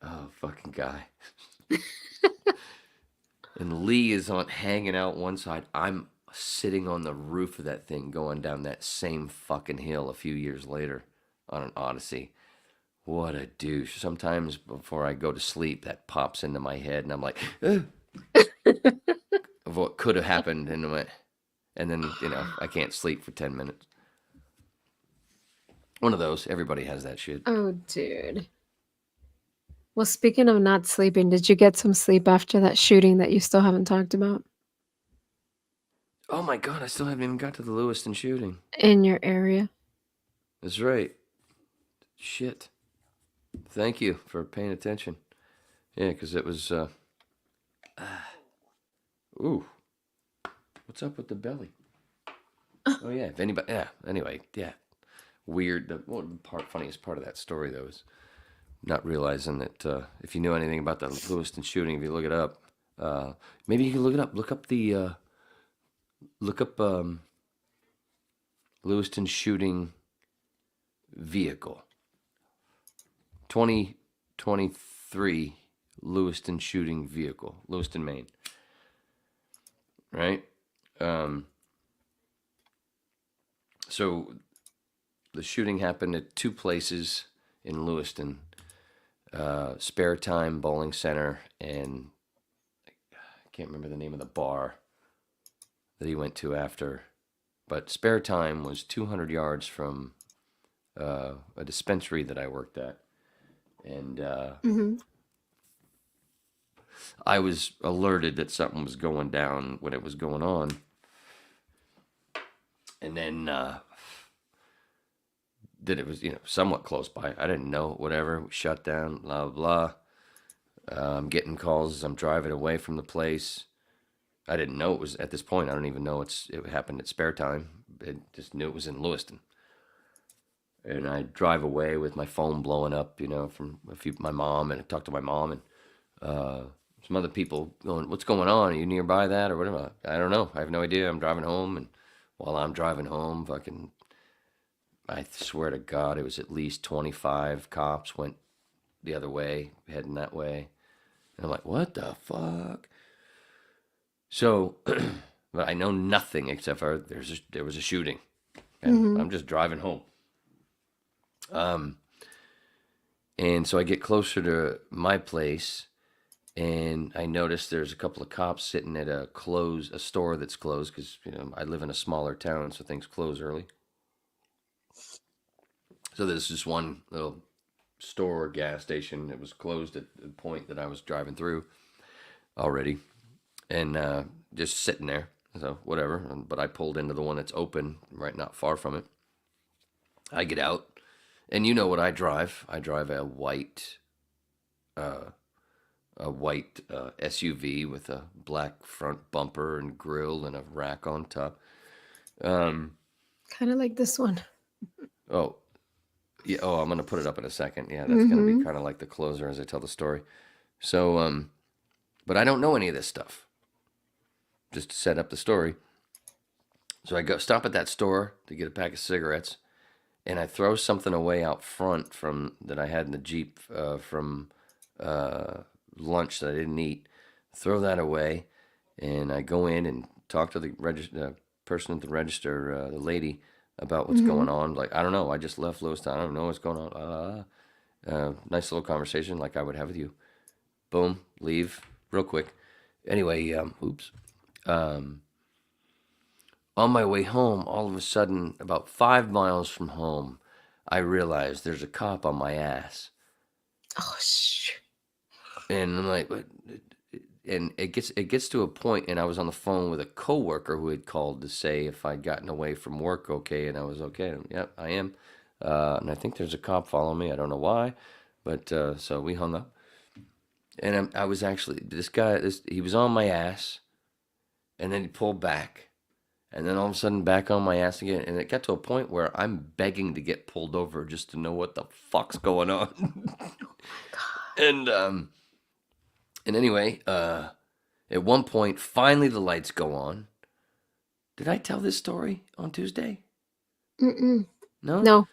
Oh, fucking guy. And Lee is hanging out one side. I'm sitting on the roof of that thing going down that same fucking hill a few years later on an Odyssey. What a douche. Sometimes before I go to sleep, that pops into my head, and I'm like, of what could have happened. And then, I can't sleep for 10 minutes. One of those. Everybody has that shit. Oh, dude. Well, speaking of not sleeping, did you get some sleep after that shooting that you still haven't talked about Oh my God, I still haven't even got to the Lewiston shooting. in your area? That's right. Shit. Thank you for paying attention. Yeah, because it was, ooh. What's up with the belly? Oh yeah, if anybody, yeah, anyway, yeah. Weird, the funniest part of that story, though, is not realizing that if you knew anything about the Lewiston shooting, if you look it up, maybe you can look it up. Look up Lewiston shooting vehicle. 2023 Lewiston shooting vehicle, Lewiston, Maine. Right? So the shooting happened at two places in Lewiston. Spare Time Bowling Center, and I can't remember the name of the bar that he went to after, but Spare Time was 200 yards from a dispensary that I worked at, and I was alerted that something was going down when it was going on, and then that it was, somewhat close by. I didn't know, whatever, shut down, blah, blah. I'm getting calls as I'm driving away from the place. I didn't know it was, at this point, I don't even know it happened at Spare Time. I just knew it was in Lewiston. And I drive away with my phone blowing up, from my mom, and I talked to my mom, and some other people going, "What's going on? Are you nearby that or whatever?" I don't know. I have no idea. I'm driving home, and while I'm driving home, I swear to God, it was at least 25 cops went the other way, heading that way. And I'm like, what the fuck? So, but I know nothing except for there was a shooting. And I'm just driving home. And so I get closer to my place, and I notice there's a couple of cops sitting at a store that's closed, because, I live in a smaller town, so things close early. So there's just one little store or gas station that was closed at the point that I was driving through already, and just sitting there. So whatever. But I pulled into the one that's open, right not far from it. I get out, and you know what I drive? I drive a white SUV with a black front bumper and grille and a rack on top. Kind of like this one. Oh. Yeah, I'm going to put it up in a second. Yeah, that's going to be kind of like the closer as I tell the story. So, but I don't know any of this stuff. Just to set up the story. So I stop at that store to get a pack of cigarettes, and I throw something away out front that I had in the Jeep from lunch that I didn't eat. Throw that away, and I go in and talk to the person at the register, the lady, about what's going on. Like, I don't know. I just left Lewiston. I don't know what's going on. Nice little conversation like I would have with you. Boom. Leave real quick. Anyway, oops. On my way home, all of a sudden, about 5 miles from home, I realized there's a cop on my ass. Oh, shit. And I'm like, and it gets to a point, and I was on the phone with a coworker who had called to say if I'd gotten away from work okay, and I was okay. Yep, I am. And I think there's a cop following me. I don't know why, but so we hung up. And I was actually this guy. He was on my ass, and then he pulled back, and then all of a sudden back on my ass again. And it got to a point where I'm begging to get pulled over just to know what the fuck's going on. And anyway, at one point, finally the lights go on. Did I tell this story on Tuesday? Mm-mm. No? No.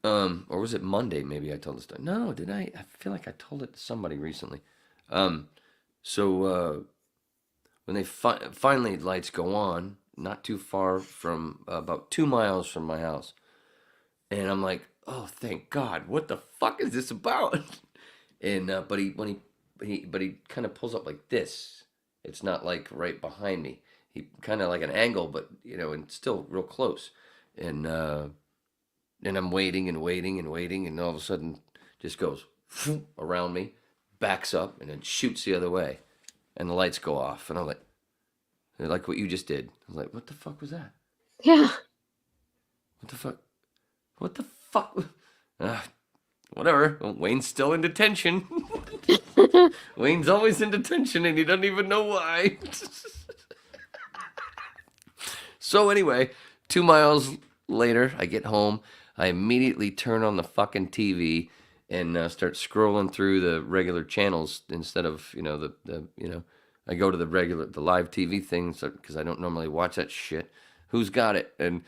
Or was it Monday? Maybe I told the story. No, did I? I feel like I told it to somebody recently. So when they finally lights go on, not too far from, about 2 miles from my house, and I'm like, oh, thank God! What the fuck is this about? And but he kind of pulls up like this. It's not like right behind me. He kind of like an angle, but and still real close. And I'm waiting and waiting and waiting, and all of a sudden, just goes around me, backs up, and then shoots the other way, and the lights go off, and I'm like what you just did. I was like, what the fuck was that? Yeah. What the fuck? What the fuck? Whatever. Well, Wayne's still in detention. Wayne's always in detention, and he doesn't even know why. So anyway, 2 miles later, I get home. I immediately turn on the fucking TV and start scrolling through the regular channels instead of I go to the live TV things because I don't normally watch that shit. Who's got it? And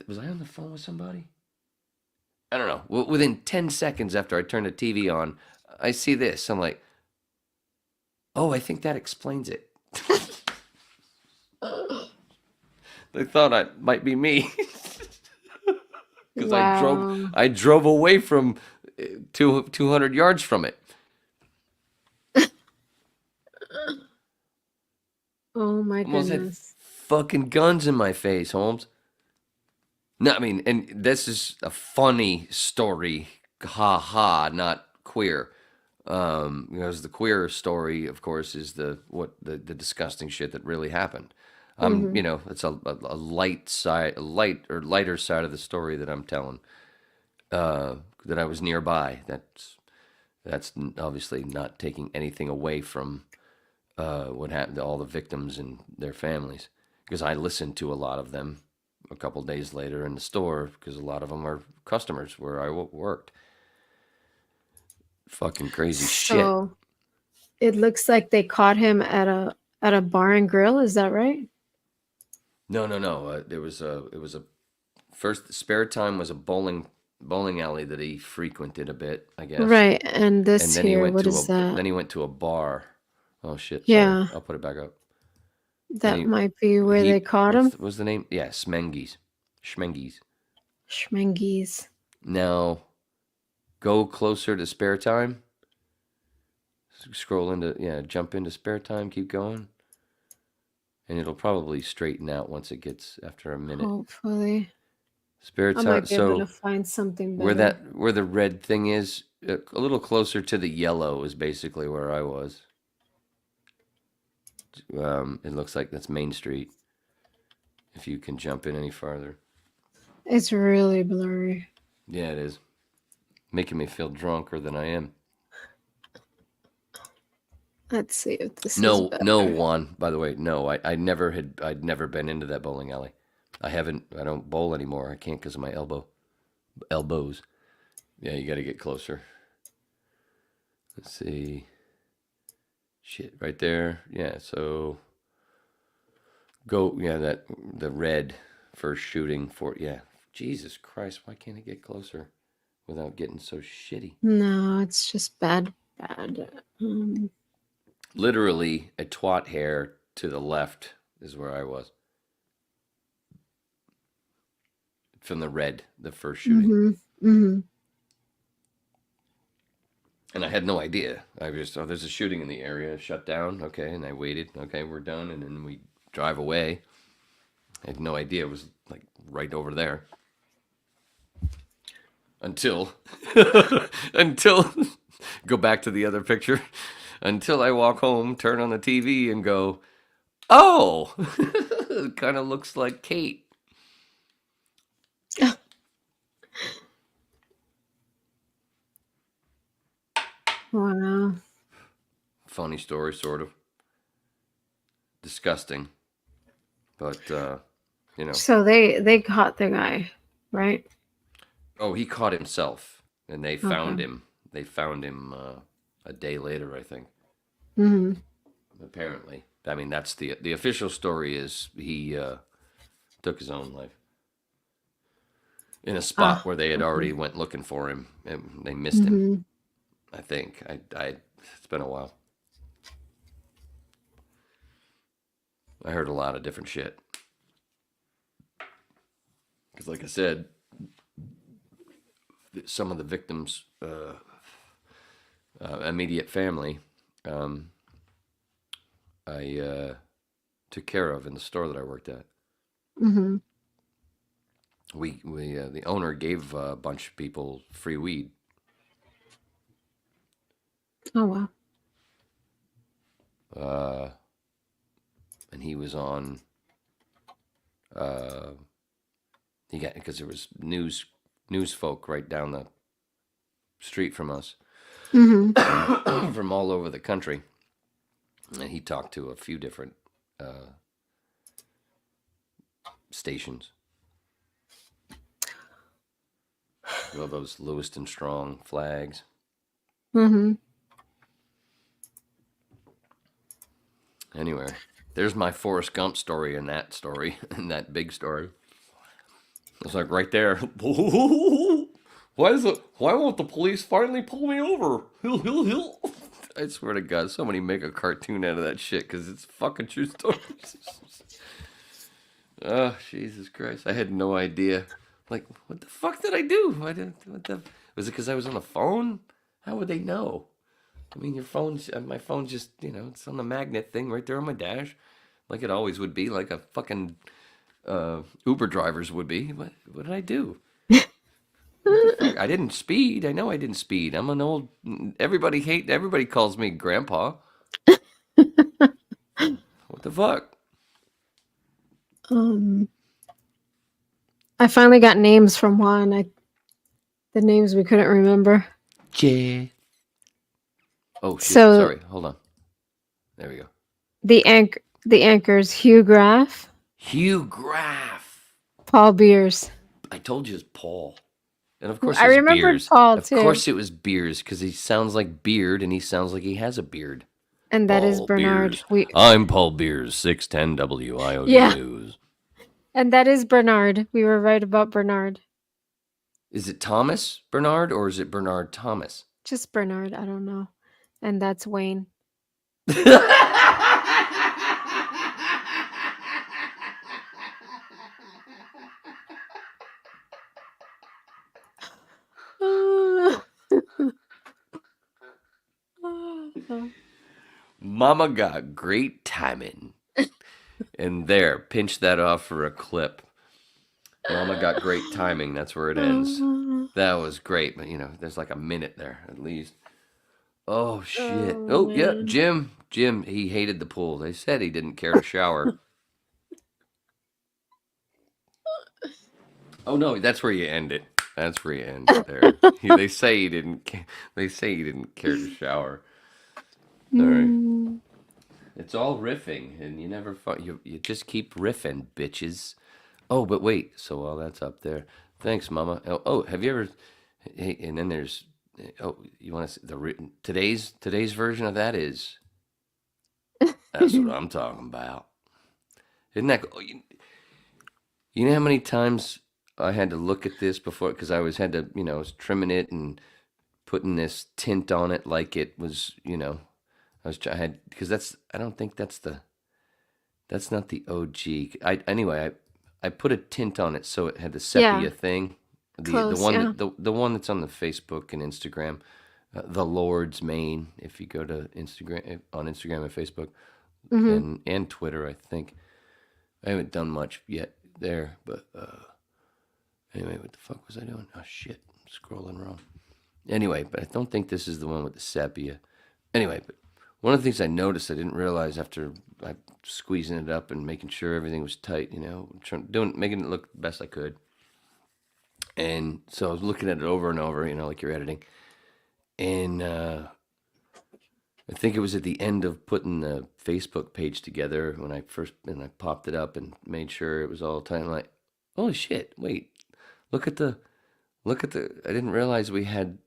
was I on the phone with somebody? I don't know. Within 10 seconds after I turn the TV on, I see this. I'm like, oh, I think that explains it. They thought it might be me. Because Wow. I drove away from 200 yards from it. Oh my Almost had goodness. fucking guns in my face, Holmes. No, I mean, and this is a funny story, ha ha, not queer. Because the queer story, of course, is the disgusting shit that really happened. It's a light side, lighter side of the story that I'm telling. That I was nearby. That's obviously not taking anything away from what happened to all the victims and their families, because I listened to a lot of them a couple days later in the store, because a lot of them are customers where I worked. Fucking crazy shit. So it looks like they caught him at a bar and grill. Is that right? No. It was a first spare time was a bowling alley that he frequented a bit, I guess. Right. And this And then here, what is that? Then he went to a bar. Oh shit! Yeah. Sorry. I'll put it back up. That might be where they caught him. What's the name? Yeah, Schmengies. Schmengies. Now, go closer to spare time. Scroll jump into spare time. Keep going, and it'll probably straighten out once it gets after a minute. Hopefully. Spare I time. might be able So to find something better. where the red thing is, a little closer to the yellow is basically where I was. It looks like that's Main Street. If you can jump in any farther. It's really blurry. Yeah, it is. Making me feel drunker than I am. Let's see if this is No, better. Juan, by the way, no. I'd never been into that bowling alley. I don't bowl anymore. I can't because of my elbows. Yeah, you got to get closer. Let's see. Shit, right there. Yeah, so go, the red first shooting for, Jesus Christ, why can't I get closer without getting so shitty? No, it's just bad. Literally a twat hair to the left is where I was. From the red, the first shooting. And I had no idea. I just, there's a shooting in the area, shut down. Okay, and I waited. Okay, we're done. And then we drive away. I had no idea it was like right over there. Until, go back to the other picture. Until I walk home, turn on the TV, and go, oh, it kind of looks like Kate. Wow. Funny story, sort of. Disgusting. But, you know. So they caught the guy, right? Oh, he caught himself, and they found Okay. him. They found him a day later, I think. Mm-hmm. Apparently. I mean, that's the official story is he took his own life. In a spot where they had already went looking for him, and they missed him. Mm-hmm. I think. It's been a while. I heard a lot of different shit. Because, like I said, some of the victims' immediate family, I took care of in the store that I worked at. Mm-hmm. We the owner gave a bunch of people free weed. Oh wow. And he was on. He got because there was news folk right down the street from us, Mm-hmm. from all over the country, and he talked to a few different stations. All those Lewiston Strong flags. Mm-hmm. Anyway, there's my Forrest Gump story in that big story. It's like right there. Why won't the police finally pull me over? Hill. I swear to God, somebody make a cartoon out of that shit because it's fucking true story. Oh, Jesus Christ. I had no idea. Like, what the fuck did I do? Was it because I was on the phone? How would they know? I mean, my phone's just, it's on the magnet thing right there on my dash. Like it always would be, like a fucking Uber drivers would be. What did I do? What the fuck? I didn't speed. I know I didn't speed. I'm an old, everybody calls me grandpa. What the fuck? I finally got names from Juan. The names we couldn't remember. J. Oh shit! So Sorry. Hold on. There we go. the anchors Hugh Graff, Hugh Graff. Paul Beers. I told you it's Paul. And of course I it was remembered Beers. Paul Of too. course it was Beers because he sounds like Beard and he sounds like he has a beard. And that is Paul Bernard. Beers. I'm Paul Beers, 610 WIOD Yeah. News. And that is Bernard. We were right about Bernard. Is it Thomas Bernard or is it Bernard Thomas? Just Bernard. I don't know. And that's Wayne. Mama got great timing. And there, pinch that off for a clip. Mama got great timing. That's where it ends. That was great. But, there's like a minute there at least. Oh, shit. Oh, yeah. Jim, he hated the pool. They said he didn't care to shower. Oh, no, that's where you end it. That's where you end it there. They say he didn't care to shower. All right. It's all riffing, and you never you just keep riffing, bitches. Oh, but wait. So while that's up there, thanks, Mama. Oh, have you ever? Hey, and then there's. Oh, you want to see today's version of that is. That's what I'm talking about. Isn't that? Oh, you know how many times I had to look at this before because I was trimming it and putting this tint on it like it was because I don't think that's not the OG. I put a tint on it so it had the sepia thing. Close, The one that's on the Facebook and Instagram, the Lord's Main. If you go to Instagram and Facebook, and Twitter, I think I haven't done much yet there. But anyway, what the fuck was I doing? Oh shit, I'm scrolling wrong. Anyway, but I don't think this is the one with the sepia. Anyway, but One of the things I noticed I didn't realize after I squeezing it up and making sure everything was tight, making it look the best I could. And so I was looking at it over and over, like you're editing. And I think it was at the end of putting the Facebook page together when I popped it up and made sure it was all tight. I'm like, holy shit! Wait, look at the I didn't realize we had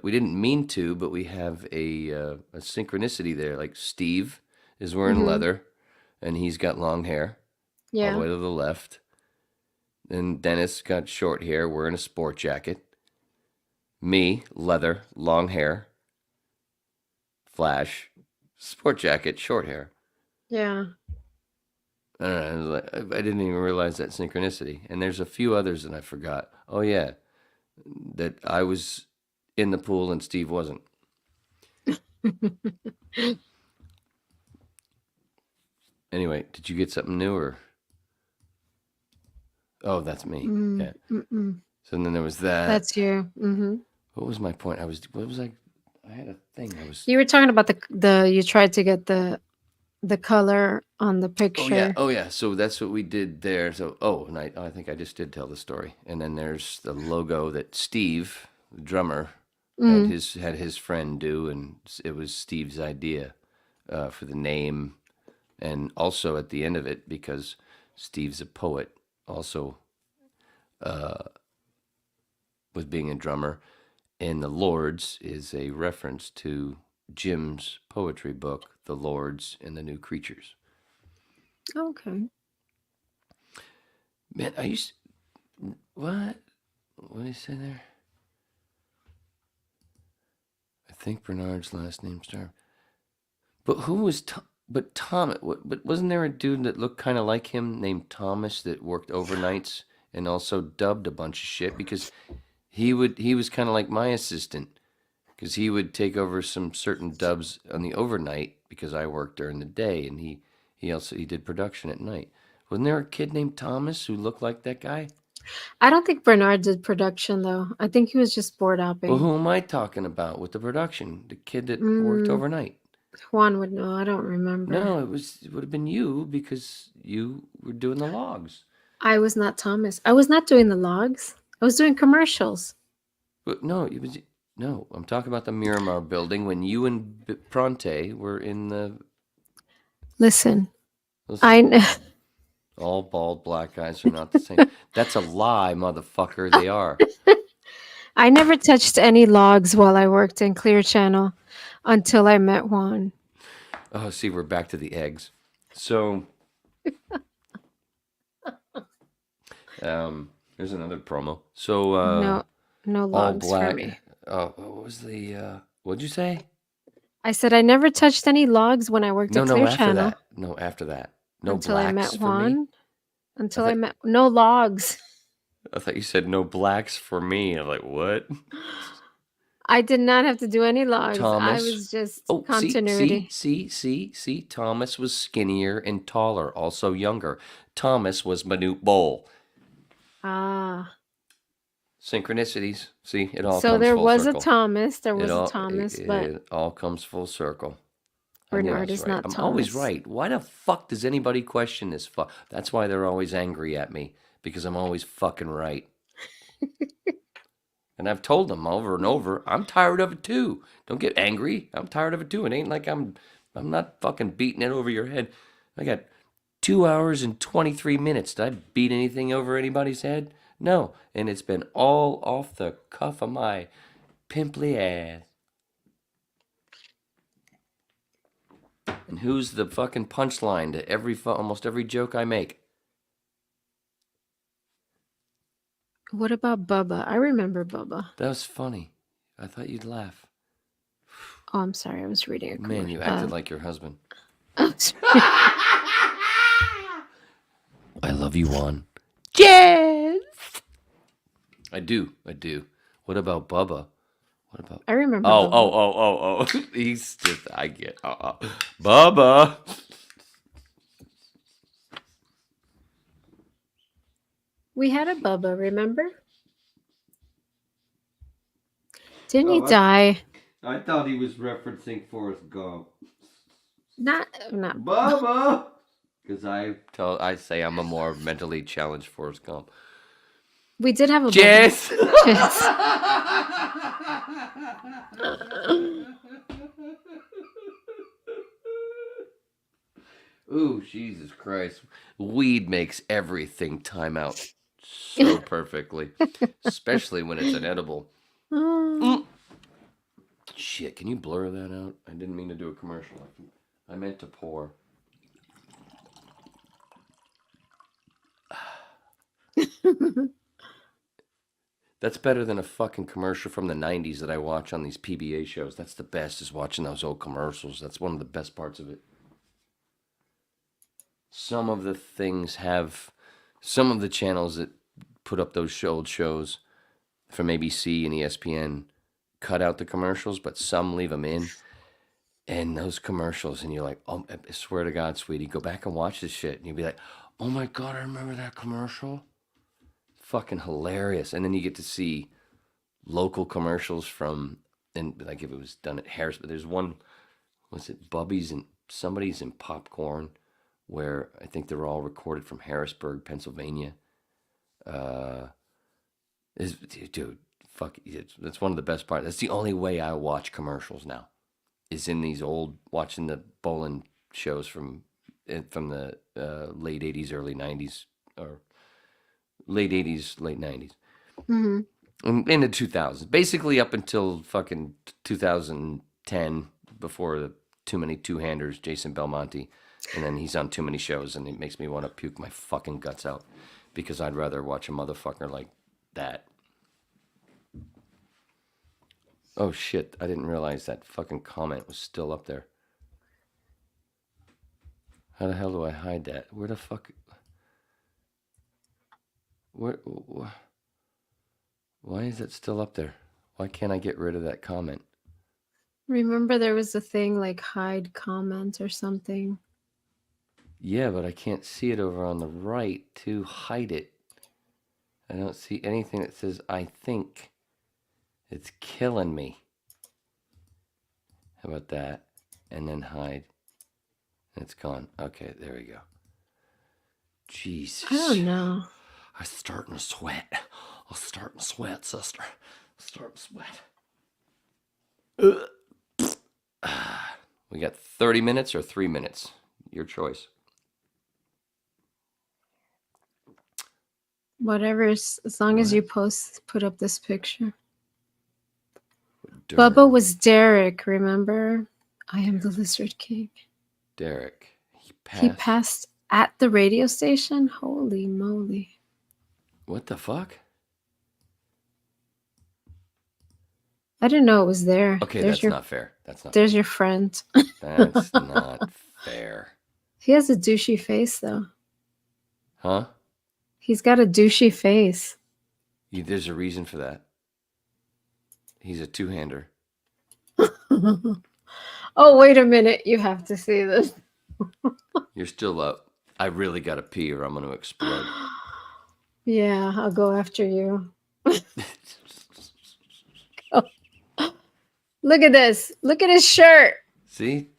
we didn't mean to, but we have a synchronicity there. Like Steve is wearing leather, and he's got long hair all the way to the left. And Dennis got short hair, wearing a sport jacket. Me, leather, long hair. Flash, sport jacket, short hair. Yeah. I don't know. I didn't even realize that synchronicity. And there's a few others that I forgot. Oh yeah, that I was in the pool and Steve wasn't. Anyway, did you get something new or? Oh, that's me. Yeah. So then there was that. That's you. Mm-hmm. What was my point? What was I? I had a thing. You were talking about you tried to get the color on the picture. Oh yeah. So that's what we did there. So and I think I just did tell the story. And then there's the logo that Steve, the drummer, had his friend do, and it was Steve's idea for the name, and also at the end of it, because Steve's a poet, also was being a drummer, and the Lords is a reference to Jim's poetry book, The Lords and the New Creatures. Okay. Man, what did he say there? I think Bernard's last name started. But who was but Thomas? But wasn't there a dude that looked kind of like him named Thomas that worked overnights and also dubbed a bunch of shit? Because he was kind of like my assistant, because he would take over some certain dubs on the overnight because I worked during the day, and he did production at night. Wasn't there a kid named Thomas who looked like that guy? I don't think Bernard did production though. I think he was just board hopping. Well, who am I talking about with the production? The kid that worked overnight. Juan would know. I don't remember. No, it would have been you, because you were doing the logs. I was not Thomas. I was not doing the logs. I was doing commercials. But no, I'm talking about the Miramar building when you and Pronte were in the. Listen, all bald black guys are not the same. That's a lie, motherfucker. They are. I never touched any logs while I worked in Clear Channel until I met Juan. Oh, see, we're back to the eggs. So, there's another promo. So, no logs all black. for me. What was the? What'd you say? I said I never touched any logs when I worked at Clear Channel. After that. No until blacks I met for Juan. me? Until I met no logs. I thought you said no blacks for me. I'm like, what? I did not have to do any logs. Thomas. I was just continuity. See. Thomas was skinnier and taller, also younger. Thomas was Manute Bowl. Ah. Synchronicities. See, it all comes full circle. So there was a Thomas. There was a Thomas, but it all comes full circle. Bernard is not I'm Thomas. always right. Why the fuck does anybody question this? That's why they're always angry at me, because I'm always fucking right. And I've told them over and over, I'm tired of it too. Don't get angry. I'm tired of it too. It ain't like I'm not fucking beating it over your head. I got 2 hours and 23 minutes. Did I beat anything over anybody's head? No. And it's been all off the cuff of my pimply ass. And who's the fucking punchline to almost every joke I make? What about Bubba? I remember Bubba. That was funny. I thought you'd laugh. Oh, I'm sorry. I was reading a commercial. Man, you acted like your husband. Oh, I love you, Juan. Yes! I do. What about Bubba? What about? I remember. Oh. He's just, I get. Bubba! We had a Bubba, remember? Didn't he die? I thought he was referencing Forrest Gump. Not Bubba. Because I say I'm a more mentally challenged Forrest Gump. we did have a Jess. Jess. Ooh, Jesus Christ. Weed makes everything time out so perfectly, especially when it's an edible. Mm. Shit, can you blur that out? I didn't mean to do a commercial. I meant to pour. That's better than a fucking commercial from the 90s that I watch on these PBA shows. That's the best, is watching those old commercials. That's one of the best parts of it. Some of the things have, some of the channels that put up those old shows from ABC and ESPN cut out the commercials, but some leave them in. And those commercials, and you're like, oh, I swear to God, sweetie, go back and watch this shit. And you'll be like, oh my God, I remember that commercial. Fucking hilarious. And then you get to see local commercials from, and like if it was done at Harris, but there's one, was it Bubby's and somebody's in Popcorn, where I think they're all recorded from Harrisburg, Pennsylvania. Dude, fuck, that's one of the best parts. That's the only way I watch commercials now, is in these old, watching the bowling shows from the late 80s, early 90s, or late 80s, late 90s. Mm-hmm. In the 2000s, basically up until fucking 2010, before the Too Many Two-Handers, Jason Belmonte, and then he's on too many shows, and it makes me want to puke my fucking guts out, because I'd rather watch a motherfucker like that. Oh shit, I didn't realize that fucking comment was still up there. How the hell do I hide that? Where the fuck? Why is it still up there? Why can't I get rid of that comment? Remember there was a thing like hide comment or something. Yeah, but I can't see it over on the right to hide it. I don't see anything that says I think. It's killing me. How about that? And then hide. It's gone. Okay, there we go. Jesus. I don't know. I'm starting to sweat. I'm starting to sweat, sister. I'm starting to sweat. We got 30 minutes or 3 minutes. Your choice. Whatever, as long as you put up this picture. Derek. Bubba was Derek, remember? I am the Lizard King. Derek. He passed at the radio station? Holy moly. What the fuck? I didn't know it was there. Okay, that's not fair. There's your friend. That's not fair. He has a douchey face, though. Huh? He's got a douchey face. There's a reason for that. He's a two-hander. Oh, wait a minute. You have to see this. You're still up. I really got to pee or I'm going to explode. Yeah, I'll go after you. Look at this. Look at his shirt. See?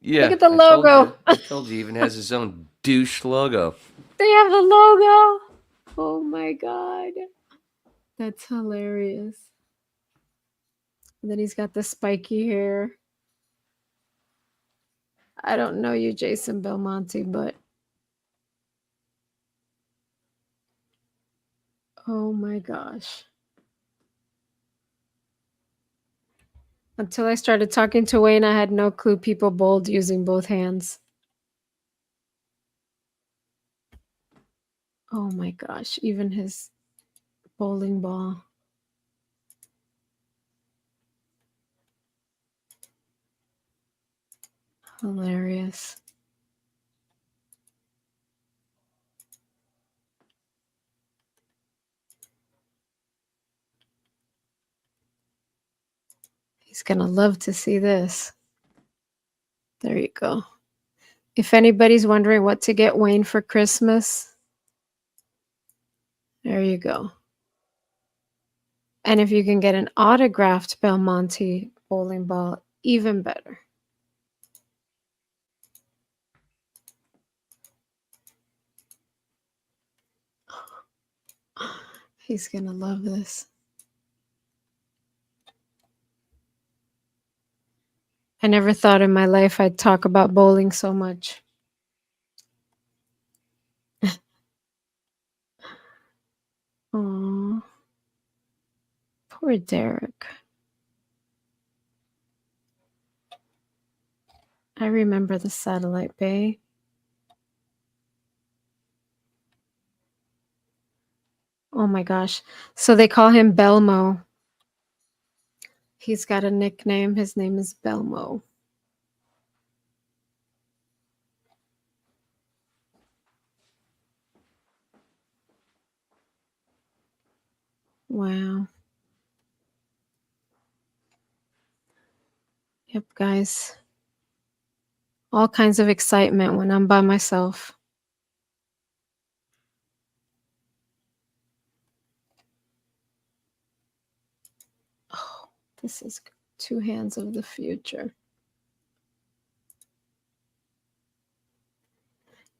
Yeah. Look at the logo. I told you, he even has his own douche logo. They have the logo. Oh my God. That's hilarious. And then he's got the spiky hair. I don't know you, Jason Belmonte, but oh my gosh. Until I started talking to Wayne, I had no clue people bowled using both hands. Oh my gosh, even his bowling ball. Hilarious. He's going to love to see this. There you go. If anybody's wondering what to get Wayne for Christmas, there you go. And if you can get an autographed Belmonte bowling ball, even better. He's gonna love this. I never thought in my life I'd talk about bowling so much. Aw. Poor Derek. I remember the Satellite Bay. Oh my gosh. So they call him Belmo. He's got a nickname. His name is Belmo. Wow. Yep, guys. All kinds of excitement when I'm by myself. Oh, this is Two Hands of the Future.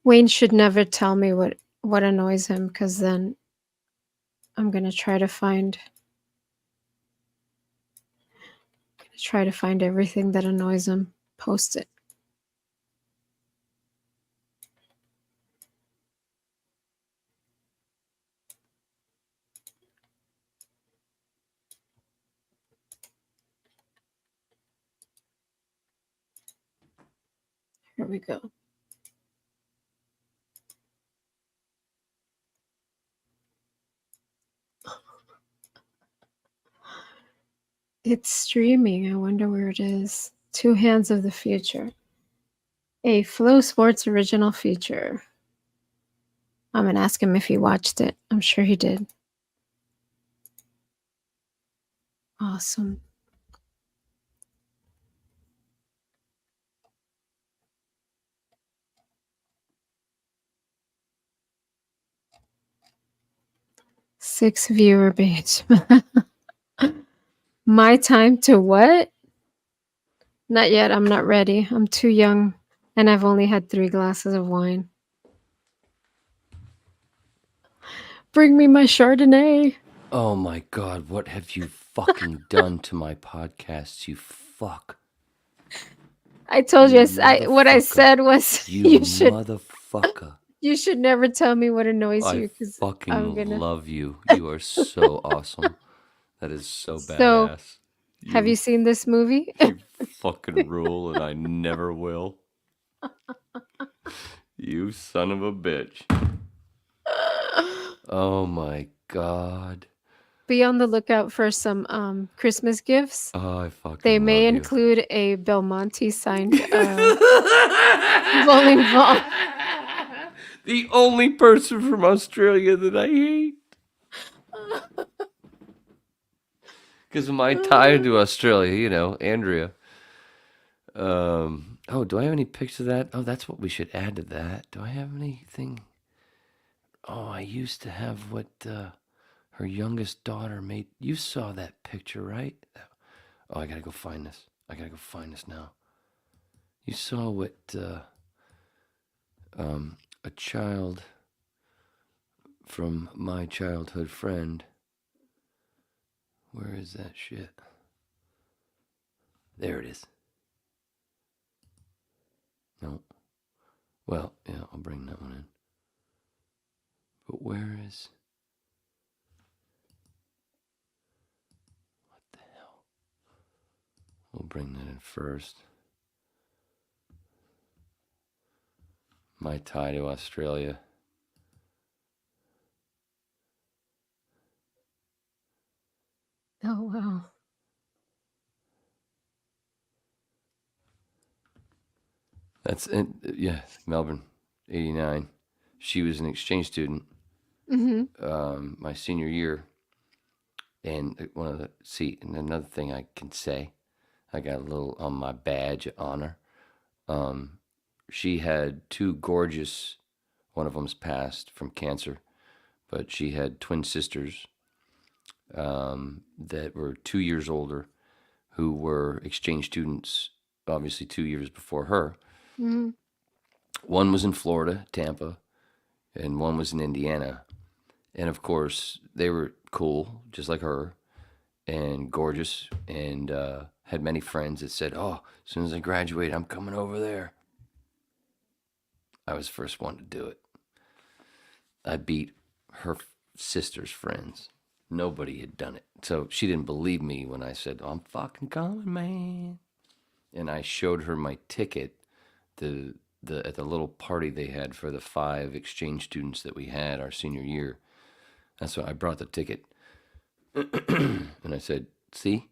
Wayne should never tell me what annoys him, because then I'm gonna try to find everything that annoys him. Post it. Here we go. It's streaming. I wonder where it is. Two Hands of the Future. A Flow Sports original feature. I'm gonna ask him if he watched it. I'm sure he did. Awesome. Six viewer base. My time to what? Not yet. I'm not ready. I'm too young, and I've only had 3 glasses of wine. Bring me my Chardonnay. Oh my God, what have you fucking done to my podcast, you fuck? I told you. You What I motherfucker. said was You should motherfucker. you should never tell me what annoys I you, because fucking I'm gonna. love you. You are so awesome. That is so So, badass. have you seen this movie? You fucking rule, and I never will. You son of a bitch. Oh my God. Be on the lookout for some Christmas gifts. Oh, I fucking They may love you. include a Belmonte signed bowling ball. The only person from Australia that I hate. Because of my tie to Australia, you know, Andrea. Oh, do I have any pics of that? Oh, that's what we should add to that. Do I have anything? Oh, I used to have what her youngest daughter made. You saw that picture, right? Oh, I gotta go find this. Now. You saw what a child from my childhood friend. Where is that shit? There it is. No. Well, yeah, I'll bring that one in. But where is... What the hell? We'll bring that in first. My tie to Australia. Oh, wow. That's it. Yeah, Melbourne, 89. She was an exchange student my senior year. And and another thing I can say, I got a little on my badge of honor. She had 2 gorgeous, one of them's passed from cancer, but she had twin sisters that were 2 years older, who were exchange students, obviously 2 years before her. One was in Florida, Tampa, and one was in Indiana. And of course, they were cool, just like her, and gorgeous, and had many friends that said, "Oh, as soon as I graduate, I'm coming over there." I was the first one to do it. I beat her sister's friends. Nobody had done it. So she didn't believe me when I said, "Oh, I'm fucking coming, man." And I showed her my ticket, the at the little party they had for the 5 exchange students that we had our senior year. That's why I brought the ticket. And I said, "See,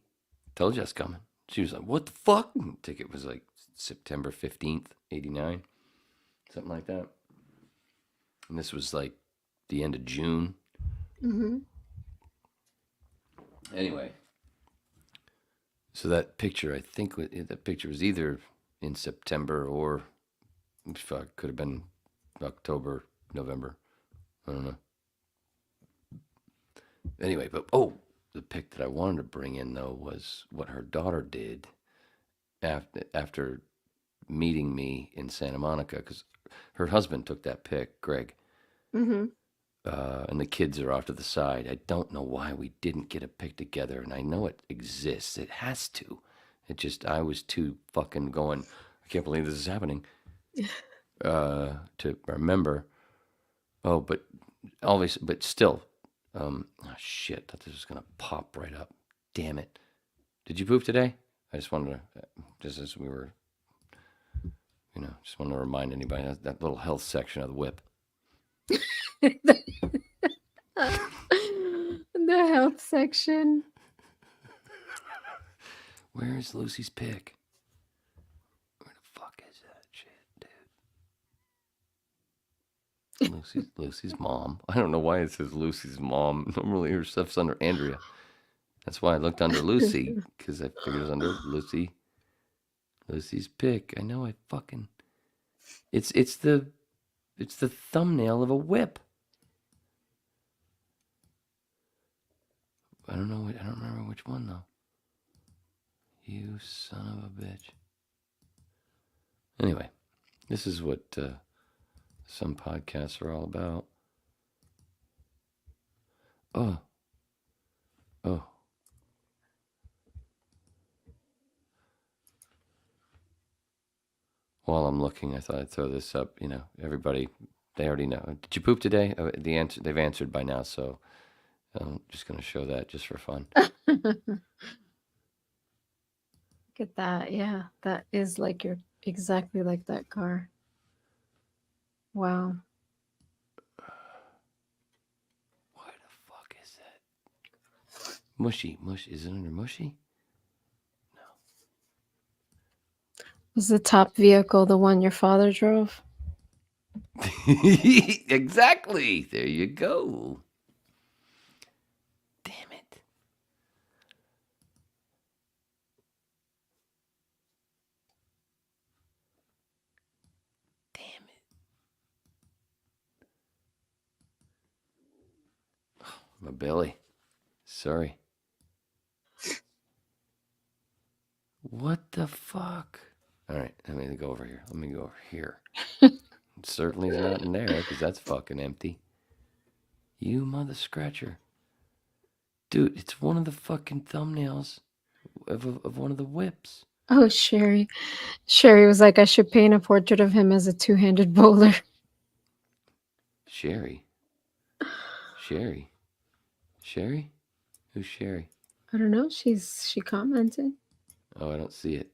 told you I was coming." She was like, "What the fuck?" And the ticket was like September 15th, 89, something like that. And this was like the end of June. Mm-hmm. Anyway, so that picture, I think that picture was either in September or could have been October, November. I don't know. Anyway, but the pic that I wanted to bring in though was what her daughter did after meeting me in Santa Monica, because her husband took that pic, Greg, Mm-hmm. and the kids are off to the side. I don't know why we didn't get a pic together, and I know it exists. It has to. It just, I was too fucking going, I can't believe this is happening, to remember. Oh, but always, but still, oh shit, I thought this was gonna pop right up. Damn it. Did you poop today? I just wanted to, just as we were, just wanted to remind anybody that little health section of the whip. The health section. Where is Lucy's pic? Where the fuck is that shit, dude? Lucy's mom. I don't know why it says Lucy's mom. Normally her stuff's under Andrea. That's why I looked under Lucy, because I figured it was under Lucy. Lucy's pic. I know. I fucking. It's the thumbnail of a whip. I don't know. I don't remember which one though. You son of a bitch. Anyway, this is what some podcasts are all about. Oh. While I'm looking, I thought I'd throw this up. Everybody, they already know. Did you poop today? They've answered by now, so I'm just going to show that just for fun. Look at that. Yeah, that is like exactly like that car. Wow. What the fuck is that? Mushy. Is it under mushy? Was the top vehicle the one your father drove? Exactly. There you go. Damn it. Damn it. Oh, my belly. Sorry. What the fuck? All right, let me go over here. It certainly is not in there because that's fucking empty. You mother scratcher. Dude, it's one of the fucking thumbnails of one of the whips. Oh, Sherry. Sherry was like, I should paint a portrait of him as a two-handed bowler. Sherry? Who's Sherry? I don't know. She commented. Oh, I don't see it.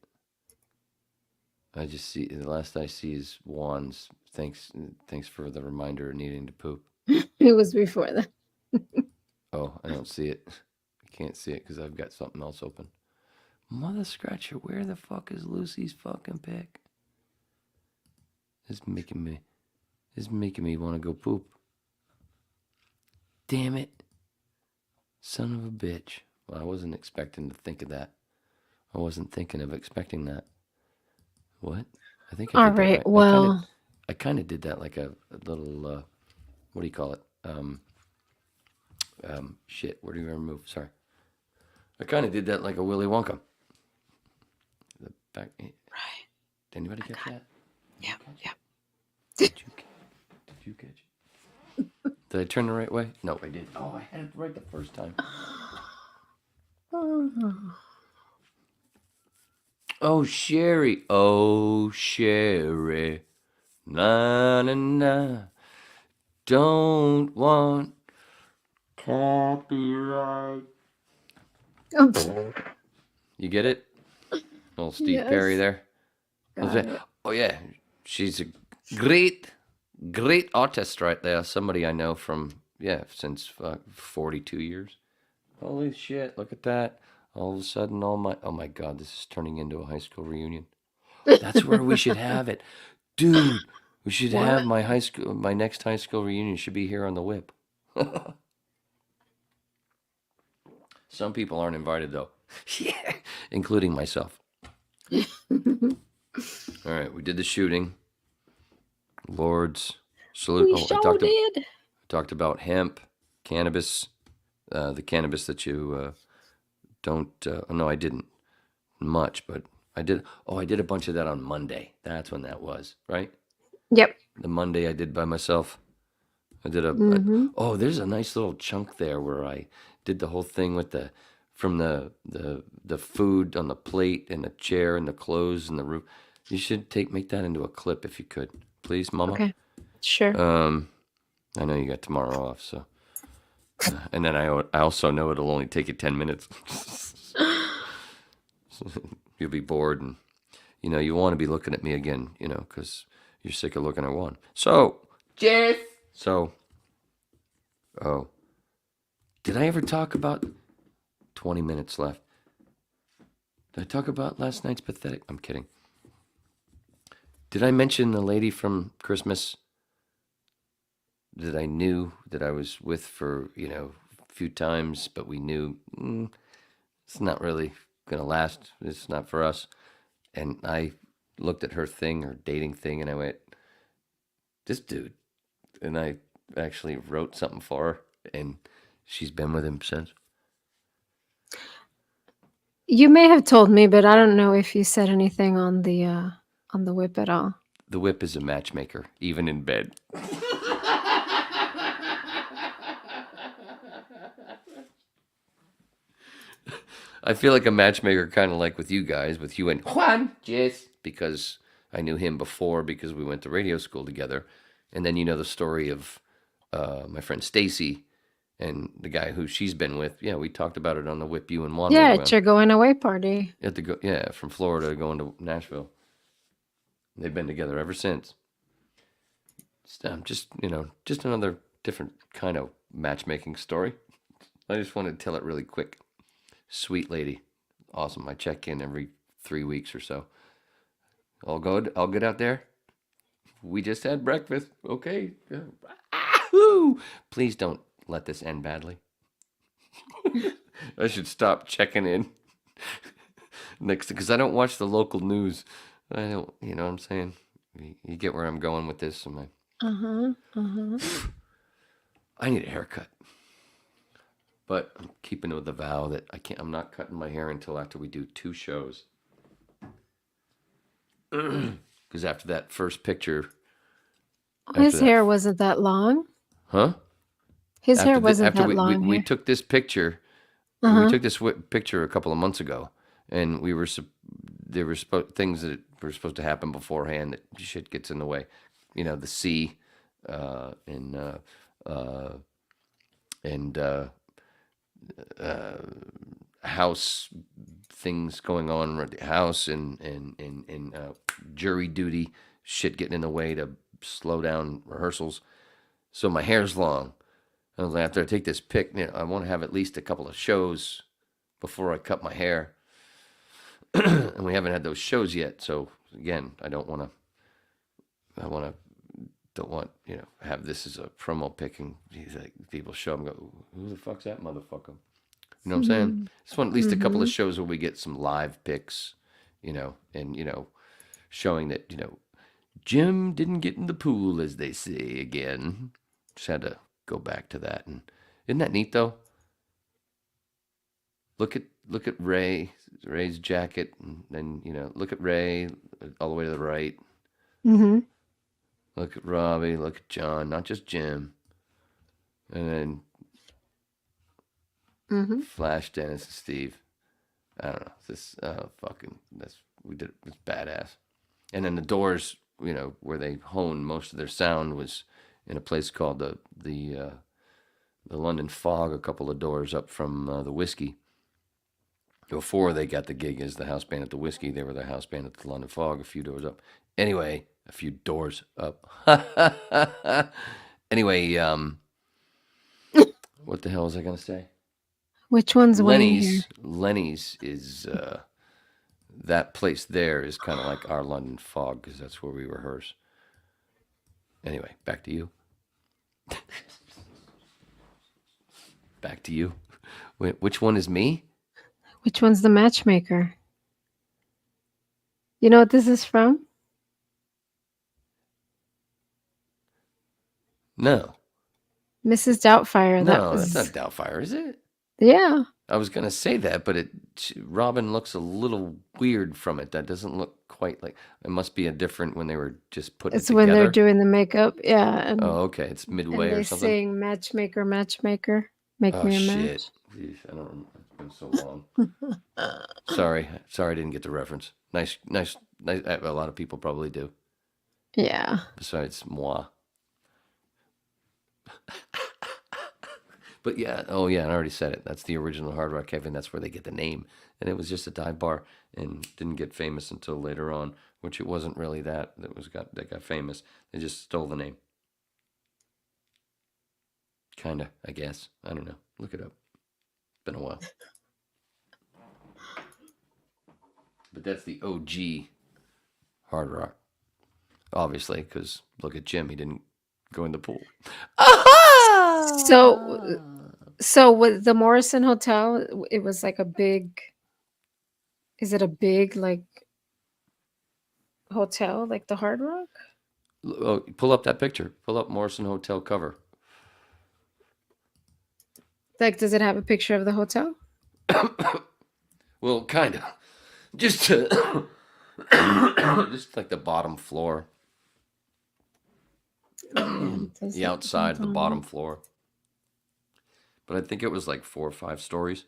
I just see, the last I see is Juan's. Thanks for the reminder of needing to poop. It was before that. Oh, I don't see it. I can't see it because I've got something else open. Mother scratcher, where the fuck is Lucy's fucking pic? This is making me want to go poop. Damn it. Son of a bitch. Well, I wasn't expecting to think of that. I wasn't thinking of expecting that. What? I think I did. All right, that. well. I kind of did that like a little, what do you call it? Shit, where do you remove? Sorry. I kind of did that like a Willy Wonka. The back. Right. Did anybody catch that? Yeah, yeah. Did you catch it? Did I turn the right way? No, I did. Oh, I had it right the first time. Oh, Sherry. Oh, Sherry. Na na na. Don't want copyright. You get it? Little Steve Perry Yes. there. Got it. Oh yeah, she's a great, great artist right there. Somebody I know from since 42 years. Holy shit! Look at that. All of a sudden, oh my god, this is turning into a high school reunion. That's where we should have it, dude. We should have my next high school reunion should be here on the Whip. Some people aren't invited though. Yeah, including myself. All right, we did the shooting. Lord's salute. We I sure did. talked about hemp, cannabis, the cannabis that you don't. No, I didn't much, but I did. Oh, I did a bunch of that on Monday. That's when that was, right? Yep. The Monday I did by myself. I did oh, there's a nice little chunk there where I did the whole thing with from the food on the plate and the chair and the clothes and the roof. You should make that into a clip if you could, please, Mama. Okay. Sure. I know you got tomorrow off, so. And then I also know it'll only take you 10 minutes. You'll be bored, and you want to be looking at me again, because you're sick of looking at one. So, Jeff. So, oh, did I ever talk about 20 minutes left? Did I talk about last night's pathetic? I'm kidding. Did I mention the lady from Christmas that I knew that I was with for, a few times, but we knew it's not really going to last. It's not for us. And I looked at her thing, her dating thing, and I went, this dude. And I actually wrote something for her, and she's been with him since. You may have told me, but I don't know if you said anything on the Whip at all. The Whip is a matchmaker, even in bed. I feel like a matchmaker, kind of like with you guys, with you and Juan, yes, because I knew him before because we went to radio school together. And then the story of my friend Stacy and the guy who she's been with. Yeah, we talked about it on the Whip You and Juan. Yeah, it's your going away party. From Florida going to Nashville. They've been together ever since. Just another different kind of matchmaking story. I just wanted to tell it really quick. Sweet lady. Awesome. I check in every 3 weeks or so. All good? I'll get out there. We just had breakfast. Okay. Ah-hoo! Please don't let this end badly. I should stop checking in next, because I don't watch the local news. I don't, you know what I'm saying? You get where I'm going with this. I need a haircut. But I'm keeping with the vow that I'm not cutting my hair until after we do 2 shows. Because after that first picture... His hair wasn't that long. Huh? His hair wasn't that long. We took this picture. We took this picture a couple of months ago, and there were things that were supposed to happen beforehand that shit gets in the way. The sea, and house things going on around the house, and jury duty shit getting in the way to slow down rehearsals. So my hair's long. I was like, after I take this pic, I want to have at least a couple of shows before I cut my hair. And we haven't had those shows yet. So again, don't want, have this as a promo pic, and people show up and go, who the fuck's that motherfucker? You know what I'm saying? Just want at least a couple of shows where we get some live pics, and, showing that, Jim didn't get in the pool, as they say again. Just had to go back to that. And isn't that neat, though? Look at Ray's jacket, and then, look at Ray all the way to the right. Mm-hmm. Look at Robbie, look at John, not just Jim. And then Mm-hmm. Flash, Dennis, and Steve. I don't know. This we did it. It's badass. And then the Doors, where they honed most of their sound was in a place called the London Fog, a couple of doors up from the Whiskey. Before they got the gig as the house band at the Whiskey, they were the house band at the London Fog, a few doors up. Anyway, a few doors up. Anyway, what the hell was I gonna say? Which one's Wayne here? Lenny's is that place there is kind of like our London Fog because that's where we rehearse. Anyway, back to you. Back to you. Wait, which one is me? Which one's the matchmaker? You know what this is from? No. Mrs. Doubtfire. No, that's not Doubtfire, is it? Yeah. I was gonna say that, but Robin looks a little weird from it. That doesn't look quite like. It must be a different when they were just putting It's it together. when they're doing the makeup. Yeah. And, okay. It's midway and or they something. sing matchmaker, matchmaker. Make me a match. Jeez, I don't remember. It's been so long. Sorry, I didn't get the reference. Nice. A lot of people probably do. Yeah. Besides moi. But yeah, I already said it. That's the original Hard Rock Cafe, and that's where they get the name. And it was just a dive bar, and didn't get famous until later on, which it wasn't really that got famous. They just stole the name. Kinda, I guess. I don't know. Look it up. Been a while. But that's the OG Hard Rock. Obviously, because look at Jim. He didn't go in the pool. So with the Morrison Hotel, it was like a big. Is it a big like hotel like the Hard Rock? Oh, pull up that picture. Pull up Morrison Hotel cover. Like, does it have a picture of the hotel? Well, kind of. Just just like the bottom floor. The outside, the bottom floor. But I think it was like 4 or 5 stories.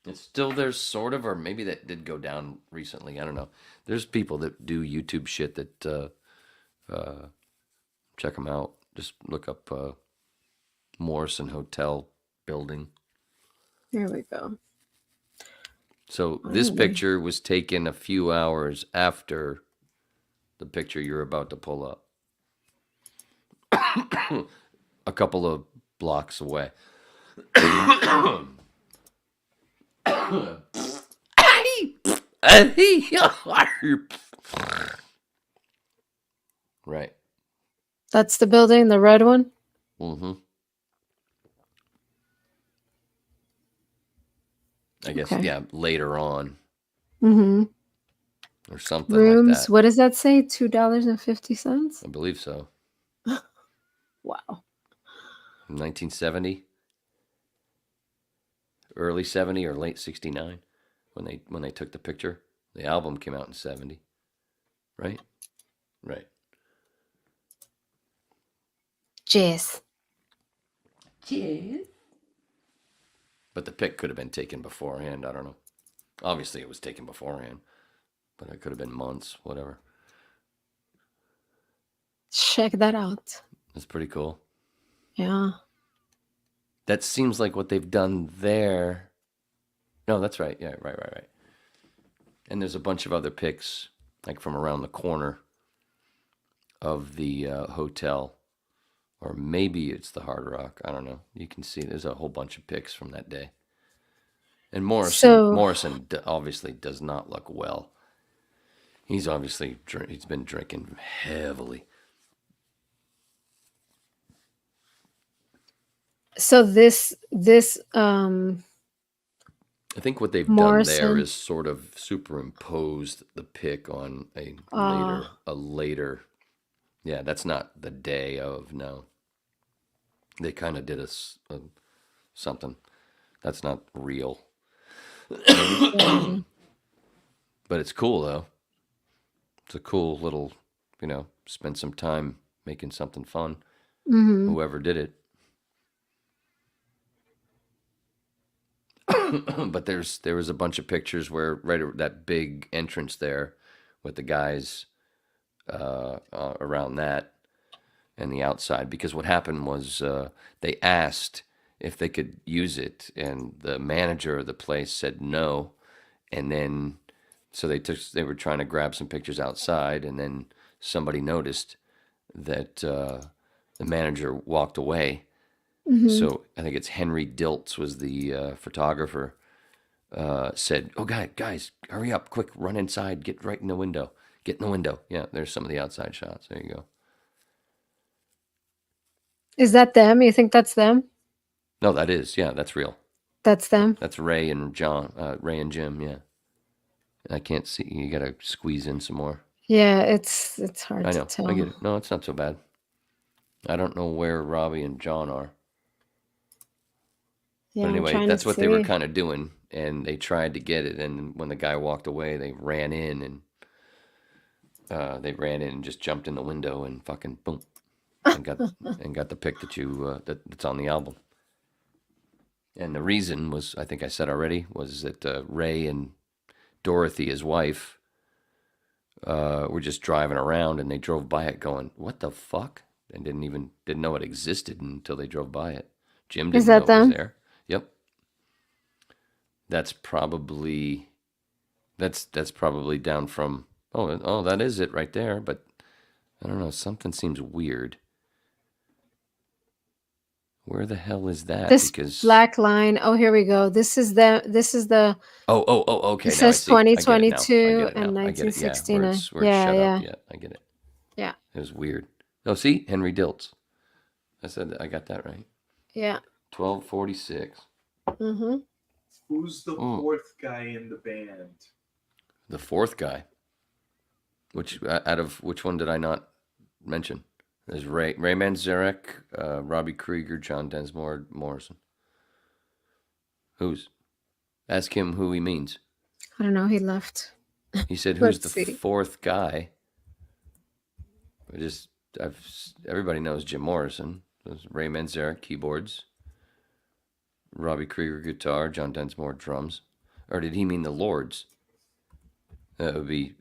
It's still there, sort of, or maybe that did go down recently. I don't know. There's people that do YouTube shit that check them out. Just look up Morrison Hotel building. Here we go. So this picture was taken a few hours after the picture you're about to pull up. A couple of blocks away. Right. That's the building, the red one? Mm-hmm. I guess, Okay. yeah, later on. Mm-hmm. Or something Rooms, like that. what does that say? $2.50? I believe so. Wow. 1970? Early 70 or late 69 when they took the picture. The album came out in 70. Right? Right. Cheers. But the pic could have been taken beforehand. I don't know. Obviously, it was taken beforehand. But it could have been months, whatever. Check that out. That's pretty cool. Yeah. That seems like what they've done there. No, that's right. Yeah, right. And there's a bunch of other pics, like from around the corner of the hotel. Or maybe it's the Hard Rock. I don't know. You can see there's a whole bunch of pics from that day. And Morrison obviously does not look well. He's been drinking heavily. So this I think what they've Morrison. done there is sort of superimposed the pic on a later. Yeah, that's not the day of, no. They kind of did something. That's not real. But it's cool, though. It's a cool little, spend some time making something fun. Mm-hmm. Whoever did it. But there was a bunch of pictures where right at that big entrance there with the guys around that and the outside. Because what happened was they asked if they could use it, and the manager of the place said no. And then so they were trying to grab some pictures outside, and then somebody noticed that the manager walked away. So I think it's Henry Diltz was the photographer. Said, "Oh, guys, hurry up, quick, run inside, get right in the window, get in the window." Yeah, there's some of the outside shots. There you go. Is that them? You think that's them? No, that's real. That's them? That's Ray and Ray and Jim. Yeah, I can't see. You gotta squeeze in some more. Yeah, it's hard I to know. tell. I get it. No, it's not so bad. I don't know where Robbie and John are. Yeah, But I'm anyway, trying that's to what they were see. kind of doing, and they tried to get it. And when the guy walked away, they ran in and just jumped in the window and fucking boom, and got the pic that's on the album. And the reason was, I think I said already, was that Ray and Dorothy, his wife, were just driving around, and they drove by it going, "What the fuck?" And didn't know it existed until they drove by it. Jim Is didn't know that it was them? there. Yep. That's probably down from that is it right there, but I don't know, something seems weird. Where the hell is that? This Because black line. Oh, here we go. This is the okay, it now I says see. I get it now. I get 2022 it and now. I get it. Yeah, where 1969. it's Yeah, shut yeah. up. Yeah, I get it. Yeah. It was weird. Oh, see, Henry Diltz. I said I got that right. Yeah. 1246. Mhm. Who's the fourth guy in the band? The fourth guy. Which one did I not mention? There's Ray Manzarek, Robbie Krieger, John Densmore, Morrison. Who's? Ask him who he means. I don't know. He left. He said, "Who's Let's the see. fourth guy?" Everybody knows Jim Morrison. There's Ray Manzarek, keyboards. Robbie Krieger, guitar. John Densmore, drums. Or did he mean the Lords? That would be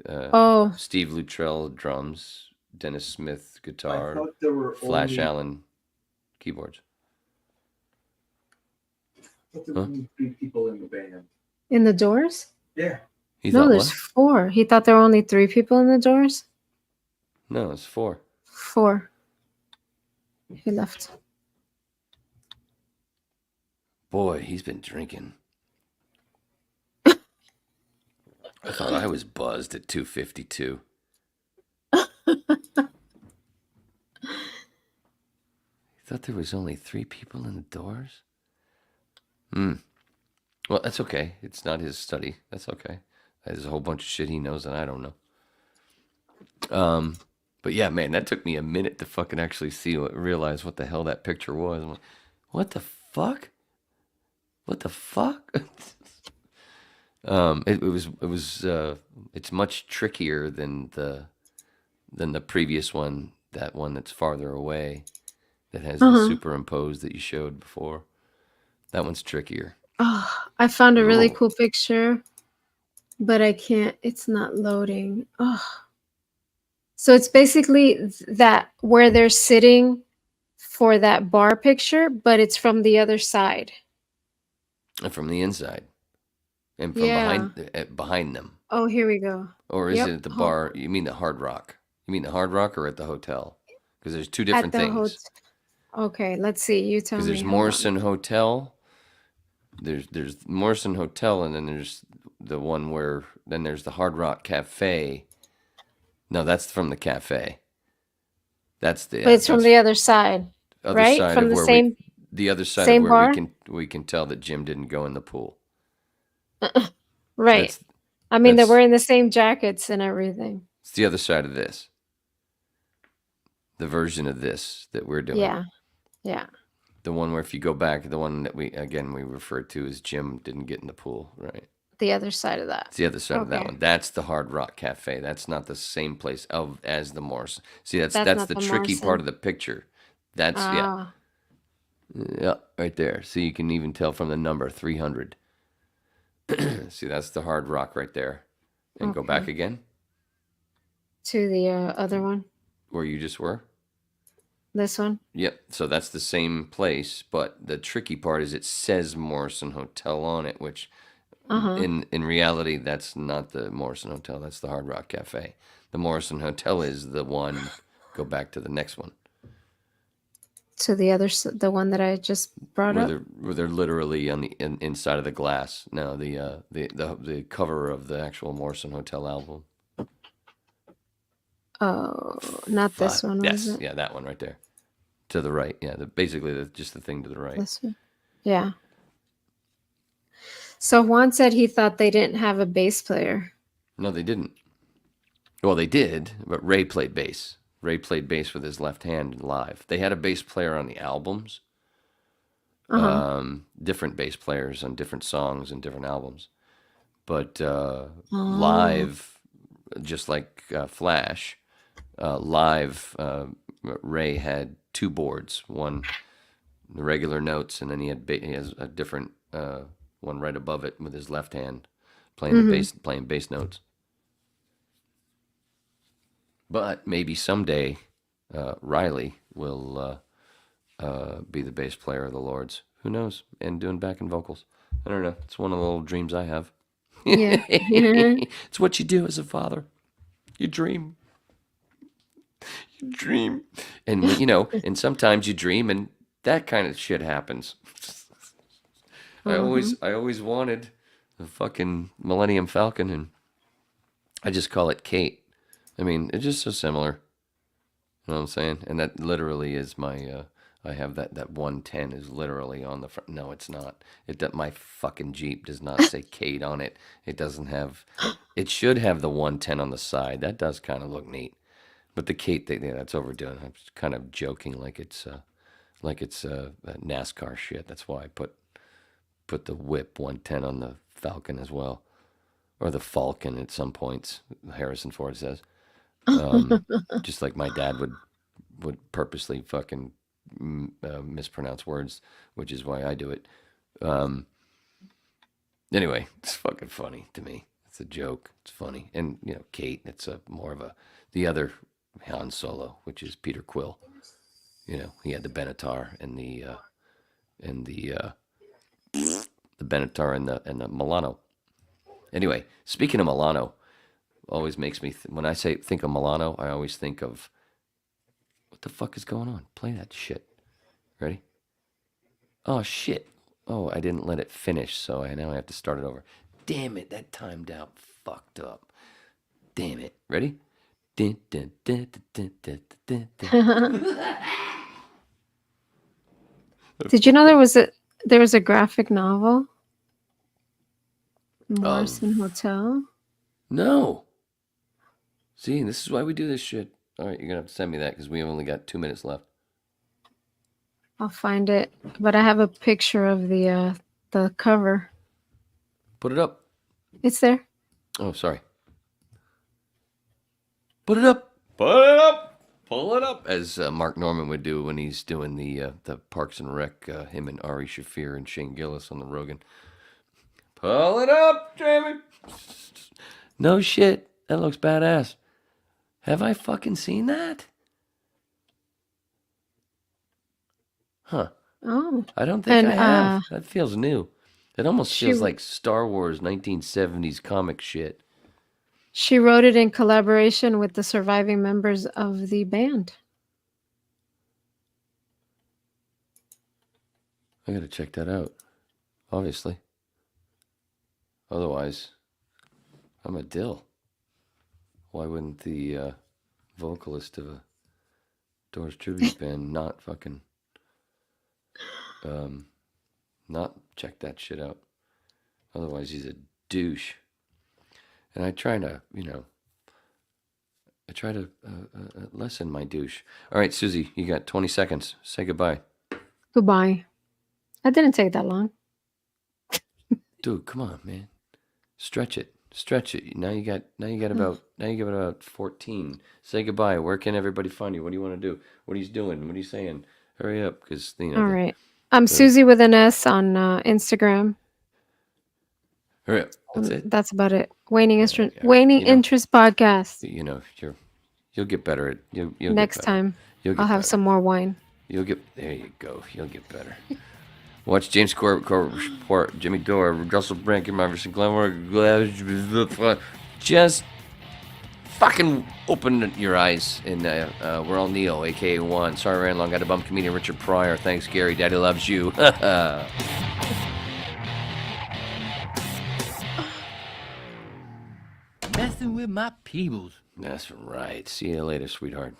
Steve Luttrell, drums. Dennis Smith, guitar. I thought there were Flash Allen, keyboards. only 3 people in the band. In the Doors? Yeah. He No, thought there's what? 4. He thought there were only 3 people in the Doors? No, it's 4. 4. He left. Boy, he's been drinking. I thought I was buzzed at 2:52. Thought there was only 3 people in the Doors? Well, that's okay. It's not his study. That's okay. There's a whole bunch of shit he knows that I don't know. But yeah, man, that took me a minute to fucking actually realize what the hell that picture was. I'm like, what the fuck? What the fuck? It's much trickier than the previous one, that one that's farther away, that has the superimposed that you showed before. That one's trickier. Oh, I found a really Whoa. cool picture, but I can't. It's not loading. Oh. So it's basically that where they're sitting for that bar picture, but it's from the other side. And from the inside. And from Yeah. behind them. Oh, here we go. Or is Yep. it at the bar? You mean the Hard Rock? You mean the Hard Rock or at the hotel? Because there's two different At the things. Okay, let's see. You tell me. Because there's Hold Morrison Hotel. There's Morrison Hotel, and then there's the one then there's the Hard Rock Cafe. No, that's from the cafe. That's the. But it's from the other side, other right? side From of the where same. the other side same of where bar? we can tell that Jim didn't go in the pool. Right. That's- I mean, they're that's- wearing the same jackets and everything. It's the other side of this. The version of this that we're doing. Yeah. Yeah. The one where if you go back, the one that we refer to as Jim didn't get in the pool, right? The other side of that. It's the other side of that Okay. one. That's the Hard Rock Cafe. That's not the same place as the Morrison. See, that's not the the tricky Morrison. part of the picture. That's Ah. yeah, right there. So you can even tell from the number 300. See, that's the Hard Rock right there. And go back Okay. again To the other one. where you just were. This one. Yep. So that's the same place, but the tricky part is it says Morrison Hotel on it, which Uh-huh. in reality that's not the Morrison Hotel. That's the Hard Rock Cafe. The Morrison Hotel is the one. Go back to the next one. To the other, the one that I just brought Where up. they're literally on the inside of the glass. No, the cover of the actual Morrison Hotel album. Oh, not this one, was Yes, it? yeah, that one right there, to the right. Yeah, basically just the thing to the right. This one. Yeah. So Juan said he thought they didn't have a bass player. No, they didn't. Well, they did, but Ray played bass. Ray played bass with his left hand live. They had a bass player on the albums. Different bass players on different songs and different albums, but live, just like Flash, live, Ray had two boards. One, the regular notes, and then he has a different one right above it with his left hand playing the bass, playing bass notes. But maybe someday Riley will be the bass player of the Lords. Who knows? And doing backing vocals. I don't know. It's one of the little dreams I have. Yeah. It's what you do as a father. You dream. You dream. And, and sometimes you dream and that kind of shit happens. I always wanted the fucking Millennium Falcon, and I just call it Kate. I mean, it's just so similar. You know what I'm saying? And that literally is my, I have that 110 is literally on the front. No, it's not. My fucking Jeep does not say Kate on it. It doesn't have, it should have the 110 on the side. That does kind of look neat. But the Kate thing, that's overdoing. I'm just kind of joking like it's NASCAR shit. That's why I put the whip 110 on the Falcon as well. Or the Falcon at some points, Harrison Ford says. Just like my dad would purposely fucking mispronounce words, which is why I do it. Anyway, it's fucking funny to me. It's a joke. It's funny. And, Kate, it's more of the other Han Solo, which is Peter Quill. He had the Benatar and the Benatar and the Milano. Anyway, speaking of Milano, always makes me, when I think of Milano, I always think of, what the fuck is going on? Play that shit. Ready? Oh, shit. Oh, I didn't let it finish, so now I have to start it over. Damn it, that timed out fucked up. Damn it. Ready? Dun, dun, dun, dun, dun, dun, dun. Did you know there was a graphic novel? Morrison Hotel? No. See, this is why we do this shit. All right, you're going to have to send me that because we only got 2 minutes left. I'll find it, but I have a picture of the cover. Put it up. It's there. Oh, sorry. Put it up. Put it up. Pull it up. As Mark Norman would do when he's doing the Parks and Rec, him and Ari Shaffir and Shane Gillis on the Rogan. Pull it up, Jamie. No shit. That looks badass. Have I fucking seen that? Huh. Oh. I don't think I have. That feels new. It almost feels like Star Wars 1970s comic shit. She wrote it in collaboration with the surviving members of the band. I gotta check that out. Obviously. Otherwise, I'm a dill. Why wouldn't the vocalist of a Doors tribute band not fucking not check that shit out? Otherwise, he's a douche. And I try to, lessen my douche. All right, Susie, you got 20 seconds. Say goodbye. Goodbye. That didn't take that long. Dude, come on, man. Stretch it. Now you got about 14. Say goodbye. Where can everybody find you? What do you want to do? What are you doing? What are you saying? Hurry up, because All right. I'm Susie with an S on Instagram. All right, that's it. That's about it. Waning interest. yeah. Waning You know- interest podcast. You know, you'll get better at you'll Next get better. time, You'll get I'll have better. some more wine. There you go. You'll get better. Watch James Corbett, Jimmy Dore, Russell Brand, Iverson Glenmore. Just fucking open your eyes. And we're all Neo, aka Juan. Sorry, ran long. Got a bum comedian Richard Pryor. Thanks, Gary. Daddy loves you. Messing with my peebles. That's right. See you later, sweetheart.